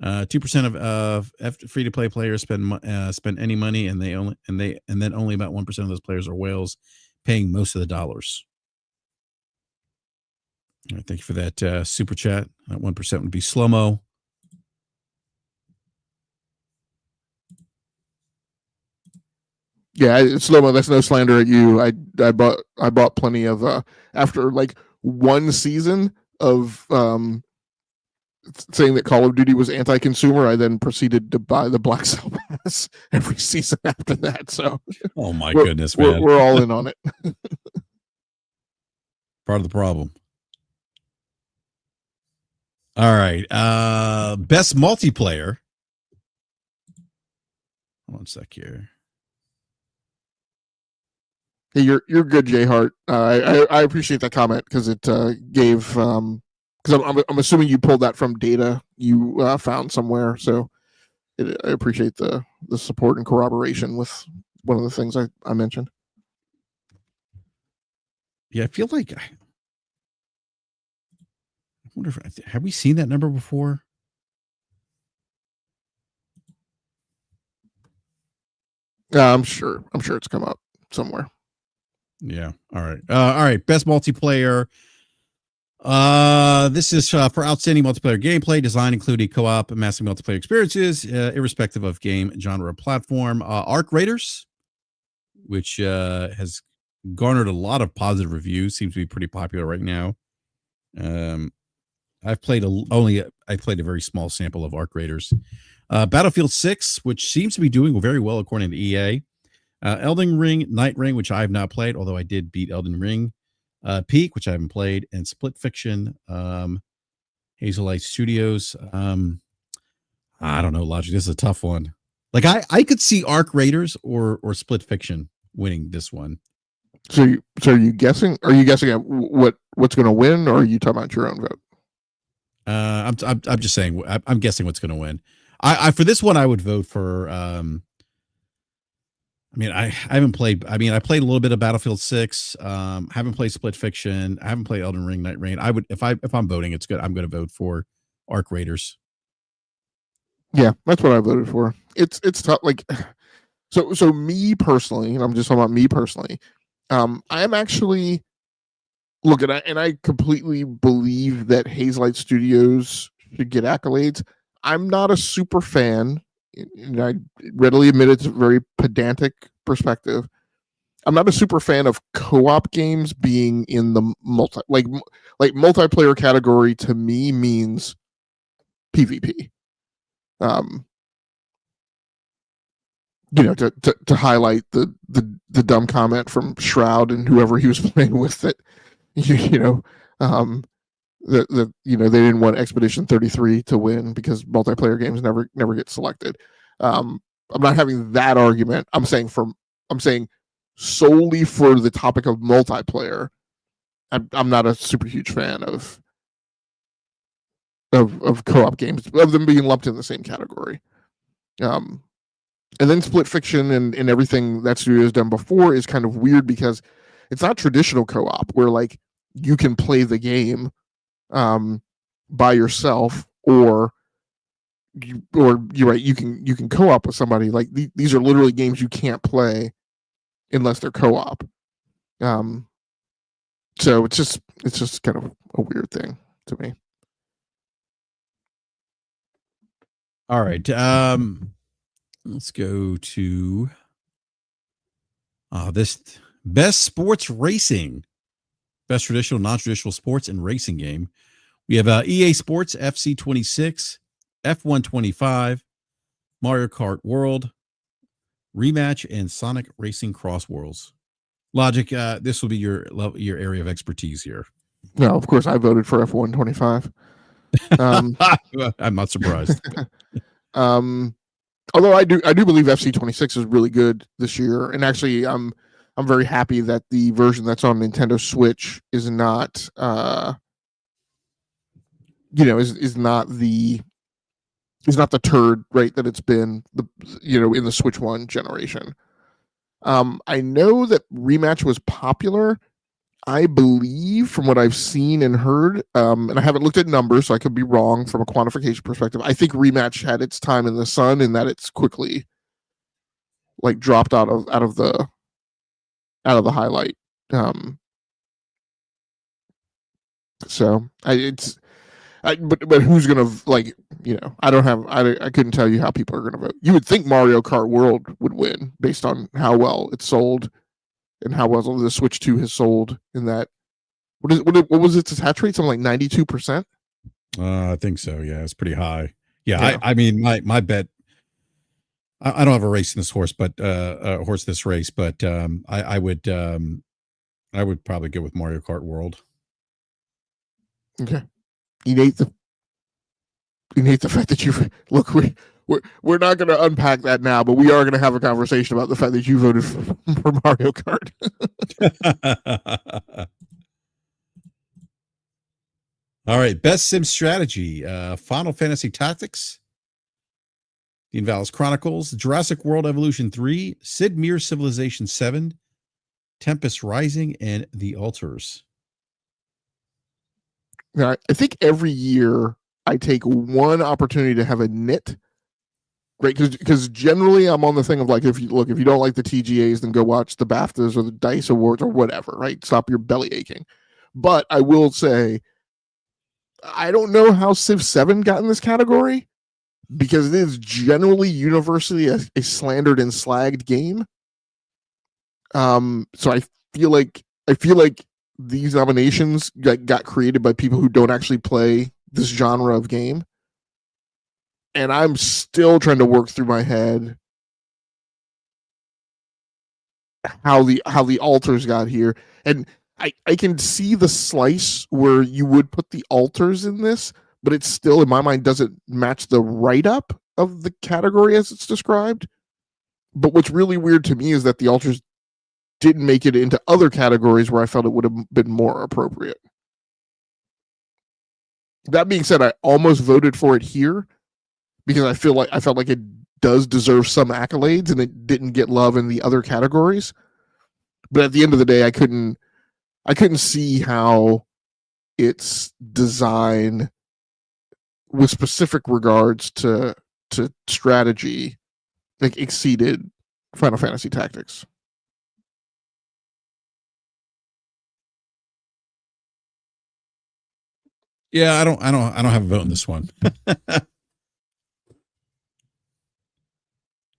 2% of free to play players spend any money, and then only about 1% of those players are whales, paying most of the dollars. All right, thank you for that super chat. That 1% would be slow mo. Yeah, slow mo. That's no slander at you. I bought plenty of after like one season of saying that Call of Duty was anti-consumer. I then proceeded to buy the Black Cell Pass every season after that. So, oh my goodness, man, we're all in on it. Part of the problem. All right, best multiplayer. One sec here. Hey, you're good, J Hart. I appreciate that comment because it gave because I'm assuming you pulled that from data you found somewhere. So I appreciate the support and corroboration with one of the things I mentioned. Yeah, I feel like I wonder if have we seen that number before? I'm sure it's come up somewhere. Yeah. All right. All right. Best multiplayer. This is for outstanding multiplayer gameplay, design, including co-op and massive multiplayer experiences, irrespective of game genre or platform. Arc Raiders, which has garnered a lot of positive reviews, seems to be pretty popular right now. I've played I played a very small sample of Arc Raiders. Battlefield 6, which seems to be doing very well according to EA. Elden Ring, Night Ring, which I have not played, although I did beat Elden Ring. Peak, which I haven't played, and Split Fiction, Hazelight Studios. I don't know, Logic. This is a tough one. Like I could see Arc Raiders or Split Fiction winning this one. So are you guessing? Are you guessing at what's going to win, or are you talking about your own vote? I'm just saying. I'm guessing what's going to win. I for this one I would vote for. I mean, I haven't played. I mean, I played a little bit of Battlefield 6. Haven't played Split Fiction. I haven't played Elden Ring, Night Rain. I would if I'm voting, it's good. I'm going to vote for Arc Raiders. Yeah, that's what I voted for. It's tough. Like, so me personally, and I'm just talking about me personally. I am actually look and I completely believe that Hazelight Studios should get accolades. I'm not a super fan, and I readily admit it's a very pedantic perspective. I'm not a super fan of co-op games being in the multiplayer category. To me, means PvP. To highlight the dumb comment from Shroud and whoever he was playing with that, that they didn't want Expedition 33 to win because multiplayer games never get selected. I'm not having that argument. I'm saying solely for the topic of multiplayer. I'm not a super huge fan of co-op games, of them being lumped in the same category. And then Split Fiction and everything that studio has done before is kind of weird because it's not traditional co-op where like you can play the game by yourself or you're right, you can co-op with somebody. Like these are literally games you can't play unless they're co-op. So it's just kind of a weird thing to me. All right. Let's go to this best sports racing, best traditional, non-traditional sports and racing game. We have EA Sports FC 26, F1 25, Mario Kart World, Rematch, and Sonic Racing Cross Worlds. Logic, this will be your area of expertise here. No, of course I voted for F1 25. I'm not surprised. Although I do believe FC 26 is really good this year, and actually I'm very happy that the version that's on Nintendo Switch is not is not the turd, right, that it's been in the Switch 1 generation. I know that Rematch was popular. I believe from what I've seen and heard, and I haven't looked at numbers, so I could be wrong from a quantification perspective. I think Rematch had its time in the sun in that it's quickly like dropped out of the highlight. So but who's gonna like I couldn't tell you how people are gonna vote. You would think Mario Kart World would win based on how well it's sold and how well the Switch 2 has sold in that. What was its attach rate? Something like 92%? I think so. Yeah, it's pretty high. Yeah. I mean, my bet, I don't have a race in this horse, but this race, but I would probably go with Mario Kart World. Okay. You hate the fact that you look. We're not going to unpack that now, but we are going to have a conversation about the fact that you voted for Mario Kart. All right, best sim strategy: Final Fantasy Tactics, The Invalis Chronicles, Jurassic World Evolution 3, Sid Meier's Civilization 7, Tempest Rising, and The Altars. Now, I think every year I take one opportunity to have a nit. Great, because generally I'm on the thing of like, if you don't like the TGAs, then go watch the BAFTAs or the DICE Awards or whatever, right? Stop your belly aching. But I will say, I don't know how Civ 7 got in this category, because it is generally universally a slandered and slagged game. So I feel like these nominations got created by people who don't actually play this genre of game. And I'm still trying to work through my head how the altars got here. And I can see the slice where you would put the altars in this, but it still, in my mind, doesn't match the write-up of the category as it's described. But what's really weird to me is that the altars didn't make it into other categories where I felt it would have been more appropriate. That being said, I almost voted for it here because I felt like it does deserve some accolades and it didn't get love in the other categories. But at the end of the day, I couldn't see how its design with specific regards to strategy like exceeded Final Fantasy Tactics. Yeah, I don't have a vote on this one.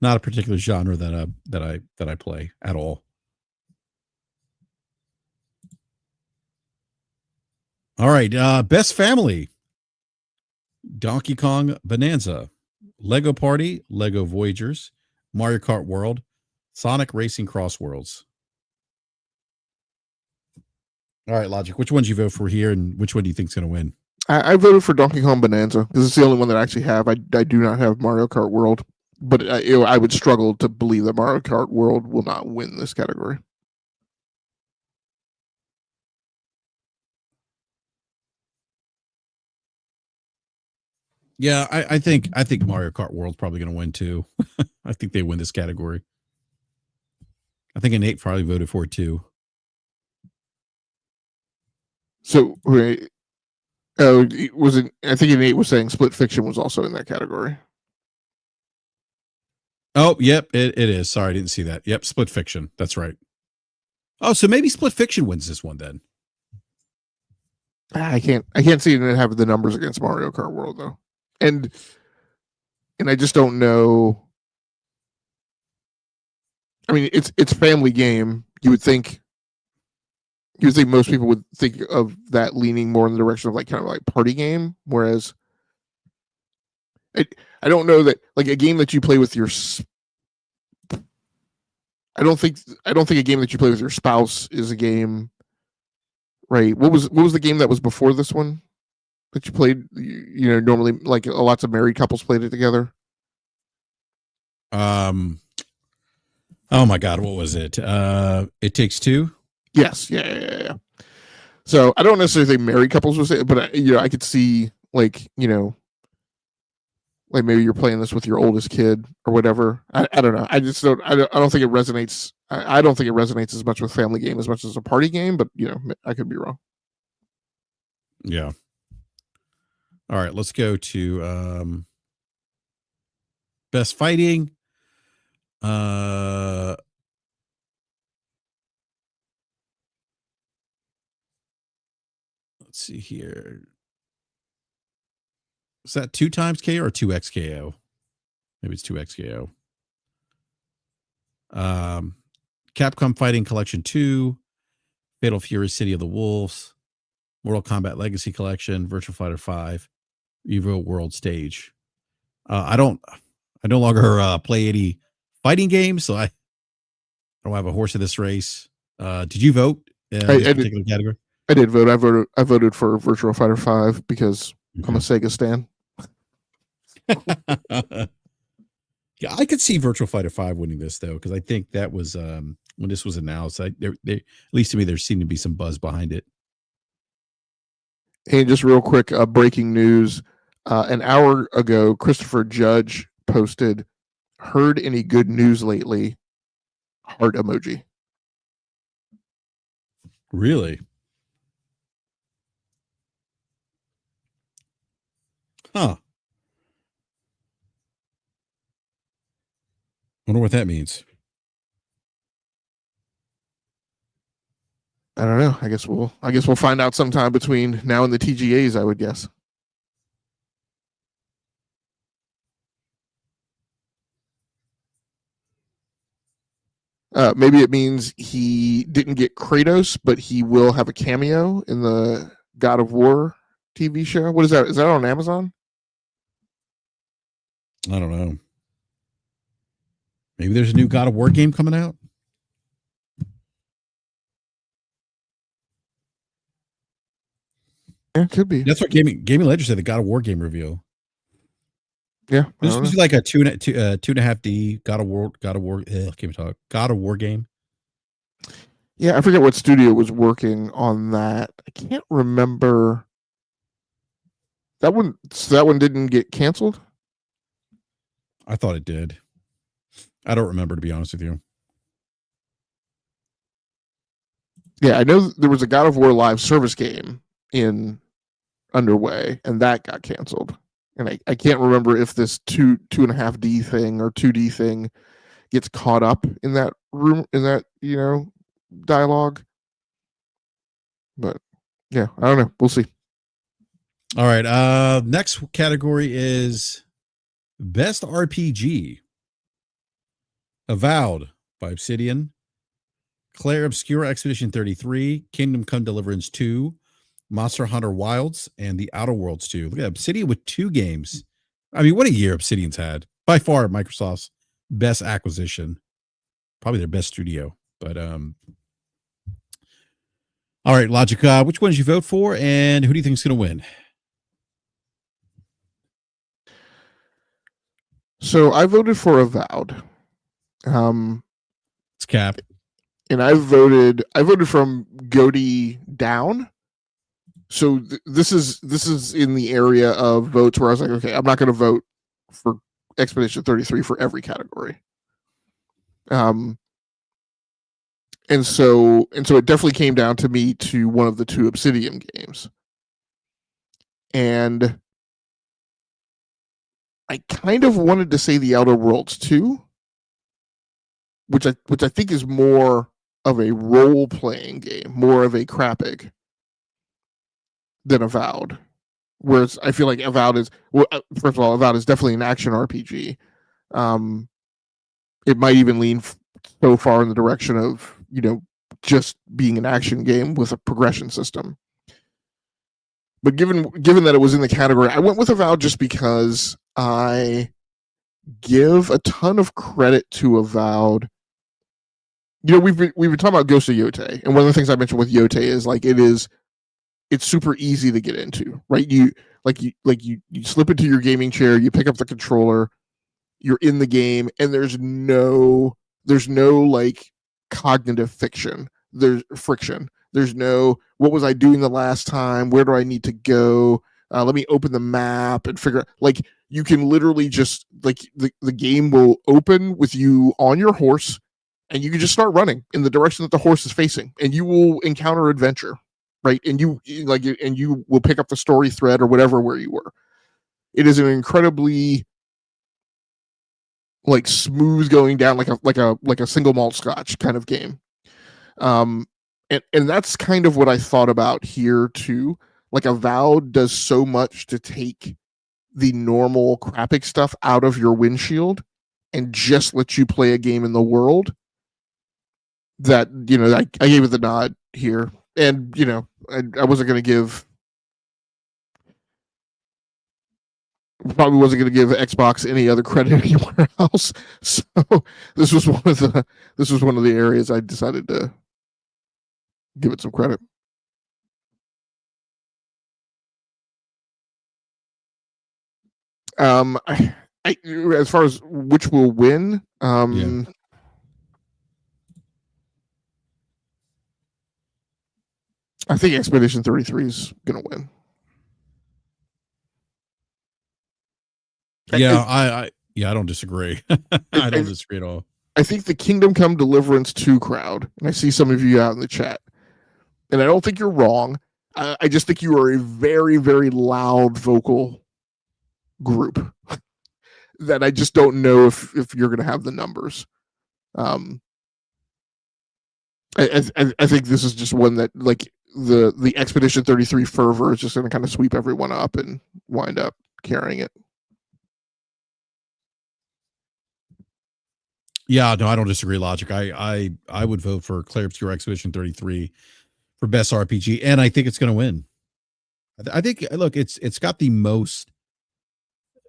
Not a particular genre that I play at all. All right, best family: Donkey Kong Bonanza, Lego Party, Lego Voyagers, Mario Kart World, Sonic Racing Cross Worlds. All right, Logic, which ones you vote for here, and which one do you think is going to win? I voted for Donkey Kong Bonanza because it's the only one that I actually have. I do not have Mario Kart World, but I would struggle to believe that Mario Kart World will not win this category. Yeah, I think Mario Kart World's probably going to win too. I think they win this category. I think Nate probably voted for it too. So wait, was it? I think Nate was saying Split Fiction was also in that category. Oh, yep, it is. Sorry, I didn't see that. Yep, Split Fiction. That's right. Oh, so maybe Split Fiction wins this one then. I can't see it have the numbers against Mario Kart World though, and I just don't know. I mean, it's family game. You would think most people would think of that leaning more in the direction of like kind of like party game, whereas I don't know that like a game that you play with your. I don't think a game that you play with your spouse is a game. Right. What was the game that was before this one that you played? You know, normally like lots of married couples played it together. Oh my God, what was it? It Takes Two. Yes. Yeah. So I don't necessarily think married couples was it, but I could see like like maybe you're playing this with your oldest kid or whatever. I don't know. I don't think it resonates. I don't think it resonates as much with family game as much as a party game, but I could be wrong. Yeah. All right, let's go to best fighting. Let's see here. Is that 2 times KO or 2x KO? Maybe it's 2x KO. Capcom Fighting Collection 2, Fatal Fury City of the Wolves, Mortal Kombat Legacy Collection, Virtua Fighter 5, Evo World Stage. I no longer play any fighting games, so I don't have a horse in this race. Did you vote in this particular category? I did vote. I voted for Virtua Fighter 5 because I'm a Sega stan. Yeah, I could see Virtua Fighter 5 winning this though, because I think that was when this was announced. At least to me, there seemed to be some buzz behind it. And just real quick, breaking news: an hour ago, Christopher Judge posted, "Heard any good news lately?" Heart emoji. Really? Huh. Wonder what that means. I don't know. I guess we'll find out sometime between now and the TGAs, I would guess. Maybe it means he didn't get Kratos, but he will have a cameo in the God of War TV show. What is that? Is that on Amazon? I don't know. Maybe there's a new God of War game coming out. Yeah, it could be. That's what Gaming Ledger said. The God of War game reveal. Yeah, This was like a 2.5D God of War. Can't even talk. God of War game. Yeah, I forget what studio was working on that. I can't remember. That one didn't get canceled. I thought it did. I don't remember, to be honest with you. Yeah, I know there was a God of War live service game underway, and that got canceled. And I can't remember if this 2.5D thing or 2D thing gets caught up in that room, in that, dialogue. But yeah, I don't know. We'll see. All right. Next category is Best RPG. Avowed by Obsidian, Claire Obscura Expedition 33, Kingdom Come Deliverance 2, Monster Hunter Wilds, and The Outer Worlds 2. Look at Obsidian with 2 games. I mean, what a year Obsidian's had. By far, Microsoft's best acquisition. Probably their best studio. But all right, Logic, which one did you vote for, and who do you think is going to win? So I voted for Avowed. It's Cap. And I voted from GOTY down. So this is in the area of votes where I was like, okay, I'm not going to vote for Expedition 33 for every category. And so it definitely came down to me to one of the 2 Obsidian games. And I kind of wanted to say The Outer Worlds 2, which I think is more of a role-playing game, more of a crapig than Avowed. Whereas I feel like Avowed is, well, first of all, Avowed is definitely an action RPG. It might even lean so far in the direction of, just being an action game with a progression system. But given that it was in the category, I went with Avowed just because I give a ton of credit to Avowed. We've been talking about Ghost of Yotei, and one of the things I mentioned with Yotei is like it's super easy to get into, right? You slip into your gaming chair, you pick up the controller, you're in the game, and there's no like cognitive friction. There's no, what was I doing the last time? Where do I need to go? Let me open the map and figure out, like, you can literally just, like, the game will open with you on your horse, and you can just start running in the direction that the horse is facing, and you will encounter adventure, right? And you will pick up the story thread or whatever where you were. It is an incredibly, like, smooth going down, like a single malt scotch kind of game. And that's kind of what I thought about here too. Like, Avowed does so much to take the normal crappic stuff out of your windshield and just let you play a game in the world that, I gave it the nod here. And, I wasn't going to give, probably wasn't going to give Xbox any other credit anywhere else. So this was one of the areas I decided to give it some credit. I as far as which will win, Yeah. I think Expedition 33 is going to win. Yeah, Yeah, I don't disagree. I, I I, don't disagree at all. I think the Kingdom Come Deliverance 2 crowd, and I see some of you out in the chat, and I don't think you're wrong. I just think you are a very, very loud vocal group that I just don't know if you're going to have the numbers. I think this is just one that, like, the Expedition 33 fervor is just going to kind of sweep everyone up and wind up carrying it. Yeah, no, I don't disagree. Logic. I would vote for Clair Obscure Expedition 33 for best RPG, and I think it's going to win. I think, look, it's got the most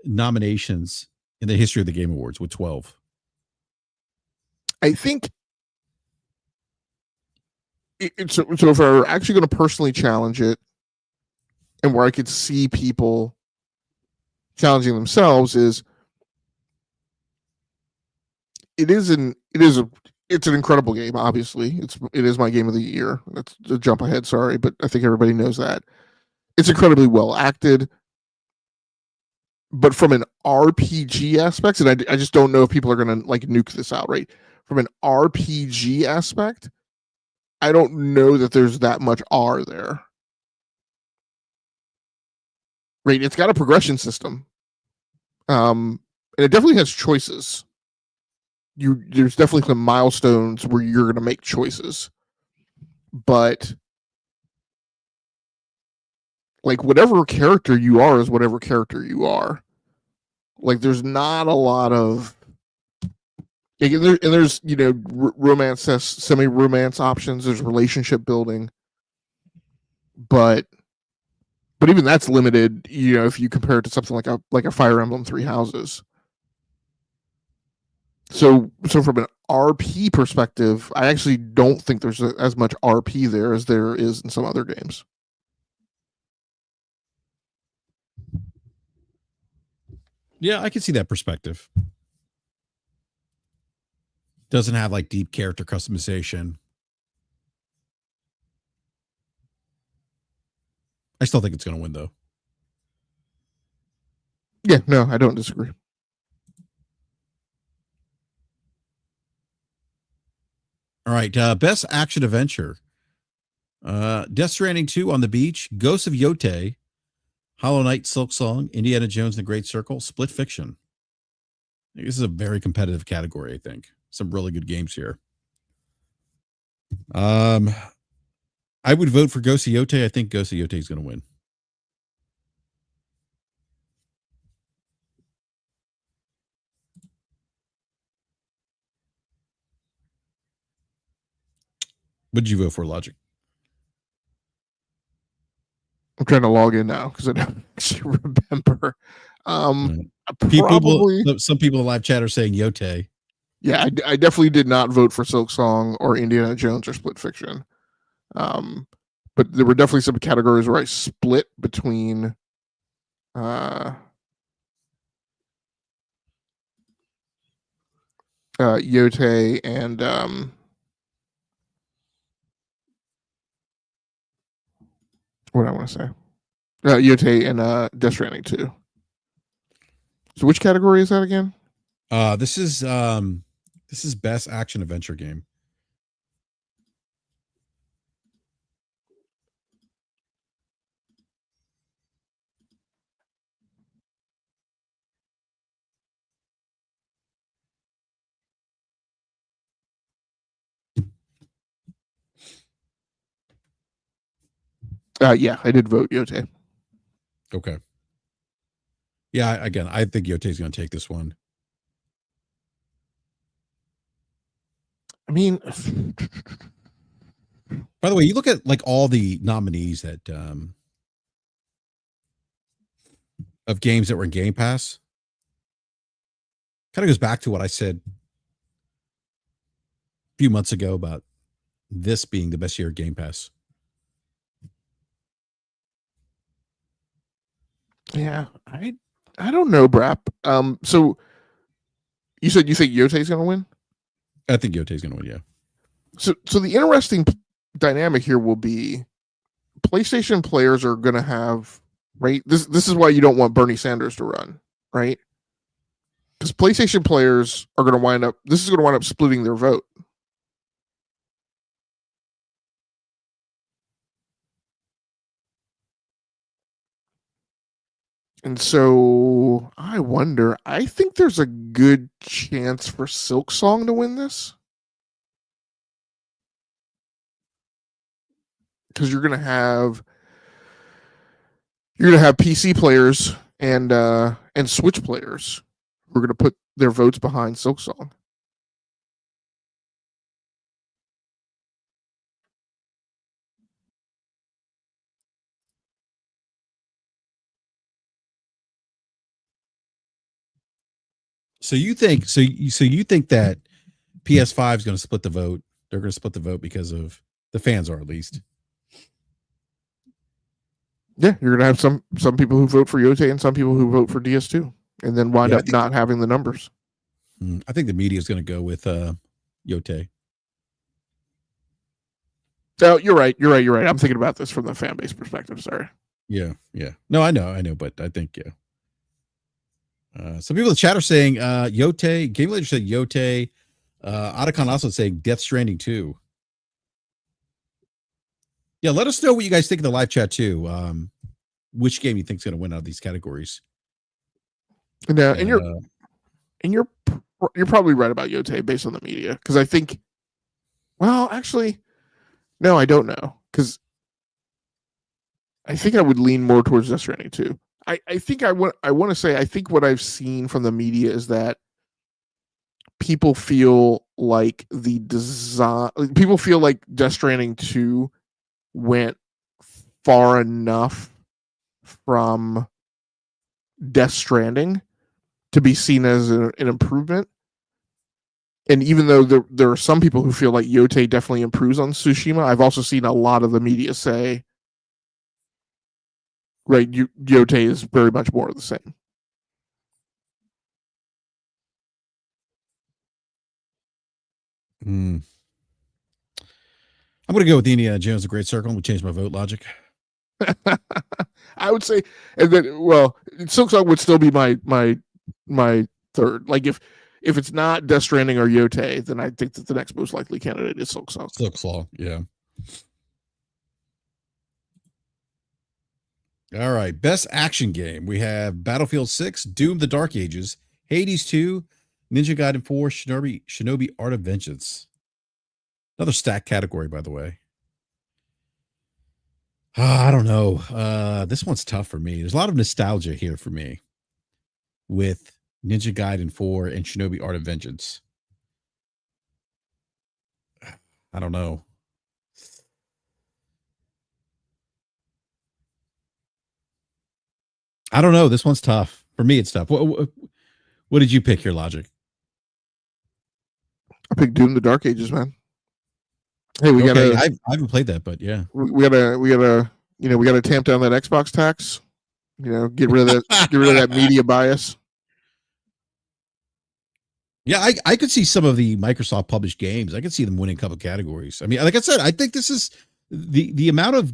nominations in the history of the Game Awards with 12. I think so if I were actually going to personally challenge it, and where I could see people challenging themselves, is it's an incredible game. Obviously, it is my game of the year. That's a jump ahead, sorry, but I think everybody knows that. It's incredibly well acted, but from an RPG aspect, and I just don't know if people are going to like nuke this out, right? From an RPG aspect, I don't know that there's that much R there. Right? It's got a progression system. And it definitely has choices. There's definitely some milestones where you're going to make choices. But like, whatever character you are is whatever character you are. Like, there's not a lot of, and there's romance, semi-romance options. There's relationship building, but even that's limited. If you compare it to something like a Fire Emblem Three Houses. So from an RP perspective, I actually don't think there's as much RP there as there is in some other games. Yeah, I can see that perspective. Doesn't have like deep character customization. I still think it's going to win, though. Yeah, no, I don't disagree. All right, best action adventure. Death Stranding 2 on the Beach, Ghosts of Yote, Hollow Knight, Silk Song, Indiana Jones and the Great Circle, Split Fiction. This is a very competitive category, I think. Some really good games here. I would vote for Ghosts of Yote. I think Ghosts of Yote is going to win. What did you vote for, Logic? I'm trying to log in now because I don't actually remember. Probably some people in live chat are saying Yote. Yeah, I definitely did not vote for Silk Song or Indiana Jones or Split Fiction. But there were definitely some categories where I split between Yote and what I want to say. Yote and Death Stranding 2. So which category is that again? This is best action adventure game. Yeah, I did vote Yote. Okay. Yeah, again, I think Yote is going to take this one. I mean, by the way, you look at like all the nominees that of games that were in Game Pass. Kind of goes back to what I said a few months ago about this being the best year of Game Pass. Yeah, I don't know, BRAP. So you think Yote's going to win? I think Yote's going to win, yeah. So the interesting dynamic here will be PlayStation players are going to have, right? This is why you don't want Bernie Sanders to run, right? because PlayStation players are going to wind up. This is going to wind up splitting their vote. And so I wonder. I think there's a good chance for Silksong to win this, because you're going to have PC players and Switch players who are going to put their votes behind Silksong. So you think that PS5 is going to split the vote? They're going to split the vote because of the fans are, at least. Yeah, you're gonna have some people who vote for Yote and some people who vote for DS2, and then wind up not having the numbers. I think the media is going to go with Yote. So you're right. I'm thinking about this from the fan base perspective. Sorry. Yeah. No, I know, but I think some people in the chat are saying Yote. Game Leader said Yote. Otacon also saying Death Stranding 2. Yeah, let us know what you guys think in the live chat too. Which game you think is going to win out of these categories? And you're probably right about Yote based on the media, because I think. Well, actually, no, I don't know, because I think I would lean more towards Death Stranding 2. I think I want to say, I think what I've seen from the media is that people feel like people feel like Death Stranding 2 went far enough from Death Stranding to be seen as an improvement. And even though there are some people who feel like Yote definitely improves on Tsushima, I've also seen a lot of the media say, right, Yote is very much more of the same. I'm going to go with Indiana Jones: The Great Circle. I'm going to change my vote logic. I would say, and then, well, Silksong would still be my third. Like if it's not Death Stranding or Yote, then I think that the next most likely candidate is Silksong. Silksong, yeah. All right, best action game. We have Battlefield 6, Doom: The Dark Ages, Hades 2, Ninja Gaiden 4, Shinobi Art of Vengeance. Another stack category, by the way. I don't know. This one's tough for me. There's a lot of nostalgia here for me with Ninja Gaiden 4 and Shinobi Art of Vengeance. I don't know. I don't know. This one's tough. For me, it's tough. What did you pick your logic? I picked Doom: The Dark Ages, man. Hey, I haven't played that, but yeah. We gotta tamp down that Xbox tax. Get rid of that media bias. Yeah, I could see some of the Microsoft published games. I could see them winning a couple of categories. I mean, like I said, I think this is the amount of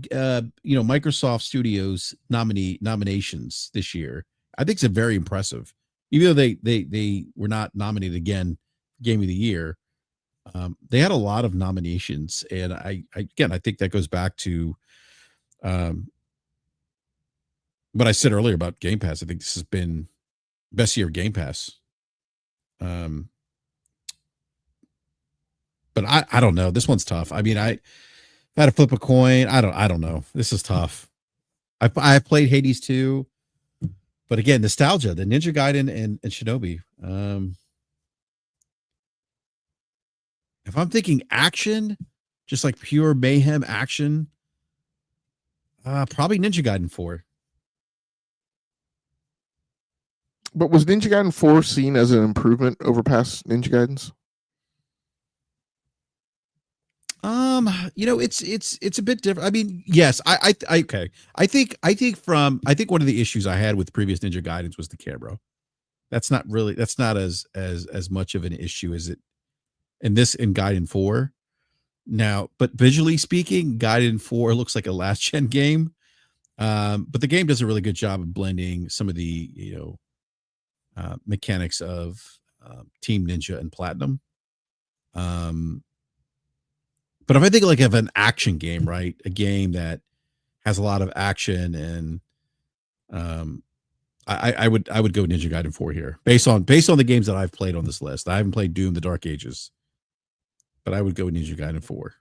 Microsoft Studios nominations this year. I think it's very impressive. Even though they were not nominated again, Game of the Year, they had a lot of nominations, and I think that goes back to what I said earlier about Game Pass. I think this has been best year of Game Pass. But I don't know. This one's tough. I mean, I had to flip a coin. I don't know. This is tough. I played Hades 2, but again, nostalgia, the Ninja Gaiden and Shinobi. If I'm thinking action, just like pure mayhem action, probably Ninja Gaiden 4. But was Ninja Gaiden 4 seen as an improvement over past Ninja Gaidens? It's a bit different. I mean, yes, okay. I think one of the issues I had with previous Ninja Gaidens was the camera. That's not as much of an issue as it in Gaiden 4. Now, but visually speaking, Gaiden 4 looks like a last gen game. But the game does a really good job of blending some of the, mechanics of Team Ninja and Platinum. But if I think like of an action game, right, a game that has a lot of action, and I would go Ninja Gaiden 4 here, based on the games that I've played on this list. I haven't played Doom: The Dark Ages, but I would go Ninja Gaiden 4.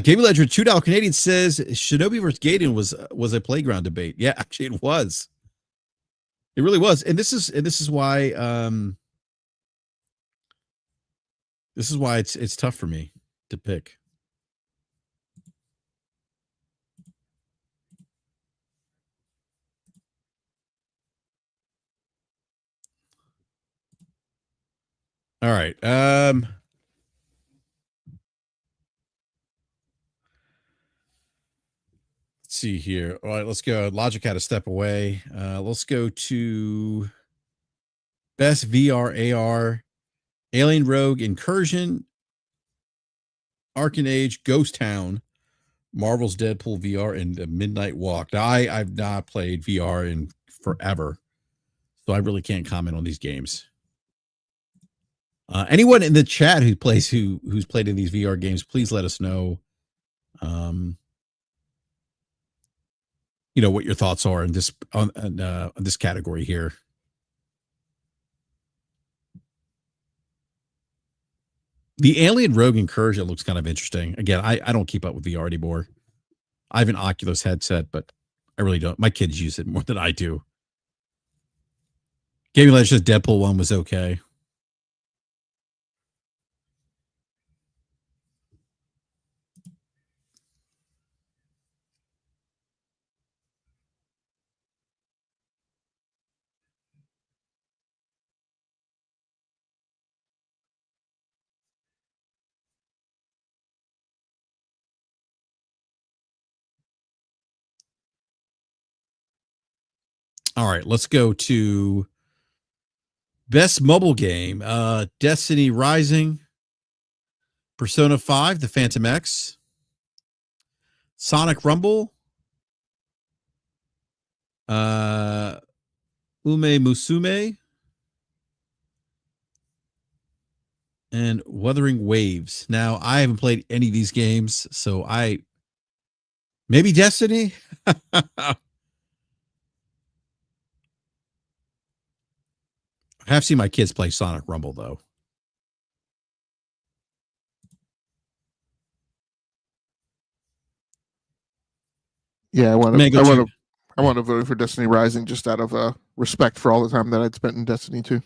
Gaming Legend $2 Canadian says Shinobi vs. Gaiden was a playground debate. Yeah, actually it was. It really was. And this is why it's tough for me to pick. All right. Let's see here. All right, let's go. Logic had to step away. Let's go to best VR AR: Alien Rogue Incursion, Arcane Age, Ghost Town, Marvel's Deadpool VR, and Midnight Walk. Now, I've not played VR in forever, so I really can't comment on these games. Anyone in the chat who's played in these VR games, please let us know. What your thoughts are in this on this category here. The Alien Rogue Incursion looks kind of interesting. Again, I don't keep up with VR anymore. I have an Oculus headset, but I really don't. My kids use it more than I do. Gaming Legends Deadpool 1 was okay. All right, let's go to best mobile game. Destiny Rising, Persona 5, The Phantom X, Sonic Rumble, Ume Musume, and Wuthering Waves. Now, I haven't played any of these games, so maybe Destiny. I have seen my kids play Sonic Rumble, though. Yeah, I want to vote for Destiny Rising just out of respect for all the time that I'd spent in Destiny 2.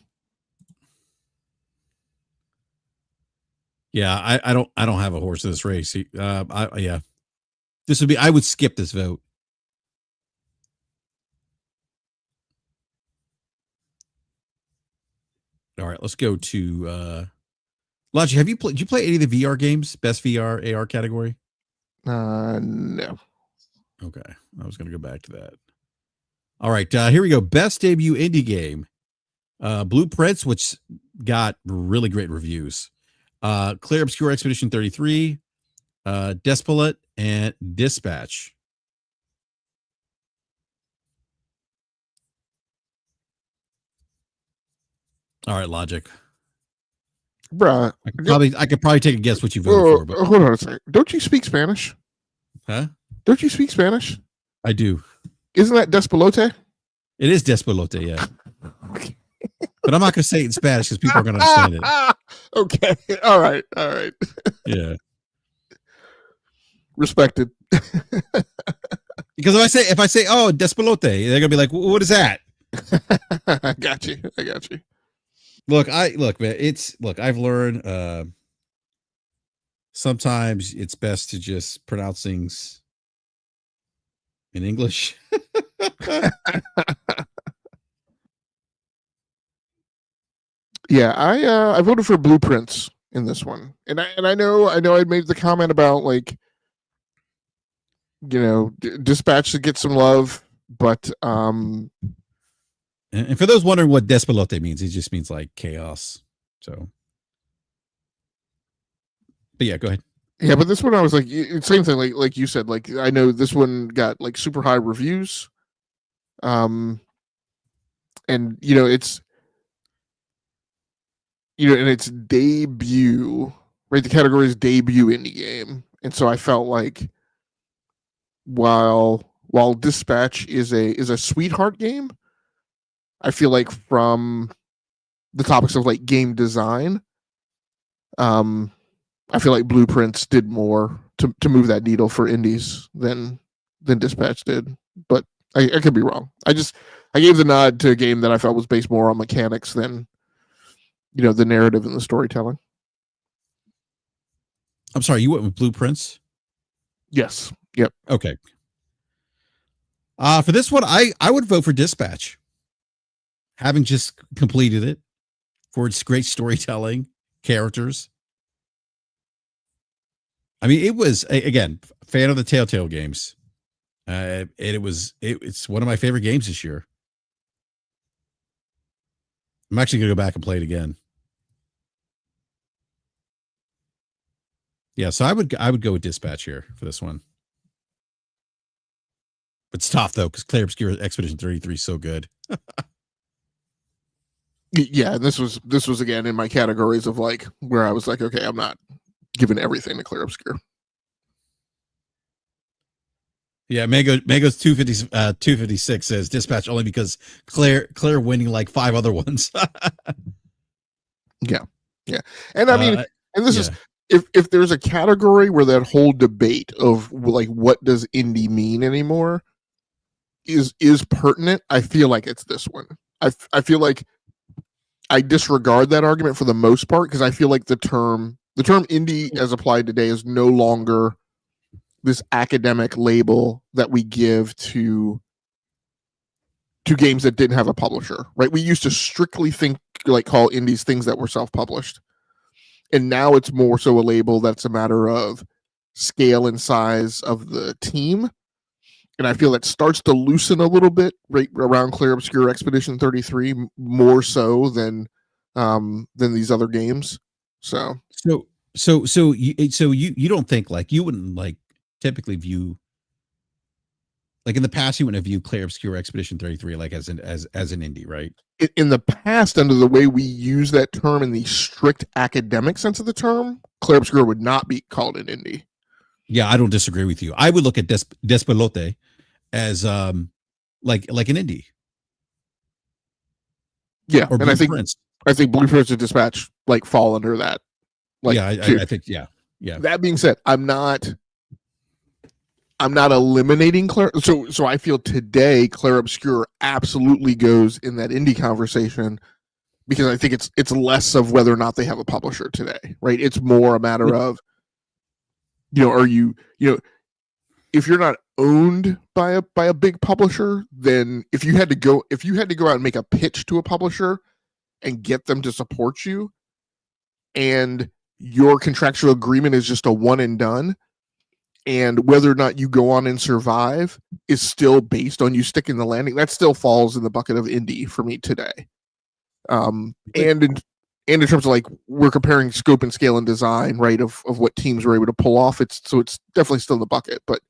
Yeah, I don't have a horse in this race. Yeah, this would be. I would skip this vote. All right, let's go to Logic. Did you play any of the VR games? Best VR AR category? No. Okay, I was going to go back to that. All right, here we go. Best debut indie game: Blueprints, which got really great reviews. Clear Obscure Expedition 33, Despolate, and Dispatch. All right, Logic. Bruh. I could probably take a guess what you voted for. But hold on a second. Don't you speak Spanish? Huh? Don't you speak Spanish? I do. Isn't that Despolote? It is Despolote, yeah. But I'm not going to say it in Spanish because people are going to understand it. Okay. All right. Yeah. Respected. Because if I say, oh, Despolote, they're going to be like, what is that? I got you. Look, man, I've learned sometimes it's best to just pronounce things in English. Yeah, I voted for Blueprints in this one. And I know I made the comment about like Dispatch to get some love, but and for those wondering what Despolote means, it just means like chaos. So, but yeah, go ahead. Yeah, but this one I was like, same thing. Like you said, like I know this one got like super high reviews. And it's in its debut, right? The category is debut indie game, and so I felt like while Dispatch is a sweetheart game, I feel like from the topics of like game design, um, I feel like Blueprints did more to move that needle for indies than Dispatch did, but I could be wrong. I gave the nod to a game that I felt was based more on mechanics than the narrative and the storytelling. I'm sorry, you went with Blueprints? Yes. Yep. Okay. For this one, I would vote for Dispatch, having just completed it, for its great storytelling, characters. I mean, it was again fan of the Telltale games. It's one of my favorite games this year. I'm actually gonna go back and play it again. Yeah, so I would go with Dispatch here for this one. It's tough though because Clair Obscur Expedition 33 is so good. Yeah, this was again in my categories of like where I was like, okay, I'm not giving everything to Clair Obscur. Yeah, Mango's 256 says Dispatch only because Claire winning like 5 other ones. Yeah. And I mean, and this yeah. is if there's a category where that whole debate of like what does indie mean anymore is pertinent, I feel like it's this one. I feel like I disregard that argument for the most part because I feel like the term indie as applied today is no longer this academic label that we give to games that didn't have a publisher, right? We used to strictly call indies things that were self-published. And now it's more so a label that's a matter of scale and size of the team. And I feel that starts to loosen a little bit right around Clair Obscur Expedition 33, more so than these other games. So you don't think like you wouldn't like typically view like in the past you wouldn't have viewed Clair Obscur Expedition 33 like as an indie, right? In the past, under the way we use that term in the strict academic sense of the term, Clair Obscur would not be called an indie. Yeah, I don't disagree with you. I would look at Despelote as like an indie. Yeah, or and I think Blueprints and Dispatch like fall under that. Like, yeah, I think yeah. That being said, I'm not eliminating Clair. So I feel today Clair Obscur absolutely goes in that indie conversation because I think it's less of whether or not they have a publisher today, right? It's more a matter of are you if you're not owned by a big publisher, then if you had to go out and make a pitch to a publisher and get them to support you, and your contractual agreement is just a one and done, and whether or not you go on and survive is still based on you sticking the landing, that still falls in the bucket of indie for me today. And in terms of like we're comparing scope and scale and design, right, of what teams were able to pull off, it's definitely still in the bucket. But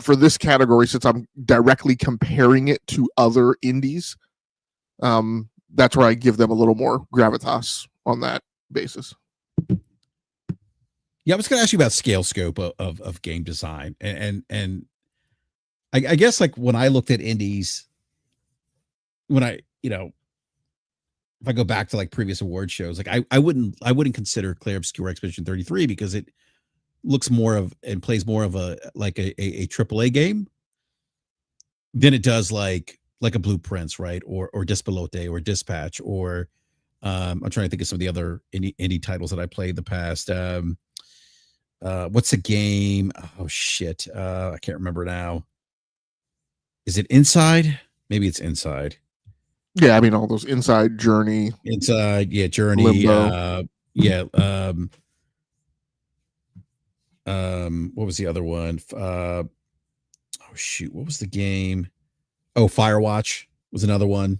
for this category, since I'm directly comparing it to other indies, that's where I give them a little more gravitas on that basis. Yeah, I was going to ask you about scale scope of game design, and I guess like when I looked at indies, when I if I go back to like previous award shows, like I wouldn't consider Clair Obscur Expedition 33 because it looks more of and plays more of a like a AAA game than it does like a Blueprints, right? Or Despelote or Dispatch or I'm trying to think of some of the other indie titles that I played in the past. What's the game? Oh shit. I can't remember now. Is it Inside? Maybe it's Inside. Yeah, I mean all those Inside, Journey. Inside, yeah, Journey. Limbo. Yeah. What was the other one? Oh shoot, what was the game? Oh, Firewatch was another one.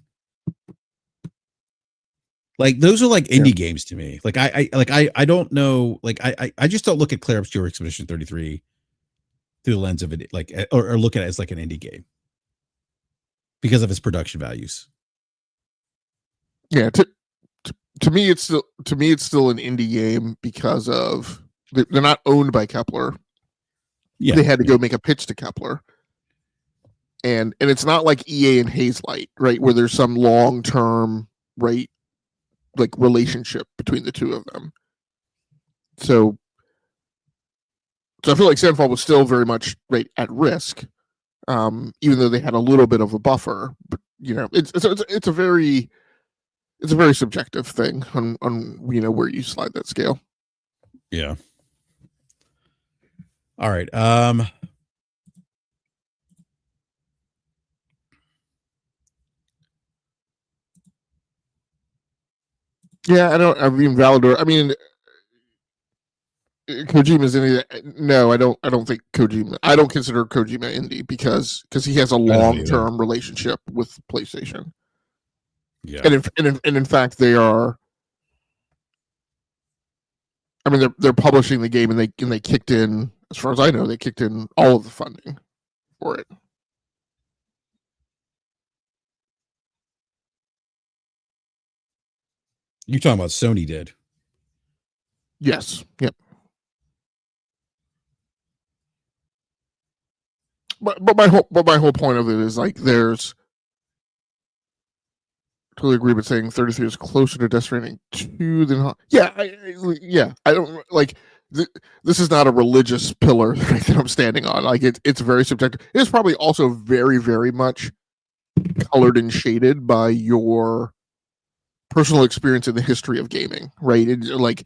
Like those are like indie games to me. Like I don't know. Like I just don't look at Clair Obscur Expedition 33 through the lens of it, like or look at it as like an indie game because of its production values. Yeah, to me it's still an indie game because of they're not owned by Kepler. Yeah, they had to go make a pitch to Kepler, and it's not like EA and Hazelight, right, where there's some long term, right, like relationship between the two of them. So I feel like Sandfall was still very much right at risk, even though they had a little bit of a buffer. But it's a very subjective thing on where you slide that scale. Yeah. All right. Yeah, I mean, Valador. I mean, Kojima's indie. No, I don't think Kojima. I don't consider Kojima indie because he has a long term relationship with PlayStation. Yeah, and in fact, they are. I mean, they're publishing the game, and they kicked in, as far as I know, they kicked in all of the funding for it. You're talking about Sony did. Yes. Yep. But my whole point of it is like there's totally agree with saying 33 is closer to Death Stranding 2 than I don't like this is not a religious pillar that I'm standing on. Like it's very subjective. It's probably also very, very much colored and shaded by your personal experience in the history of gaming, right? Like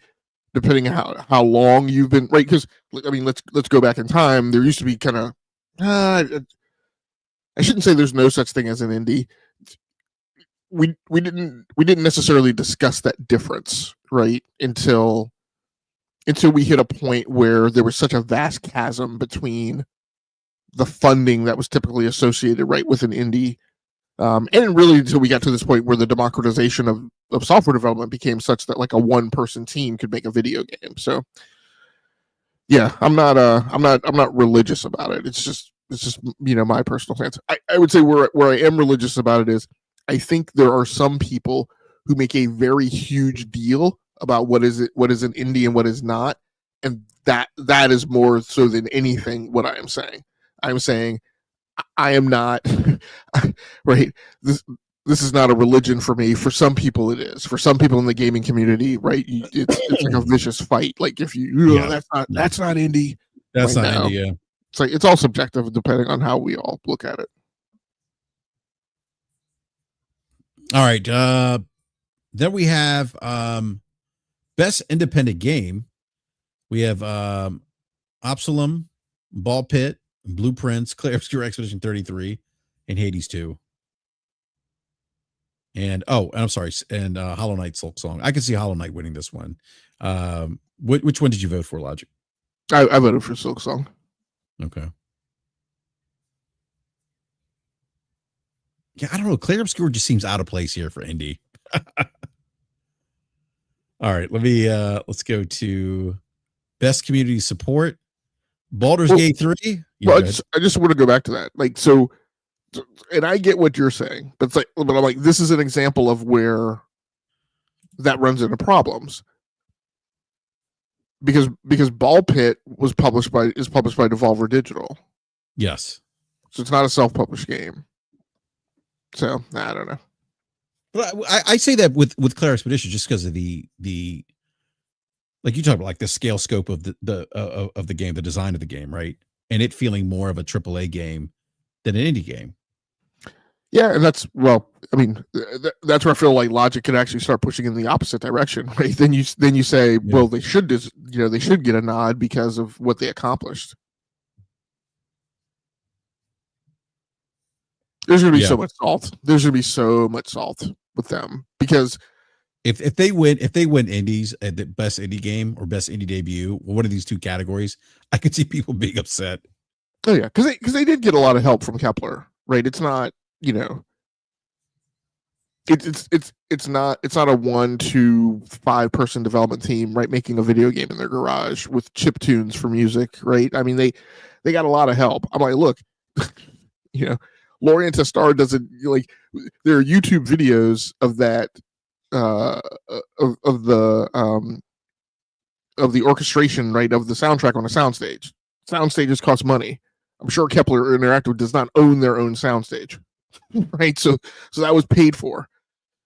depending on how long you've been, right? Because I mean, let's go back in time. There used to be kind of I shouldn't say there's no such thing as an indie. We didn't necessarily discuss that difference, right, until we hit a point where there was such a vast chasm between the funding that was typically associated, right, with an indie, and really until we got to this point where the democratization of software development became such that like a one-person team could make a video game. So yeah, I'm not religious about it. It's just my personal stance. I would say where I am religious about it is I think there are some people who make a very huge deal about what is an indie and what is not, and that is more so than anything what I am saying. I'm saying I am not right. This is not a religion for me. For some people, it is. For some people in the gaming community, right? It's like a vicious fight. Like if that's not indie. That's right not indie. Yeah. It's like it's all subjective depending on how we all look at it. All right. Then we have best independent game. We have Absalom, Ball Pit, Blueprints, Clair Obscur Expedition 33, and Hades 2. And I'm sorry, and Hollow Knight Silk Song. I can see Hollow Knight winning this one. Which one did you vote for, Logic? I voted for Silk Song. Okay. Yeah, I don't know. Clair Obscur just seems out of place here for indie. All right, let's go to best community support. Baldur's Gate 3. Well, I just want to go back to that. Like, so, and I get what you're saying, but I'm like, this is an example of where that runs into problems. Because Ball Pit is published by Devolver Digital. Yes. So it's not a self-published game. So I don't know. But I say that with Clair Expedition just because of the like you talk about, like the scale scope of the game, the design of the game, right? And it feeling more of a AAA game than an indie game. Yeah, and that's where I feel like Logic could actually start pushing in the opposite direction, right? Then you say, well, they should get a nod because of what they accomplished. There's gonna be so much salt. There's gonna be so much salt with them because if they win indies at the best indie game or best indie debut, one of these two categories, I could see people being upset. Oh yeah, because they did get a lot of help from Kepler, right? It's not it's not a 1 to 5 person development team, right, making a video game in their garage with chip tunes for music, right? I mean, they got a lot of help. I'm like, look, you know, Lorient Star doesn't, like, there are YouTube videos of that of the orchestration, right, of the soundtrack on a soundstage. Soundstages cost money. I'm sure Kepler Interactive does not own their own soundstage, right? So that was paid for.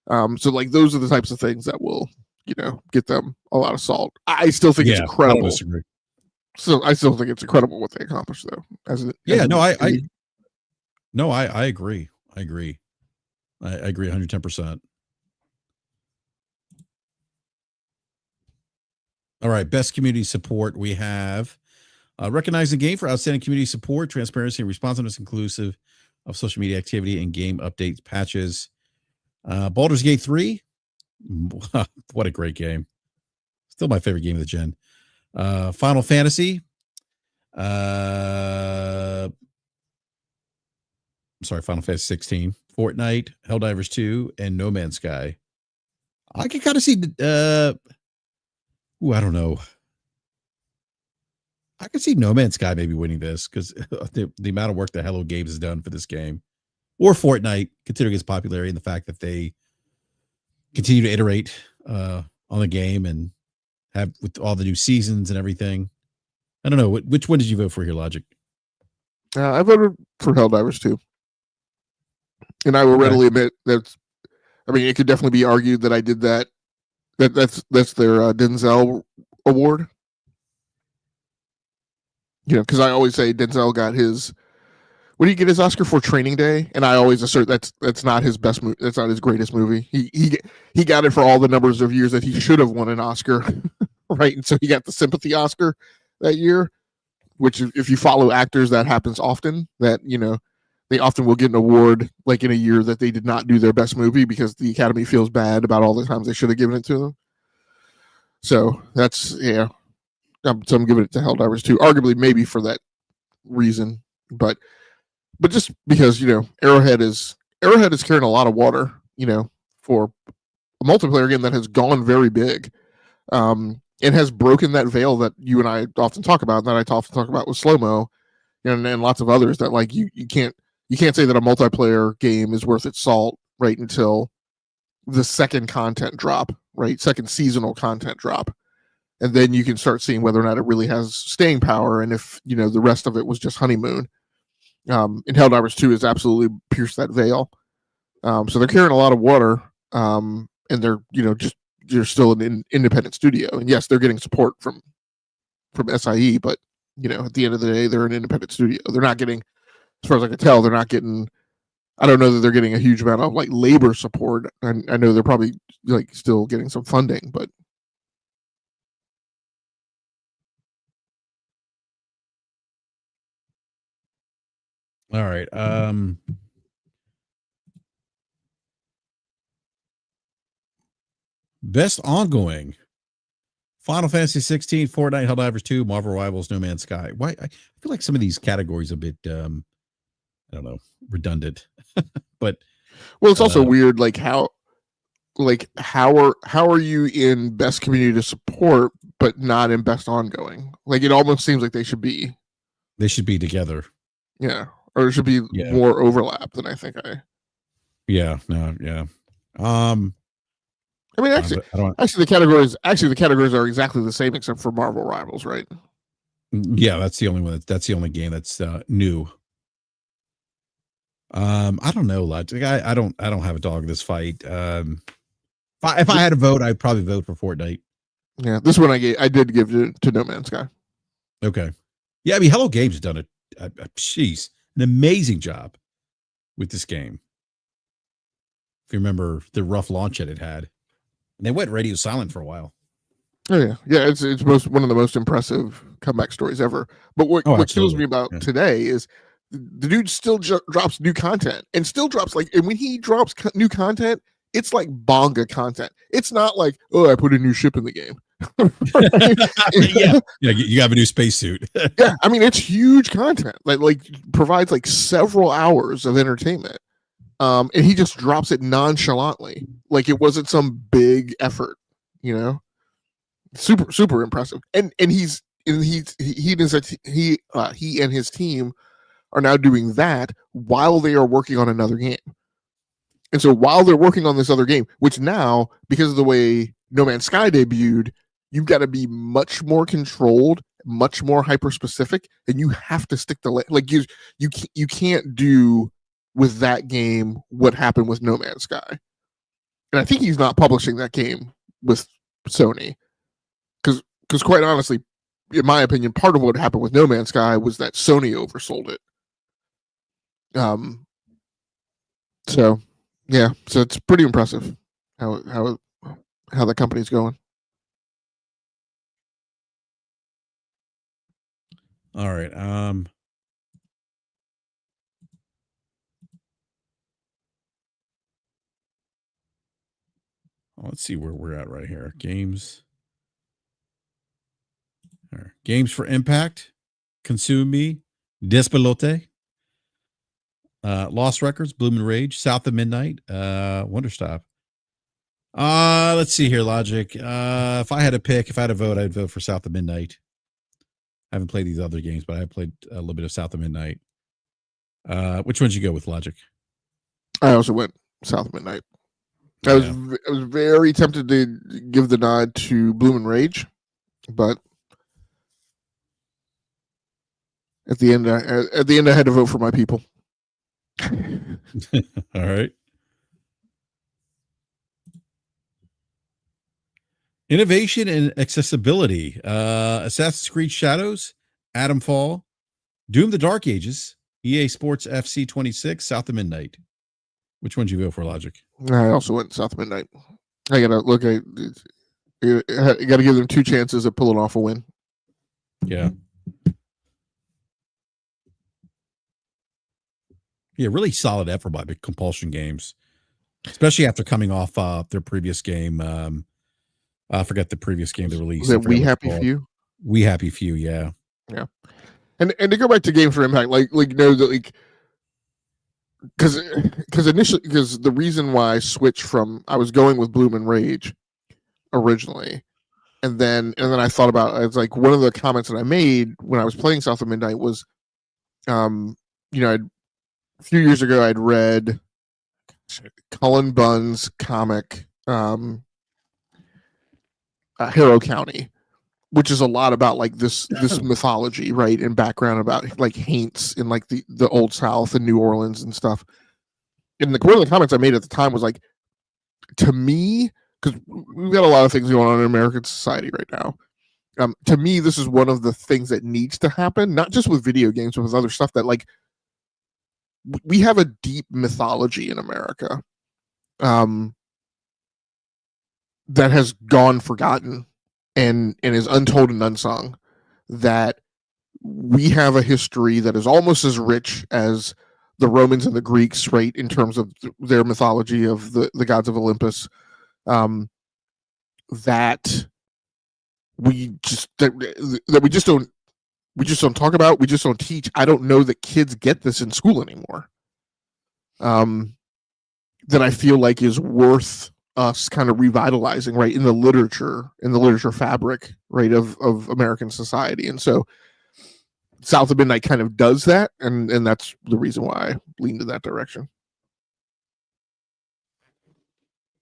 So like those are the types of things that will, get them a lot of salt. I still think it's incredible. I don't disagree. So I still think it's incredible what they accomplished, though. I agree. I agree 110%. All right, best community support. We have recognize the game for outstanding community support, transparency, and responsiveness, inclusive of social media activity and game updates, patches. Baldur's Gate 3, what a great game. Still my favorite game of the gen. Final Fantasy. Final Fantasy 16, Fortnite, Helldivers 2, and No Man's Sky. I can kind of see I don't know. I can see No Man's Sky maybe winning this because the amount of work that Hello Games has done for this game, or Fortnite, considering its popularity and the fact that they continue to iterate on the game and have with all the new seasons and everything. I don't know. Which one did you vote for here, Logic? I voted for Helldivers 2. And I will readily admit it could definitely be argued that I did that. That's their Denzel award. Because I always say Denzel got his. What did he get his Oscar for? Training Day, and I always assert that's not his best movie. That's not his greatest movie. He got it for all the numbers of years that he should have won an Oscar, right? And so he got the sympathy Oscar that year. Which, if you follow actors, that happens often. That they often will get an award like in a year that they did not do their best movie because the Academy feels bad about all the times they should have given it to them. So that's So I'm giving it to Helldivers 2, arguably maybe for that reason, but just because Arrowhead is carrying a lot of water, for a multiplayer game that has gone very big, and has broken that veil that you and I often talk about, and that I often talk about with Slow-Mo, and lots of others, that like you can't say that a multiplayer game is worth its salt, right, until the second content drop, right, second seasonal content drop. And then you can start seeing whether or not it really has staying power, and if the rest of it was just honeymoon. And Helldivers 2 has absolutely pierced that veil. So they're carrying a lot of water, and they're they're still an independent studio. And yes, they're getting support from SIE, but at the end of the day, they're an independent studio. They're not getting, as far as I can tell, they're not getting. I don't know that they're getting a huge amount of like labor support. And I know they're probably like still getting some funding, but. All right. Best ongoing: Final Fantasy 16, Fortnite, Helldivers 2, Marvel Rivals, No Man's Sky. Why? I feel like some of these categories are a bit, I don't know, redundant. But it's also weird, like how are you in best community to support but not in best ongoing? Like it almost seems like they should be together. Yeah. Or there should be more overlap than I think Yeah. No. Yeah. I mean, actually, the categories are exactly the same except for Marvel Rivals, right? Yeah, that's the only one. That's the only game that's new. I don't know, Logic. I don't have a dog in this fight. If I had to vote, I'd probably vote for Fortnite. Yeah, this one I did give to No Man's Sky. Okay. Yeah, I mean, Hello Games has done an amazing job with this game. If you remember the rough launch that it had, and they went radio silent for a while. Oh yeah, it's one of the most impressive comeback stories ever. But what kills me about today is the dude still drops new content, and still drops and when he drops new content, it's like bonga content. It's not like, oh, I put a new ship in the game. Yeah, you have a new spacesuit. Yeah, I mean, it's huge content. Like provides like several hours of entertainment. And he just drops it nonchalantly, like it wasn't some big effort, you know. Super impressive. And he and his team are now doing that while they are working on another game. And so while they're working on this other game, which now, because of the way No Man's Sky debuted, you've got to be much more controlled, much more hyper specific, and you have to stick to like you can't do with that game what happened with No Man's Sky. And I think he's not publishing that game with Sony, because quite honestly, in my opinion, part of what happened with No Man's Sky was that Sony oversold it. So yeah, so it's pretty impressive how the company's going. All right. Let's see where we're at right here. Games. All right. Games for Impact, Consume Me, Despelote, Lost Records, Bloom and Rage, South of Midnight, Wonder Stop. Let's see here, Logic. If I had a vote, I'd vote for South of Midnight. I haven't played these other games, but I played a little bit of South of Midnight. Which one did you go with, Logic? I also went South of Midnight. I was very tempted to give the nod to Bloom and Rage, but at the end, I had to vote for my people. All right. Innovation and accessibility. Assassin's Creed Shadows, Atom Fall, Doom the Dark Ages, EA Sports FC 26, South of Midnight. Which one did you vote for, Logic? I also went South of Midnight. I gotta look. I gotta give them two chances of pulling off a win. Yeah. Yeah, really solid effort by Big Compulsion Games, especially after coming off their previous game. I forget the previous game they released. That We Happy Few. We Happy Few, yeah. Yeah. And to go back to Games for Impact, like that, like, because initially, because the reason why I switched from, I was going with Bloom and Rage originally, and then I thought about, it's like one of the comments that I made when I was playing South of Midnight was, a few years ago I'd read Cullen Bunn's comic, Harrow County, which is a lot about like this mythology, right, and background about like haints in like the Old South and New Orleans and stuff. And one of the comments I made at the time was like, to me, because we've got a lot of things going on in American society right now. To me, this is one of the things that needs to happen, not just with video games, but with other stuff, that like we have a deep mythology in America that has gone forgotten and is untold and unsung, that we have a history that is almost as rich as the Romans and the Greeks, right, in terms of their mythology of the gods of Olympus, that we just don't talk about, we just don't teach. I don't know that kids get this in school anymore. That I feel like is worth us kind of revitalizing, right, in the literature fabric, right, of American society. And so South of Midnight kind of does that, and that's the reason why I leaned in that direction.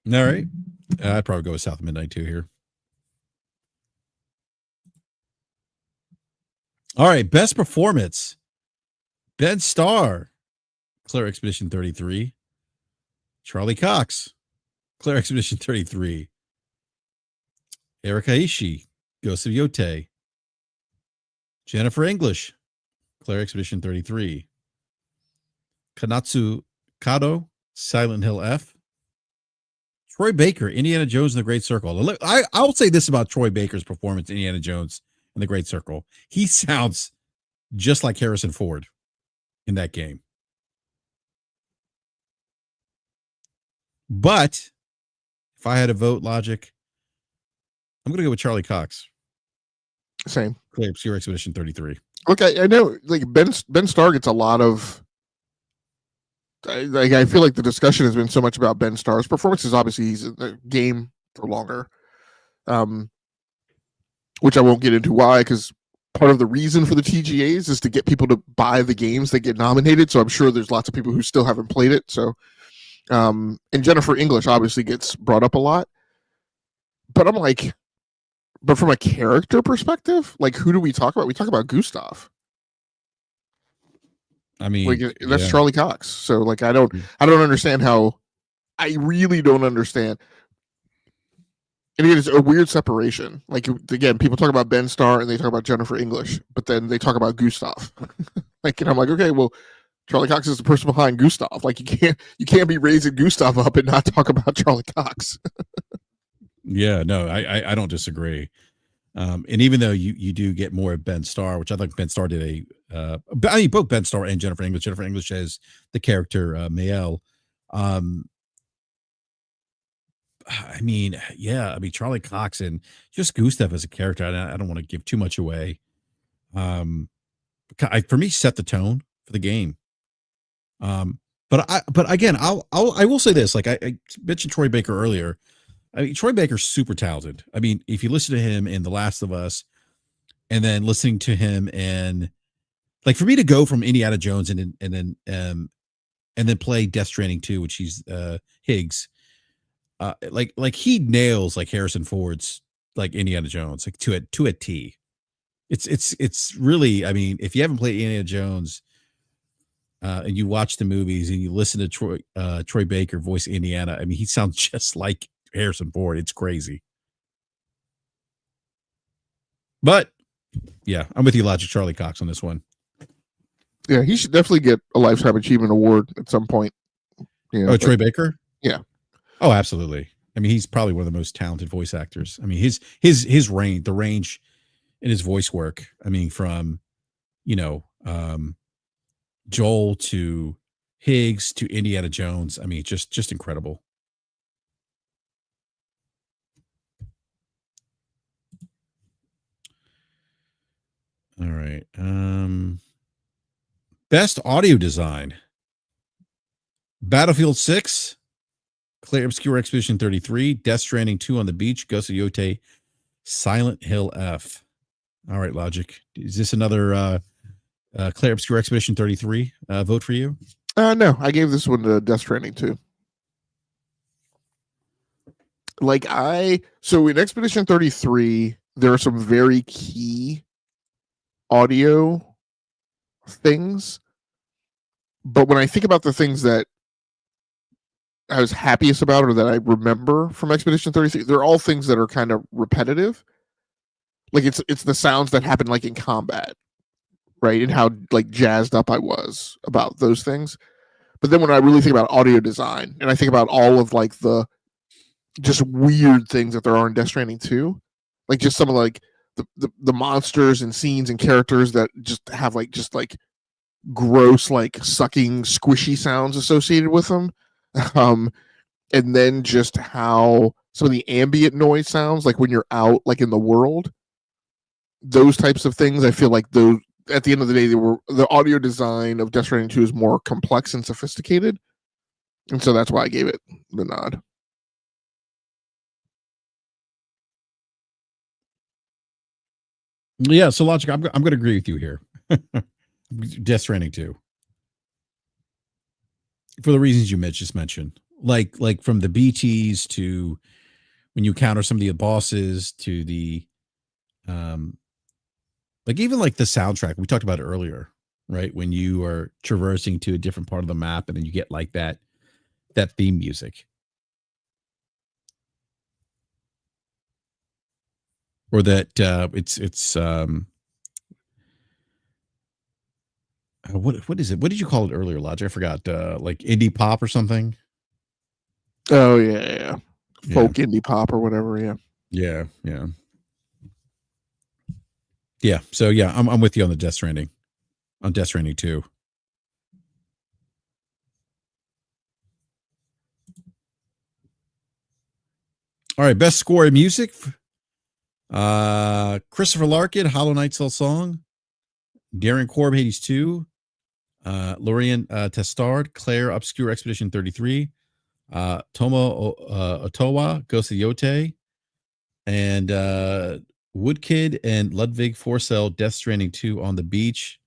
All right. I'd probably go with South of Midnight too here. All right. Best performance. Ben Starr, Claire Expedition 33. Charlie Cox, Claire Expedition 33. Eric Aishi, Ghost of Yote. Jennifer English, Claire Expedition 33. Kanatsu Kado, Silent Hill F. Troy Baker, Indiana Jones and the Great Circle. I'll say this about Troy Baker's performance in Indiana Jones and the Great Circle. He sounds just like Harrison Ford in that game. But if I had a vote, Logic, I'm going to go with Charlie Cox. Same. Claire Expedition 33. Okay, I know, like Ben Starr gets a lot of I feel like the discussion has been so much about Ben Starr's performances. Obviously, he's in the game for longer, which I won't get into why, because part of the reason for the TGAs is to get people to buy the games that get nominated. So I'm sure there's lots of people who still haven't played it. So, and Jennifer English obviously gets brought up a lot, but I'm like, but from a character perspective, like, who do we talk about? We talk about Gustav. I mean, like, that's Charlie Cox. So like, I don't understand how. I really don't understand. And it is a weird separation. Like, again, people talk about Ben Starr and they talk about Jennifer English, but then they talk about Gustav. Like, and I'm like, okay, well, Charlie Cox is the person behind Gustav. Like, you can't be raising Gustav up and not talk about Charlie Cox. Yeah, no, I don't disagree. And even though you do get more of Ben Starr, which I think Ben Starr did I mean, both Ben Starr and Jennifer English. Jennifer English as the character Mael. I mean, yeah, I mean, Charlie Cox and just Gustav as a character. I don't want to give too much away. For me, set the tone for the game. But again, I will say this. Like I mentioned Troy Baker earlier. I mean, Troy Baker's super talented. I mean, if you listen to him in The Last of Us, and then listening to him and like for me to go from Indiana Jones and then play Death Stranding 2, which he's Higgs. Like he nails like Harrison Ford's like Indiana Jones like to a T. It's really, I mean, if you haven't played Indiana Jones and you watch the movies and you listen to Troy Baker voice Indiana, I mean, he sounds just like Harrison Ford. It's crazy. But yeah, I'm with you, Logic Charlie Cox on this one. Yeah, he should definitely get a Lifetime Achievement Award at some point. You know, Troy Baker? Yeah. Oh, absolutely. I mean, he's probably one of the most talented voice actors. I mean, his range, the range in his voice work. I mean, from, you know, Joel to Higgs to Indiana Jones. I mean, just incredible. All right. Best audio design. Battlefield 6, Claire Obscure Expedition 33, Death Stranding 2 on the Beach, Ghost of Yotei, Silent Hill F. All right, Logic. Is this another Claire Obscure Expedition 33 vote for you? No, I gave this one to Death Stranding 2. Like so in Expedition 33, there are some very key audio things. But when I think about the things that I was happiest about or that I remember from Expedition 33, they're all things that are kind of repetitive. Like it's the sounds that happen like in combat, right? And how like jazzed up I was about those things. But then when I really think about audio design and I think about all of like the just weird things that there are in Death Stranding 2, like just some of like the monsters and scenes and characters that just have like gross like sucking squishy sounds associated with them, and then just how some of the ambient noise sounds like when you're out like in the world, those types of things. I feel like those at the end of the day, the audio design of Death Stranding 2 is more complex and sophisticated, and so that's why I gave it the nod. Yeah, so Logic, I'm going to agree with you here. Death Stranding 2. For the reasons you just mentioned. Like from the BTs to when you counter some of the bosses to the like even like the soundtrack we talked about earlier, right? When you are traversing to a different part of the map and then you get like that theme music. Or that it's what is it? What did you call it earlier, Logic? I forgot. Like indie pop or something. Oh yeah. Folk indie pop or whatever. Yeah. So yeah, I'm with you on the Death Stranding. On Death Stranding 2. All right, best score in music. Christopher Larkin, Hollow Knight Song. Darren Korb, Hades 2. Lorian Testard, Claire Obscure Expedition 33, Tomo Otowa, Ghost of Yote, and Woodkid and Ludwig Forsell, Death Stranding 2 on the Beach.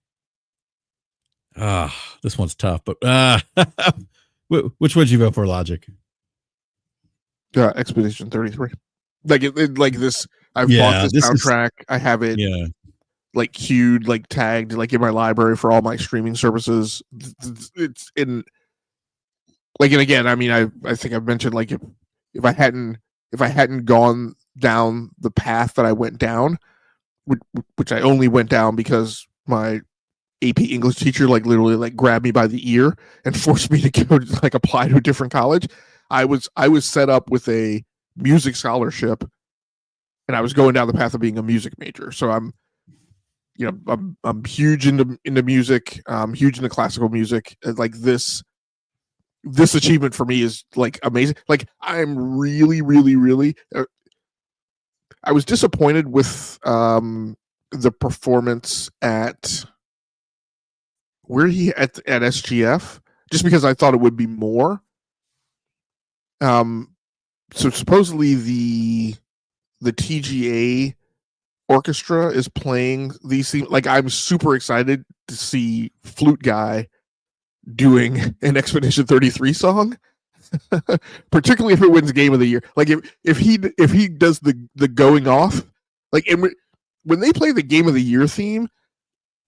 This one's tough, but which would you vote for, Logic? Expedition 33. Like this. I've bought this soundtrack. I have it. Yeah. Like queued, like tagged, like in my library for all my streaming services. It's in. Like, and again, I mean, I think I've mentioned, like, if I hadn't gone down the path that I went down, which I only went down because my AP English teacher like literally like grabbed me by the ear and forced me to go like apply to a different college. I was set up with a music scholarship, and I was going down the path of being a music major. So I'm huge into music. Huge into classical music. Like this achievement for me is like amazing. Like I'm really I was disappointed with the performance at SGF, just because I thought it would be more. So supposedly the TGA orchestra is playing these things. Like I'm super excited to see Flute Guy doing an Expedition 33 song. Particularly if it wins Game of the Year. Like if he does the going off, like, and when they play the Game of the Year theme,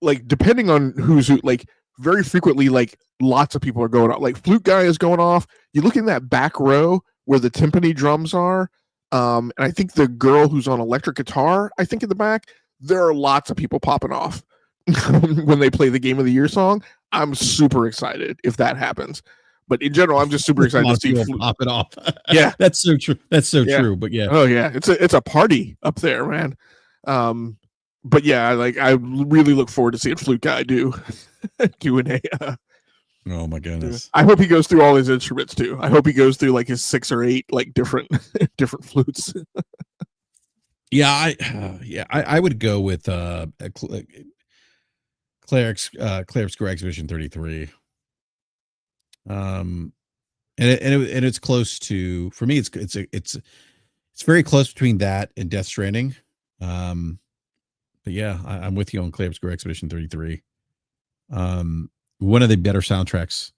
like depending on who's who, like very frequently, like lots of people are going off. Like Flute Guy is going off. You look in that back row where the timpani drums are, and I think the girl who's on electric guitar, I think in the back, there are lots of people popping off when they play the Game of the Year song. I'm super excited if that happens. But in general, I'm just super excited to see Flute pop it off. Yeah, that's so true. That's so true. But yeah, oh yeah, it's a party up there, man. But yeah, like I really look forward to seeing Flute Guy doing a. Oh my goodness! I hope he goes through all his instruments too. I hope he goes through like his 6 or 8 like different flutes. Yeah, I would go with Claire's Obscure Exhibition 33. And it's close to, for me, it's very close between that and Death Stranding. But yeah, I'm with you on Claire's Obscure Expedition 33. One of the better soundtracks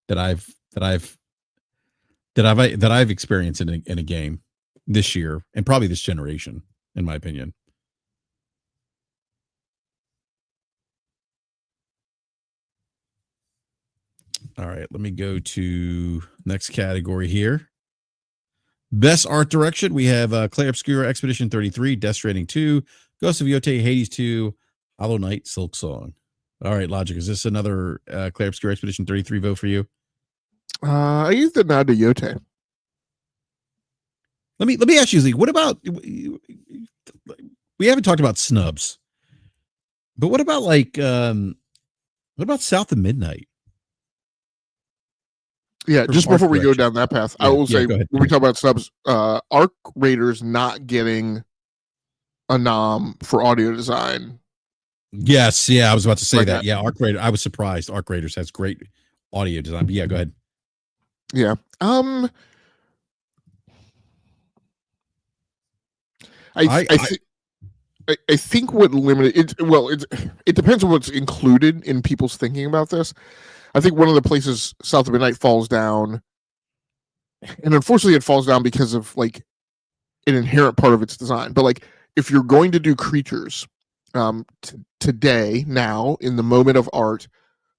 that I've experienced in a game this year, and probably this generation, in my opinion. All right, let me go to next category here. Best art direction. We have Claire Obscura Expedition 33, Death Stranding 2, Ghost of Yote, Hades 2, Hollow Knight, Silk Song. All right, Logic. Is this another Claire Obscura Expedition 33 vote for you? I used the nod to Yote. Let me ask you, Lee, what about, we haven't talked about snubs, but what about South of Midnight? Yeah, just before we go down that path, I will say when we talk about snubs, Arc Raiders not getting a nom for audio design. Yes, yeah, I was about to say that. Yeah, Arc Raiders. I was surprised. Arc Raiders has great audio design. But yeah, go ahead. Yeah. I think what limited it depends on what's included in people's thinking about this. I think one of the places South of Midnight falls down, and unfortunately it falls down because of like an inherent part of its design. But like if you're going to do creatures today, now in the moment of art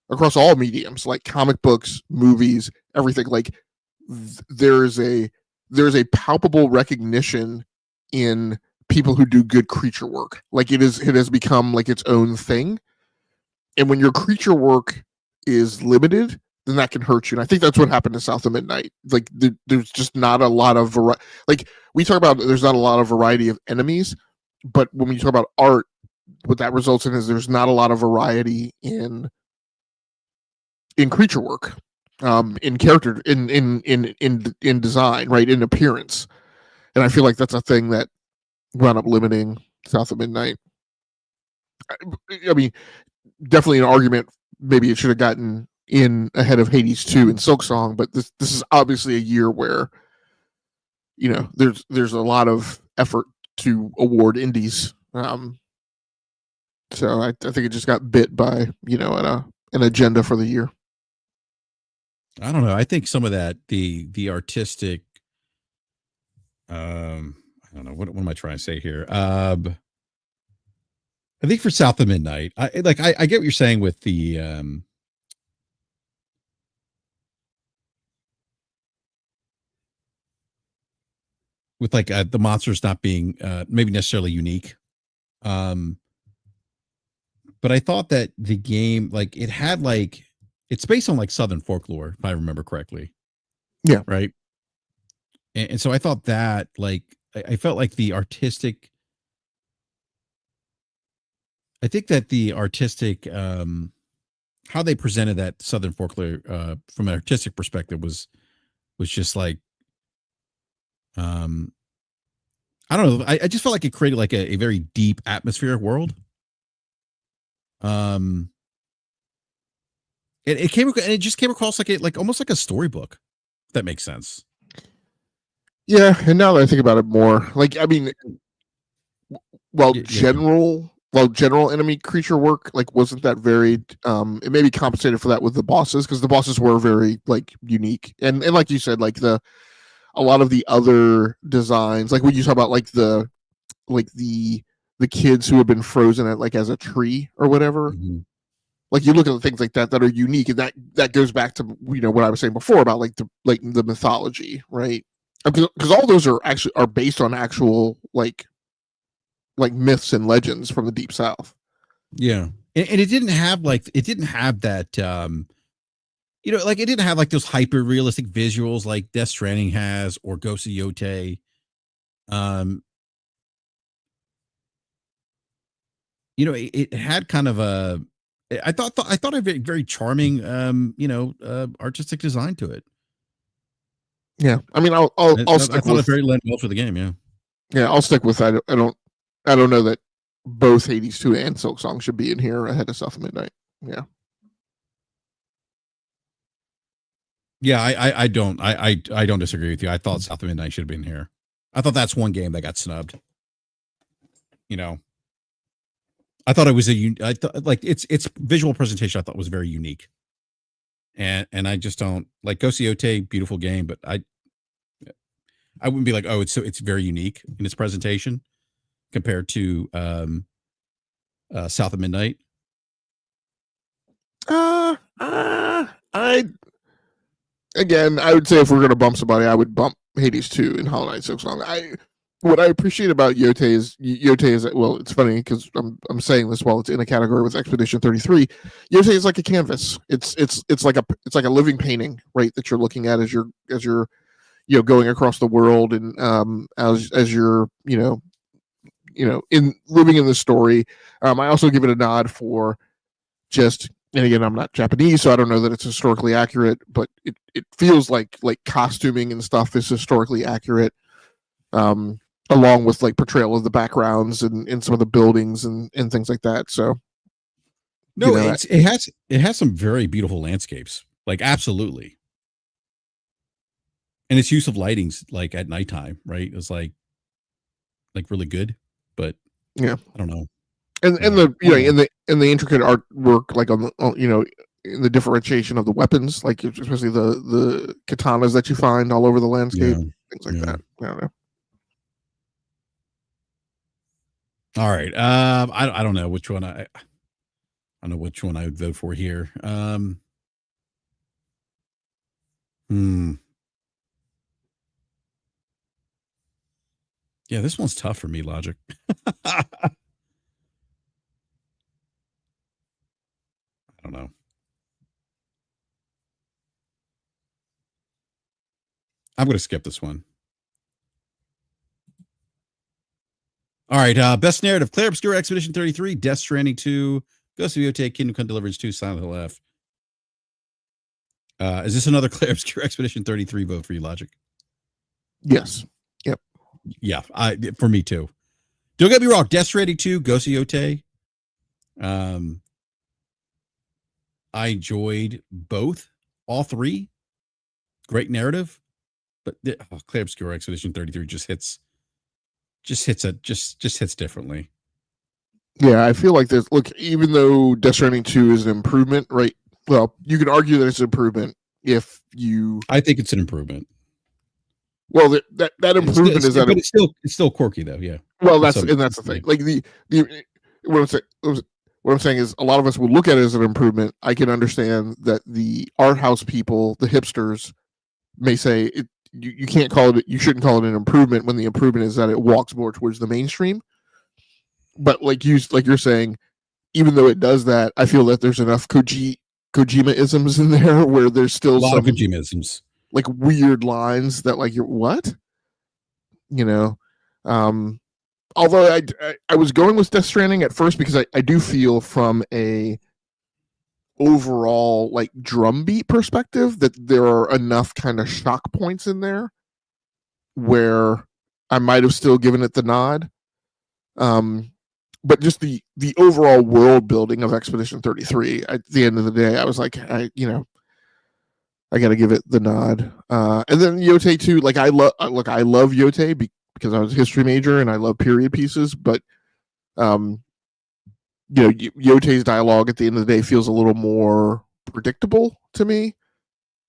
across all mediums, like comic books, movies, everything, like there's a palpable recognition in people who do good creature work. Like it has become like its own thing. And when your creature work is limited, then that can hurt you. And I think that's what happened to South of Midnight. Like there's just not a lot of variety. Like we talk about, there's not a lot of variety of enemies, but when we talk about art, what that results in is there's not a lot of variety in creature work, in character, in design, right, in appearance. And I feel like that's a thing that wound up limiting South of Midnight. I mean, definitely an argument maybe it should have gotten in ahead of Hades 2 and Silksong, but this is obviously a year where there's a lot of effort to award indies. So I think it just got bit by an agenda for the year. I don't know. I think some of that the artistic. I don't know what am I trying to say here. I think for South of Midnight, I get what you're saying with the with like the monsters not being maybe necessarily unique. But I thought that the game, like it had like it's based on like Southern folklore, if I remember correctly. Yeah. Right. And so I thought that like I felt like the artistic. I think that the artistic how they presented that Southern folklore from an artistic perspective was just like I don't know. I just felt like it created like a very deep atmospheric world. It just came across like almost like a storybook. If that makes sense. Yeah, and now that I think about it more, like I mean, general enemy creature work like wasn't that varied. It may be compensated for that with the bosses because the bosses were very like unique and like you said, like a lot of the other designs, like when you talk about like the kids who have been frozen at like as a tree or whatever. Mm-hmm. Like you look at the things like that are unique, and that goes back to what I was saying before about like the mythology, right? Because all those are based on actual like myths and legends from the Deep South. Yeah, and it didn't have that like it didn't have like those hyper realistic visuals like Death Stranding has or Ghost of Yotei. It had kind of a I thought a very, very charming artistic design to it. Yeah, I mean, I'll stick with very lend well for the game. Yeah, I'll stick with that. I don't know that both Hades 2 and Silksong should be in here ahead of South of Midnight. Yeah. Yeah, I don't disagree with you. I thought South of Midnight should have been here. I thought that's one game that got snubbed. I thought it was I thought like its visual presentation I thought was very unique. And I just don't like Ghost of Yotei, beautiful game, but I wouldn't be like, oh, it's very unique in its presentation compared to South of Midnight. I would say if we're gonna bump somebody, I would bump Hades 2 and Hollow Knight Silksong. What I appreciate about Yotei is well, it's funny because I'm saying this while it's in a category with Expedition 33. Yotei is like a canvas. It's like a living painting, right? That you're looking at as you're going across the world and as you're in living in the story. I also give it a nod for just, and again, I'm not Japanese, so I don't know that it's historically accurate, but it feels like costuming and stuff is historically accurate. Along with like portrayal of the backgrounds and some of the buildings and things like that. So no, it has some very beautiful landscapes, like absolutely. And its use of lightings like at nighttime, right? It's like really good, but yeah, I don't know. And the in the intricate artwork, like on in the differentiation of the weapons, like especially the katanas that you find all over the landscape, things like that. I don't know. All right. I don't know which one I don't know which one I would vote for here. Yeah, this one's tough for me, Logic. I don't know. I'm going to skip this one. All right. Best narrative: Claire Obscura, Expedition 33, Death Stranding 2, Ghost of Yotei, Kingdom Come Deliverance 2, Silent Hill F. Is this another Claire Obscura Expedition 33 vote for you, Logic? Yes. Yep. Yeah. For me too. Don't get me wrong. Death Stranding 2, Ghost of Yotei. I enjoyed all three. Great narrative, but Clair Obscur Expedition 33 just hits differently. Yeah, I feel like there's even though Death Stranding 2 is an improvement, right? Well, you could argue that it's an improvement if you. I think it's an improvement. Well, that improvement is that, but it's still quirky though. Yeah. Well, that's the thing. Like the what I'm saying is a lot of us would look at it as an improvement. I can understand that the art house people, the hipsters, may say you can't call it. You shouldn't call it an improvement when the improvement is that it walks more towards the mainstream. But like you're saying, even though it does that, I feel that there's enough Kojima isms in there where there's still a lot some of Kojima isms, like weird lines that like you're what, you know. Although I was going with Death Stranding at first because I do feel from a overall like drumbeat perspective that there are enough kind of shock points in there where I might have still given it the nod. But just the overall world building of Expedition 33, at the end of the day, I was like, I got to give it the nod. And then Yote too. Like I love Yote because I was a history major and I love period pieces. But Yote's dialogue at the end of the day feels a little more predictable to me,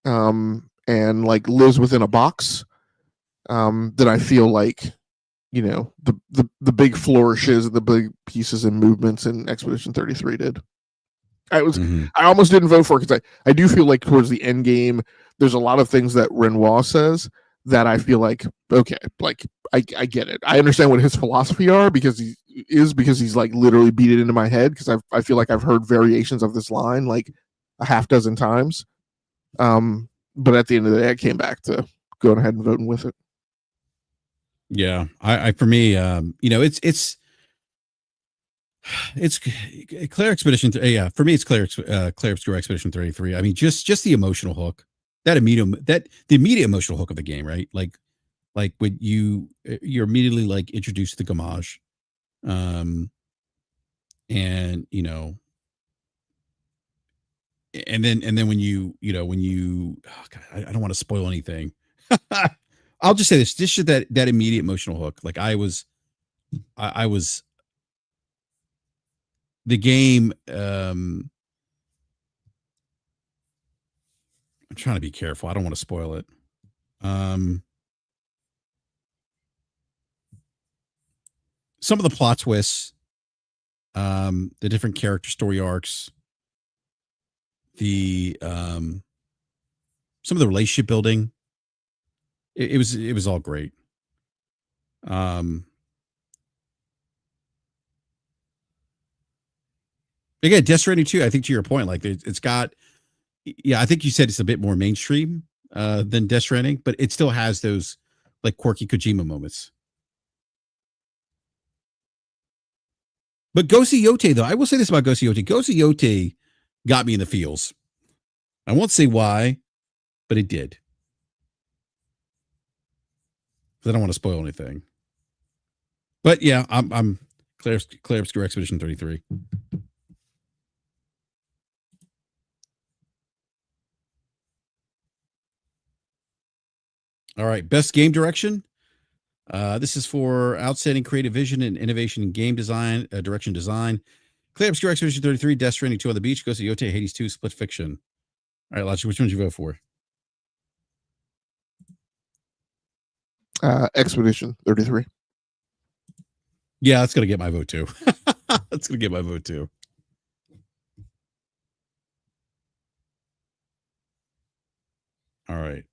and like lives within a box. That I feel like the big flourishes, the big pieces and movements in Expedition 33 did. I almost didn't vote for it because I do feel like towards the end game, there's a lot of things that Renoir says that I feel like, okay, like I get it. I understand what his philosophy are because he's like literally beat it into my head because I feel like I've heard variations of this line like a half dozen times. But at the end of the day, I came back to going ahead and voting with it. Yeah, I for me, it's Clair Expedition. Yeah, for me, it's Clair Obscur Expedition 33. I mean, just the emotional hook, the immediate emotional hook of the game, right? Like when you're immediately like introduced to Gamage, and and then when you oh God, I don't want to spoil anything. I'll just say this just that immediate emotional hook. Like I was the game. I'm trying to be careful. I don't want to spoil it. Some of the plot twists, the different character story arcs, the some of the relationship building. It was all great. Again, Death Stranding 2, I think to your point, like it's got, yeah, I think you said it's a bit more mainstream than Death Stranding, but it still has those like quirky Kojima moments. But GOTY Yote, though, I will say this about GOTY Yote. GOTY Yote got me in the feels. I won't say why, but it did. I don't want to spoil anything. But yeah, I'm Clair Obscur Expedition 33. All right, best game direction. This is for outstanding creative vision and innovation in game design, direction design. Clair Obscur Expedition 33, Death Stranding 2 on the Beach, GOTY Yote, Hades 2, Split Fiction. All right, Logic, which one did you vote for? Expedition 33. Yeah, that's gonna get my vote too. That's gonna get my vote too. All right.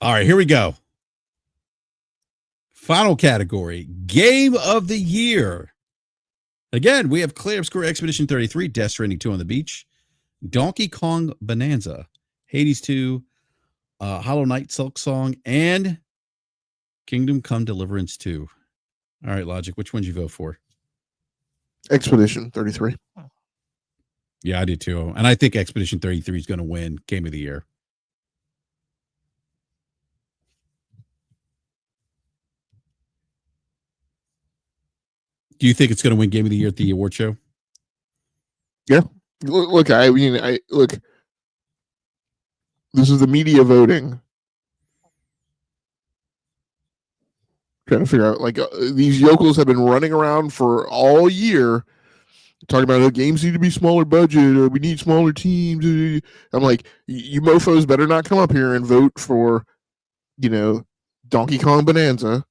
All right, here we go. Final category, Game of the Year. Again, we have Clair Obscur Expedition 33, Death Stranding 2 on the Beach, Donkey Kong Bonanza, Hades 2, Hollow Knight Silksong, and Kingdom Come Deliverance 2. All right, Logic, which one did you vote for? Expedition 33. Yeah, I did too. And I think Expedition 33 is going to win Game of the Year. Do you think it's going to win Game of the Year at the award show? Yeah. Look, I mean, look. This is the media voting. Trying to figure out, like, these yokels have been running around for all year talking about, games need to be smaller budget, or we need smaller teams. I'm like, you mofos better not come up here and vote for, Donkey Kong Bonanza,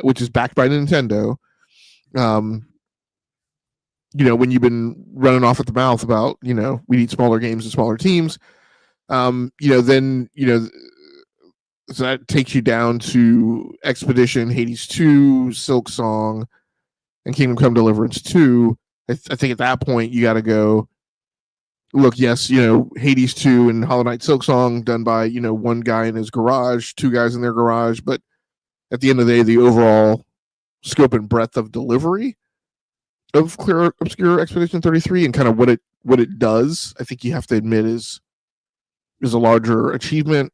which is backed by Nintendo. When you've been running off at the mouth about, we need smaller games and smaller teams. Then, so that takes you down to Expedition, Hades 2, Silk Song, and Kingdom Come Deliverance 2. I think at that point you got to go, look, yes, Hades 2 and Hollow Knight Silk Song done by, one guy in his garage, two guys in their garage, but at the end of the day, the overall scope and breadth of delivery of Clear Obscure Expedition 33 and kind of what it does, I think you have to admit is a larger achievement.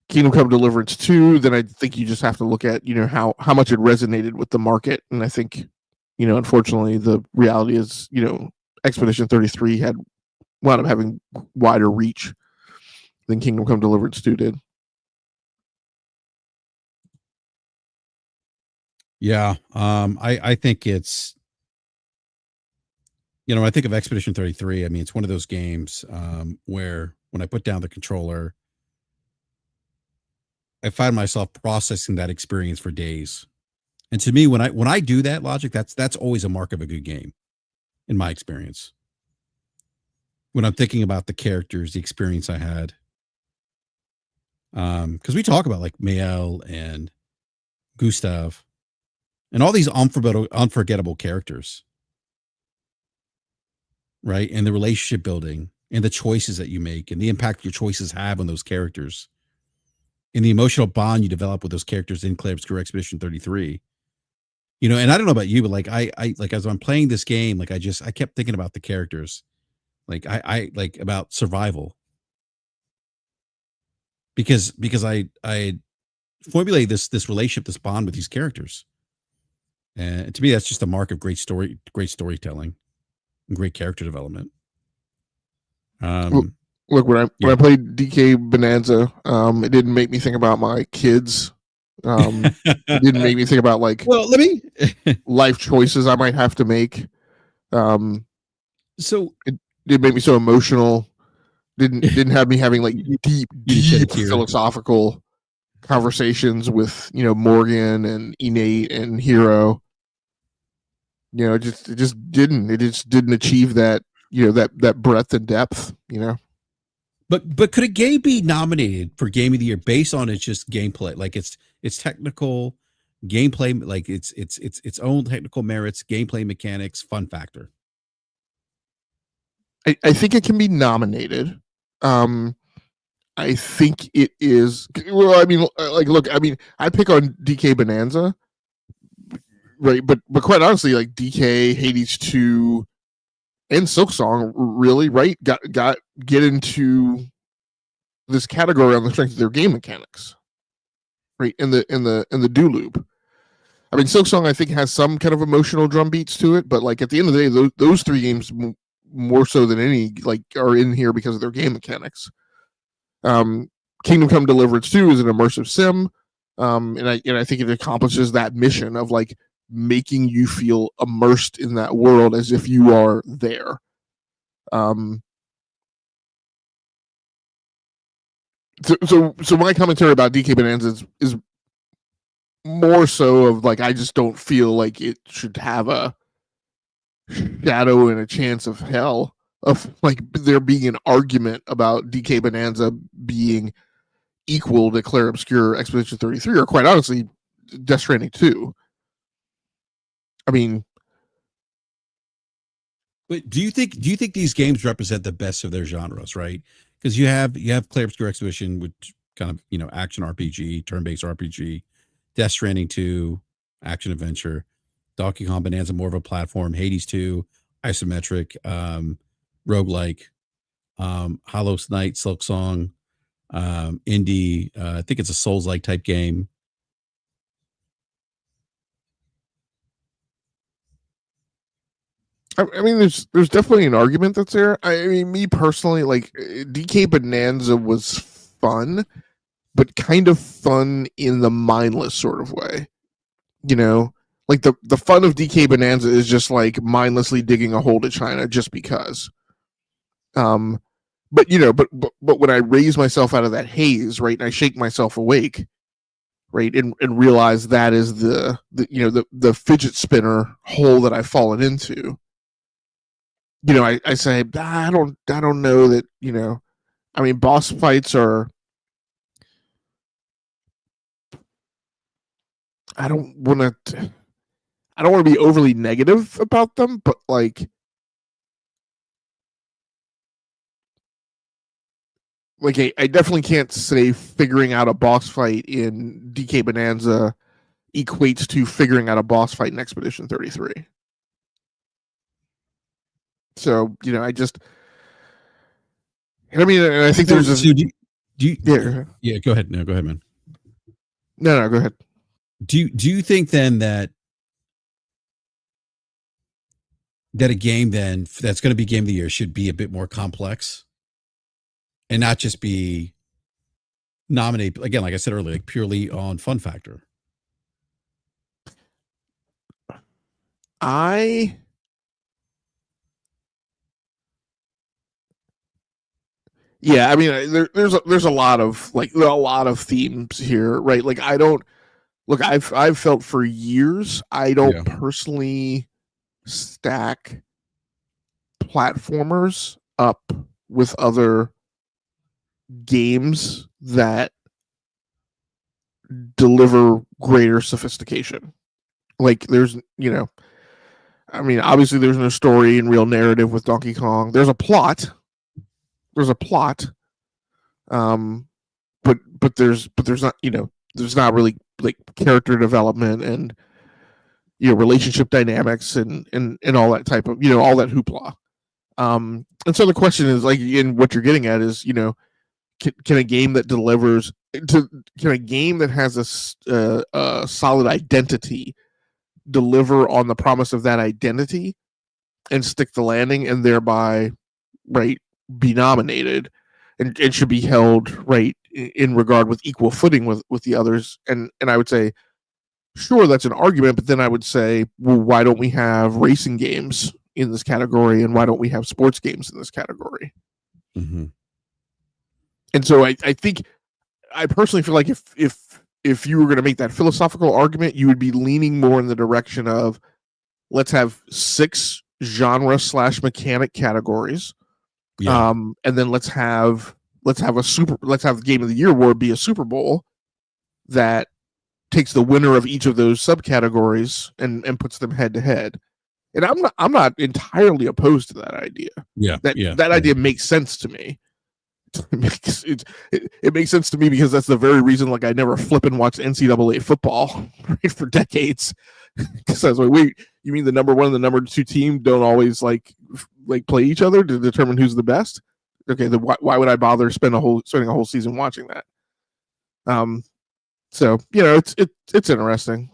Kingdom Come Deliverance 2, then I think you just have to look at, how much it resonated with the market. And I think, unfortunately, the reality is, Expedition 33 had wound up having wider reach than Kingdom Come Deliverance 2 did. Yeah. I think it's, I think of Expedition 33. I mean, it's one of those games where when I put down the controller, I find myself processing that experience for days. And to me, when I do that, Logic, that's always a mark of a good game, in my experience. When I'm thinking about the characters, the experience I had, because we talk about like Mael and Gustav and all these unforgettable characters, right? And the relationship building and the choices that you make and the impact your choices have on those characters and the emotional bond you develop with those characters in Clair Obscur Expedition 33. And I don't know about you, but like I like as I'm playing this game, like I kept thinking about the characters. Like I like about survival. Because I formulate this relationship, this bond with these characters. And to me, that's just a mark of great storytelling and great character development. Look, when I played DK Bonanza, it didn't make me think about my kids. It didn't make me think about like, well, let me life choices I might have to make. So it made me so emotional. Didn't have me having like deep philosophical conversations with Morgan and Innate and Hero. It just didn't achieve that that breadth and depth. But could a game be nominated for Game of the Year based on its just gameplay, like its technical gameplay, like its own technical merits, gameplay mechanics, fun factor? I think it can be nominated. I think it is. Well, I mean, like, look, I mean, I pick on DK Bonanza, right? But quite honestly, like DK, Hades 2, and Silksong, really, right? Get into this category on the strength of their game mechanics, right? In the do loop. I mean, Silksong, I think, has some kind of emotional drum beats to it, but like at the end of the day, those three games more so than any like are in here because of their game mechanics. Kingdom Come Deliverance 2 is an immersive sim, and I think it accomplishes that mission of like making you feel immersed in that world as if you are there. So my commentary about DK Bonanza is more so of like I just don't feel like it should have a shadow and a chance of hell of like there being an argument about DK Bonanza being equal to Clair Obscur Expedition 33, or quite honestly, Death Stranding 2. I mean, but do you think these games represent the best of their genres, right? Because you have Clair Obscur Expedition, which kind of action RPG, turn-based RPG, Death Stranding 2, action adventure, Donkey Kong Bonanza, more of a platform, Hades 2, isometric, roguelike, Hollow Knight, Silk Song, indie. I think it's a Souls-like type game. I mean, there's definitely an argument that's there. I mean, me personally, like DK Bonanza was fun, but kind of fun in the mindless sort of way. You know, like the fun of DK Bonanza is just like mindlessly digging a hole to China just because. But but when I raise myself out of that haze, right, and I shake myself awake, right, and realize that is the fidget spinner hole that I've fallen into. I say I don't know that. I mean, boss fights are. I don't want to. I don't want to be overly negative about them, but I definitely can't say figuring out a boss fight in DK Bonanza equates to figuring out a boss fight in Expedition 33. So I just. And I mean, I think there's. So do you, Yeah. Go ahead. No, go ahead, man. No, go ahead. Do you think then that a game then that's going to be game of the year should be a bit more complex and not just be nominated again, like I said earlier, like purely on fun factor? Yeah, I mean, there's a lot of themes here, right? Like I don't look. I've felt for years I don't personally stack platformers up with other games that deliver greater sophistication. Like there's I mean, obviously there's no story and real narrative with Donkey Kong. There's a plot. Um, but there's not there's not really like character development and relationship dynamics and all that type of all that hoopla. And so the question is like, in what you're getting at is can a game that delivers can a game that has a solid identity deliver on the promise of that identity and stick the landing and thereby be nominated and should be held in regard with equal footing with the others. And I would say, sure, that's an argument, but then I would say, well, why don't we have racing games in this category, and why don't we have sports games in this category? Mm-hmm. And so I think I personally feel like if you were going to make that philosophical argument, you would be leaning more in the direction of let's have 6 genre / mechanic categories. Yeah. And then let's have the Game of the Year award be a Super Bowl that takes the winner of each of those subcategories and puts them head to head. And I'm not entirely opposed to that idea. Yeah. That idea makes sense to me. It makes sense to me because that's the very reason I never flip and watch NCAA football for decades. Because I was like, wait, you mean the number 1 and the number 2 team don't always like play each other to determine who's the best? Okay, then why would I bother spending a whole season watching that? So it's interesting.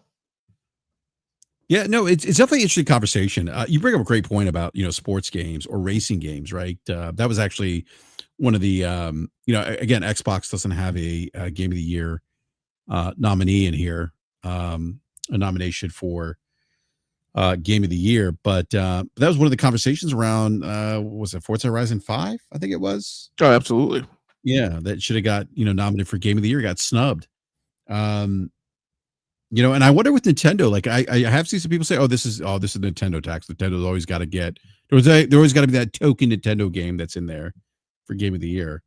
Yeah, no, it's definitely an interesting conversation. You bring up a great point about sports games or racing games, right? That was actually one of the again, Xbox doesn't have a Game of the Year nominee in here, a nomination for Game of the Year, but that was one of the conversations around was it Forza Horizon 5? I think it was. Oh, absolutely. Yeah, that should have got nominated for Game of the Year, got snubbed. And I wonder with Nintendo, like I have seen some people say, this is Nintendo tax. Nintendo's always got to get there always got to be that token Nintendo game that's in there for Game of the Year.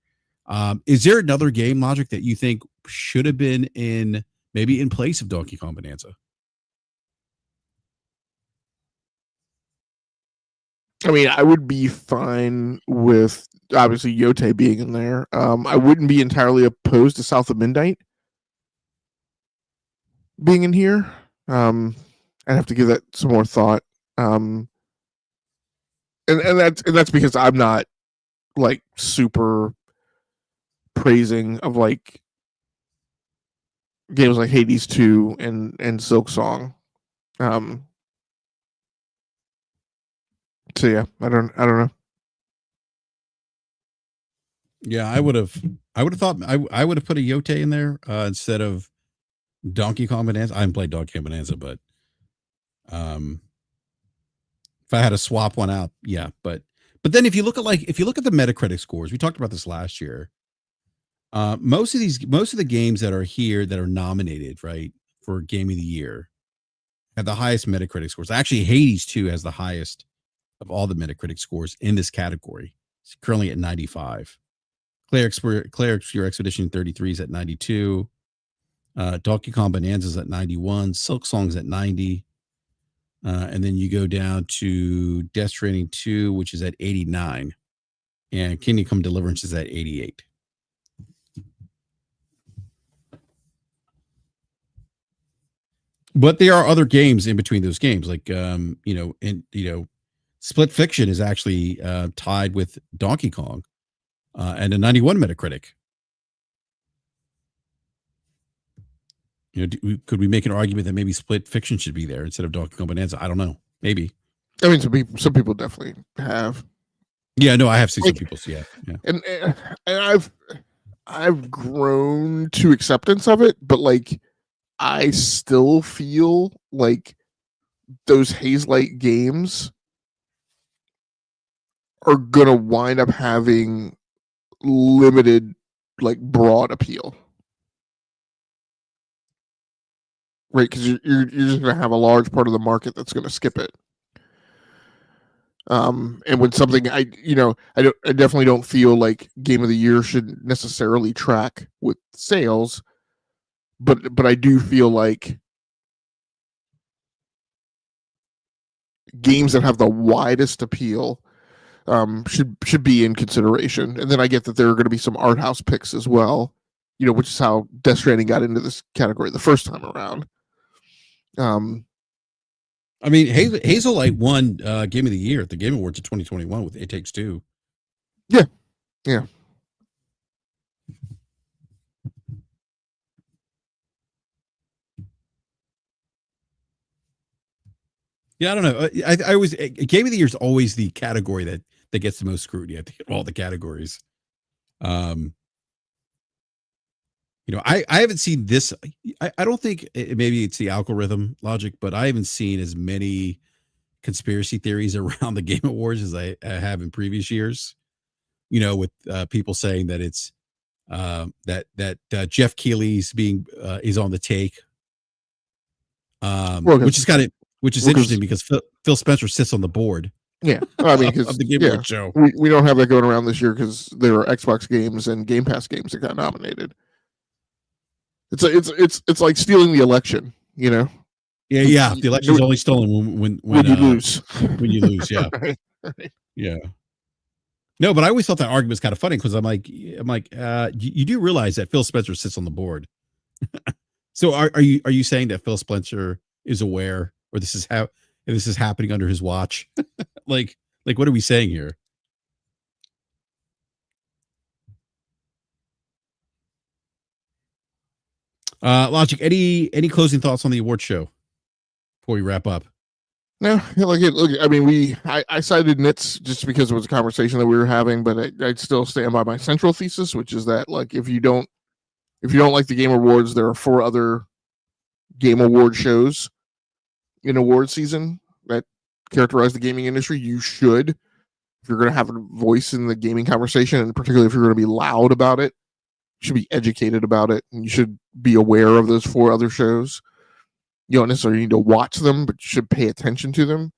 Is there another game, Logic, that you think should have been maybe in place of Donkey Kong Bonanza? I mean, I would be fine with obviously GOTY being in there. I wouldn't be entirely opposed to South of Midnight being in here. I'd have to give that some more thought. And that's because I'm not super praising of games like Hades 2 and Silk Song. So yeah, I don't know. Yeah, I would have thought I would have put a Yote in there instead of Donkey Kong Bonanza. I haven't played Donkey Kong Bonanza, but if I had to swap one out, yeah. But then if you look at the Metacritic scores, we talked about this last year. Most of the games that are here that are nominated, right, for Game of the Year have the highest Metacritic scores. Actually, Hades 2 has the highest of all the Metacritic scores in this category. It's currently at 95. Cleric's Your Expedition 33 is at 92. Donkey Kong Bonanza's at 91. Silk Song's at 90. And then you go down to Death Stranding 2, which is at 89. And Kingdom Come Deliverance is at 88. But there are other games in between those games, like Split Fiction is actually tied with Donkey Kong and a 91 Metacritic. Could we make an argument that maybe Split Fiction should be there instead of Donkey Kong Bonanza? I don't know. Maybe. I mean, some people definitely have. Yeah, no, I have seen some people. Yeah. And I've grown to acceptance of it, but like I still feel like those Hazelight games are gonna wind up having limited, like, broad appeal, right? Because you're just gonna have a large part of the market that's gonna skip it. And when something I definitely don't feel like Game of the Year should necessarily track with sales, but I do feel like games that have the widest appeal should be in consideration. And then I get that there are going to be some art house picks as well, which is how Death Stranding got into this category the first time around. I mean, Hazelight won Game of the Year at the Game Awards of 2021 with It Takes Two. Yeah. Yeah, I don't know. I always Game of the Year is always the category that gets the most scrutiny. I think of all the categories. I haven't seen this. I don't think maybe it's the algorithm logic, but I haven't seen as many conspiracy theories around the Game Awards as I have in previous years. With people saying that it's that Jeff Keighley's is on the take, which is interesting because Phil Spencer sits on the board. Yeah, I mean, of the Game Awards show. We don't have that going around this year because there are Xbox games and Game Pass games that got nominated. It's like stealing the election, Yeah. The election's only stolen when you lose. When you lose, yeah. Right. Yeah. No, but I always thought that argument was kind of funny because I'm like, you do realize that Phil Spencer sits on the board. So are you saying that Phil Spencer is aware, or this is happening under his watch? like what are we saying here? Logic, any closing thoughts on the award show before we wrap up? No, look. I mean, I cited nits just because it was a conversation that we were having, but I'd still stand by my central thesis, which is that, like, if you don't like the Game Awards, there are 4 other Game Award shows in award season that characterize the gaming industry. You should, if you're going to have a voice in the gaming conversation, and particularly if you're going to be loud about it, you should be educated about it, and you should be aware of those 4 other shows. You don't necessarily need to watch them, but you should pay attention to them.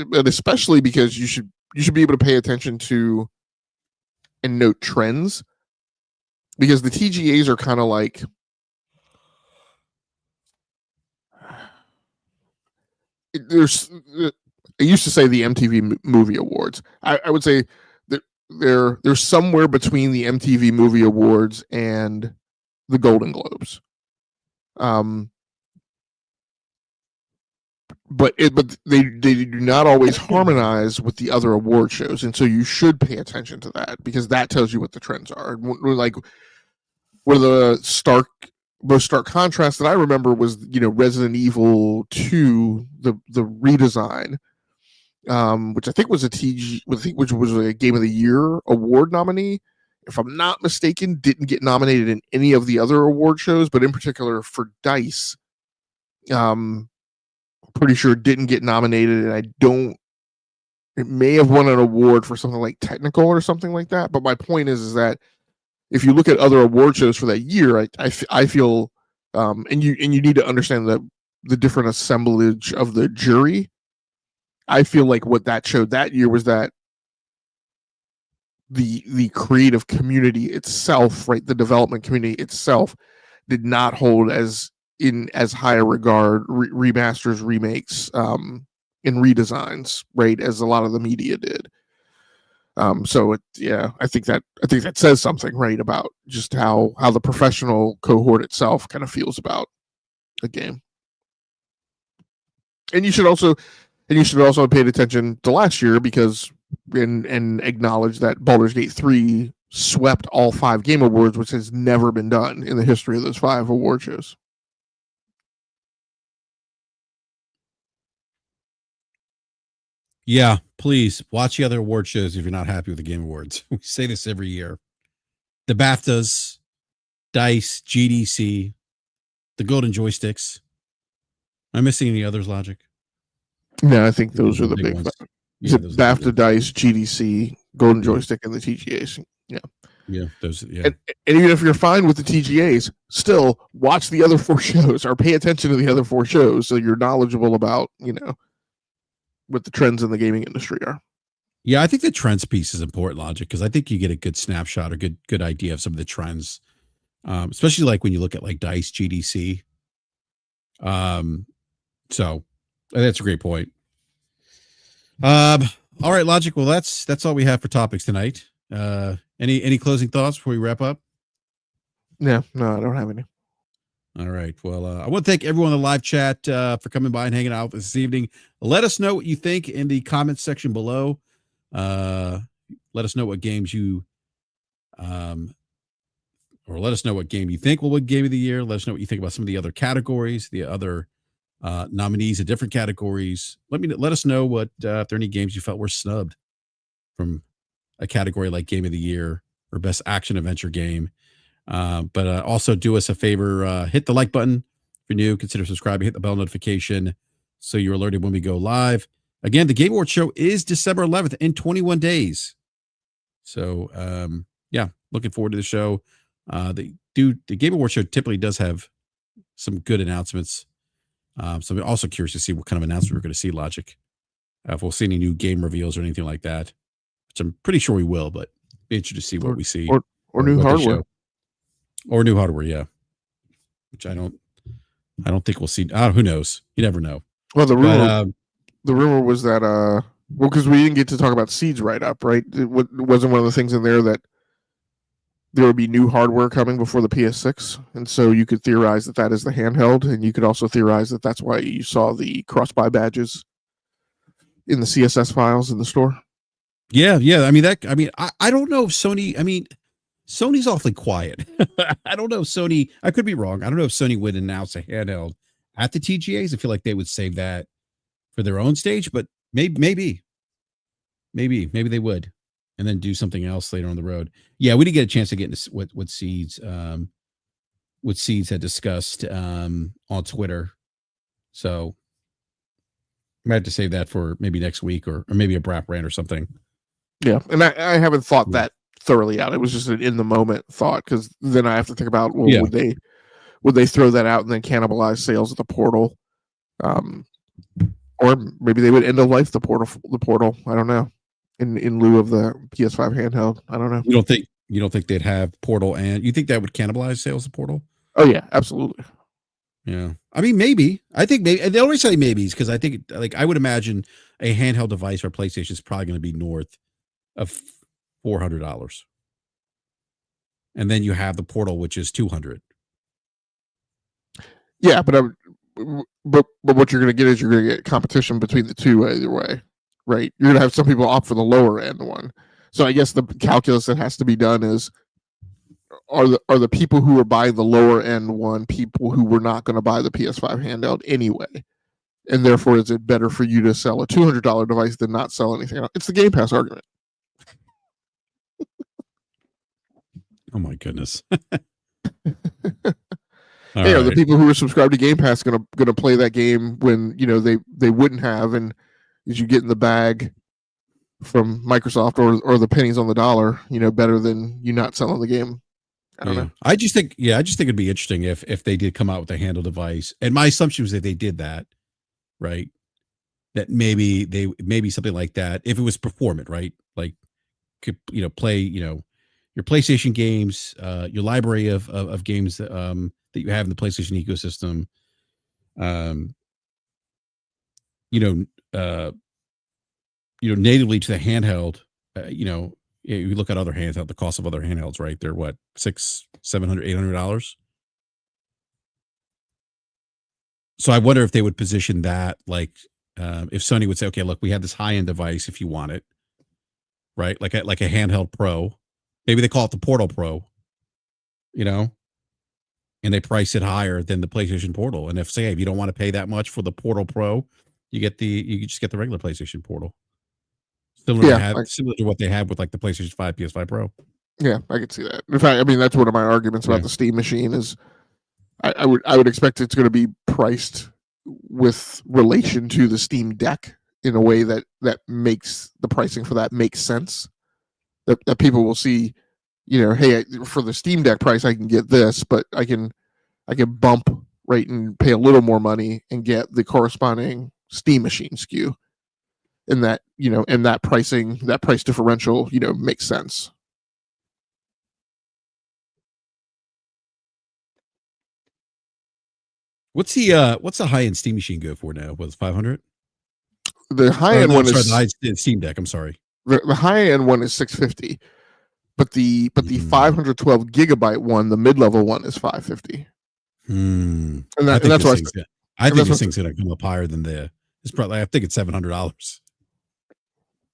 But especially because you should be able to pay attention to and note trends, because the TGAs are kind of like, I used to say the MTV Movie Awards. I would say that they're somewhere between the MTV Movie Awards and the Golden Globes. But they do not always harmonize with the other award shows, and so you should pay attention to that, because that tells you what the trends are. Like, one of the most stark contrasts that I remember was Resident Evil 2, the redesign, which I think was which was a Game of the Year award nominee. If I'm not mistaken, didn't get nominated in any of the other award shows, but in particular for DICE, pretty sure it didn't get nominated, and it may have won an award for something like technical or something like that. But my point is that if you look at other award shows for that year, I feel, and you need to understand the different assemblage of the jury. I feel like what that showed that year was that the creative community itself, right, the development community itself, did not hold as high a regard remasters, remakes, and redesigns, right, as a lot of the media did. So I think that says something, right, about just how the professional cohort itself kind of feels about a game. And you should also have paid attention to last year, because and acknowledge that Baldur's Gate 3 swept all 5 Game Awards, which has never been done in the history of those 5 award shows. Yeah, please watch the other award shows if you're not happy with the Game Awards. We say this every year. The BAFTAs, DICE, GDC, the Golden Joysticks. Am I missing any others, Logic? No, I think those are the big ones. BAFTA, DICE, GDC, Golden Joystick, and the TGAs. Yeah. Yeah, those. Yeah. And even if you're fine with the TGAs, still watch the other 4 shows or pay attention to the other 4 shows so you're knowledgeable about, what the trends in the gaming industry are. Yeah, I think the trends piece is important, Logic, because I think you get a good snapshot or good idea of some of the trends, especially like when you look at like DICE, GDC. So that's a great point. All right, Logic. Well, that's all we have for topics tonight. Any closing thoughts before we wrap up? No, I don't have any. All right. Well, I want to thank everyone in the live chat for coming by and hanging out this evening. Let us know what you think in the comments section below. Let us know what games you, or let us know what game you think will win Game of the Year. Let us know what you think about some of the other categories, the other nominees in different categories. Let us know what if there are any games you felt were snubbed from a category like Game of the Year or Best Action Adventure Game. But also do us a favor, hit the like button if you're new, consider subscribing, hit the bell notification so you're alerted when we go live. Again, the Game Awards show is December 11th in 21 days. So looking forward to the show. The Game Awards show typically does have some good announcements. So I'm also curious to see what kind of announcement we're going to see, Logic. If we'll see any new game reveals or anything like that, which I'm pretty sure we will, but be interested to see what we see. Or new hardware. Or new hardware, yeah. Which I don't think we'll see. Who knows? You never know. Well, the rumor was that because we didn't get to talk about Seeds right up, right? It wasn't one of the things in there that there would be new hardware coming before the PS6, and so you could theorize that is the handheld, and you could also theorize that that's why you saw the cross-buy badges in the CSS files in the store. Yeah. I don't know if Sony. Sony's awfully quiet. I don't know if Sony, I could be wrong. I don't know if Sony would announce a handheld at the TGAs. I feel like they would save that for their own stage, but maybe they would, and then do something else later on the road. Yeah, we didn't get a chance to get into what Seeds had discussed on Twitter. So I might have to save that for maybe next week or maybe a BRAP rant or something. Yeah, and I haven't thought that thoroughly out. It was just an in the moment thought, because then I have to think about would they throw that out and then cannibalize sales of the portal, or maybe they would end of life the portal. I don't know. In lieu of the PS5 handheld, I don't know. You don't think they'd have portal, and you think that would cannibalize sales of portal? Oh yeah, absolutely. Yeah, I mean maybe. I think maybe. And they always say maybes because I think I would imagine a handheld device for PlayStation is probably going to be north of $400, and then you have the portal, which is $200. Yeah, but what you're going to get is you're going to get competition between the two either way, right? You're going to have some people opt for the lower end one. So I guess the calculus that has to be done is are the people who are buying the lower end one people who were not going to buy the PS5 handheld anyway, and therefore is it better for you to sell a $200 device than not sell anything else? It's the Game Pass argument. Oh my goodness. Hey, are the people who are subscribed to Game Pass gonna play that game when they wouldn't have, and as you get in the bag from Microsoft or the pennies on the dollar, better than you not selling the game? I don't know. I just think it'd be interesting if they did come out with a handle device. And my assumption was that they did that, right? That maybe something like that, if it was performant, right? Like could play your PlayStation games, your library of games that you have in the PlayStation ecosystem, natively to the handheld. You look at other handheld, the cost of other handhelds, right? They're what, $600, $700, $800. So I wonder if they would position that like, if Sony would say, okay, look, we have this high end device if you want it, right? Like a handheld Pro. Maybe they call it the Portal Pro, and they price it higher than the PlayStation Portal. And if you don't want to pay that much for the Portal Pro, you just get the regular PlayStation Portal. Similar to what they have with like the PlayStation 5, PS5 Pro. Yeah, I could see that. In fact, I mean that's one of my arguments about the Steam machine is I would expect it's going to be priced with relation to the Steam Deck in a way that makes the pricing for that make sense. That people will see, hey, for the Steam Deck price I can get this, but I can bump right and pay a little more money and get the corresponding Steam machine SKU. And that, and that price differential, makes sense. What's the high end Steam machine go for now? Was 500? The high end one is the high Steam Deck. I'm sorry. The high end one is 650, but the 512 gigabyte one, the mid level one, is 550. And that's why I think this thing's going to come up higher than it's probably. I think it's $700.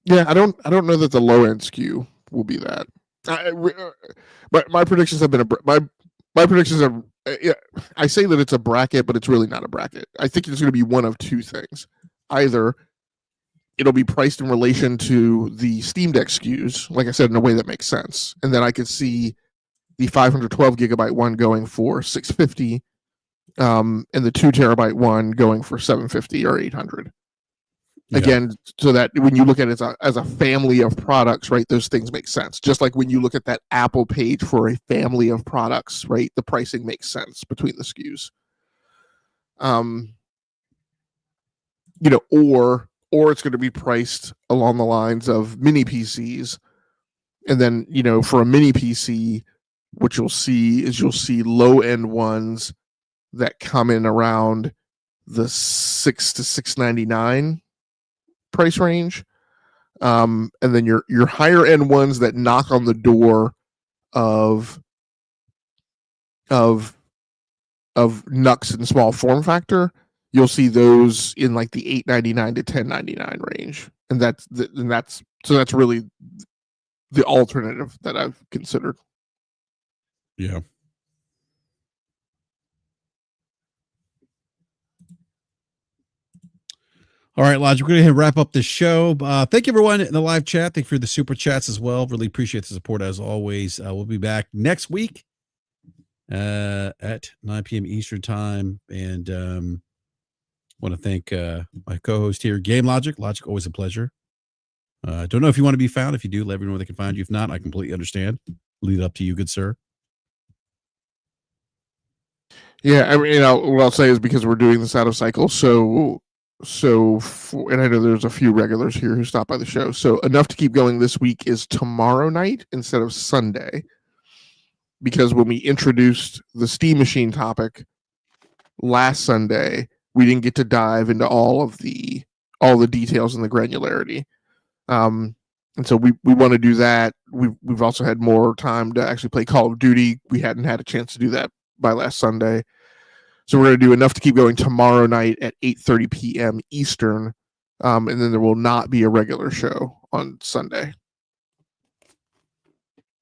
Yeah, I don't know that the low end SKU will be that. But my predictions have been my predictions are. I say that it's a bracket, but it's really not a bracket. I think it's going to be one of two things. Either it'll be priced in relation to the Steam Deck SKUs, like I said, in a way that makes sense, and then I could see the 512 gigabyte one going for $650, and the 2 terabyte one going for $750 or $800. Again, so that when you look at it as a family of products, right, those things make sense. Just like when you look at that Apple page for a family of products, right, the pricing makes sense between the SKUs. Or it's going to be priced along the lines of mini PCs, and then for a mini PC, what you'll see low end ones that come in around the $6 to $699 price range, and then your higher end ones that knock on the door of NUCs and small form factor, you'll see those in like the $899 to $1099 range, and that's really the alternative that I've considered. Yeah. All right, Logic, we're going to wrap up the show. Thank you, everyone in the live chat. Thank you for the super chats as well. Really appreciate the support as always. We'll be back next week at 9 p.m. Eastern time. And want to thank my co-host here, Game Logic. Logic, always a pleasure. Don't know if you want to be found. If you do, let everyone know where they can find you. If not, I completely understand. Leave it up to you, good sir. Yeah, I mean, what I'll say is because we're doing this out of cycle, and I know there's a few regulars here who stop by the show. So enough to keep going this week is tomorrow night instead of Sunday, because when we introduced the Steam machine topic last Sunday, we didn't get to dive into all the details and the granularity. And so we want to do that. We've also had more time to actually play Call of Duty. We hadn't had a chance to do that by last Sunday. So we're going to do enough to keep going tomorrow night at 8:30 p.m. Eastern, and then there will not be a regular show on Sunday.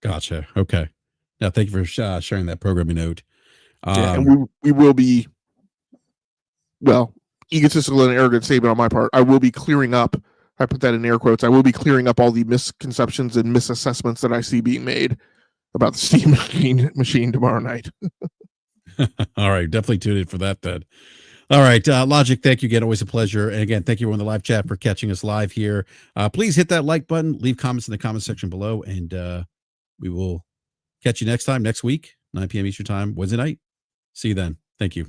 Gotcha. Okay. Now, thank you for sharing that programming note. And we will be, well, egotistical and arrogant statement on my part. I will be clearing up. I put that in air quotes. I will be clearing up all the misconceptions and misassessments that I see being made about the Steam machine tomorrow night. All right, definitely tune in for that then. All right, Logic, thank you again. Always a pleasure. And again, thank you everyone in the live chat for catching us live here. Please hit that like button, leave comments in the comment section below, and we will catch you next time, next week, 9 p.m. Eastern time, Wednesday night. See you then. Thank you.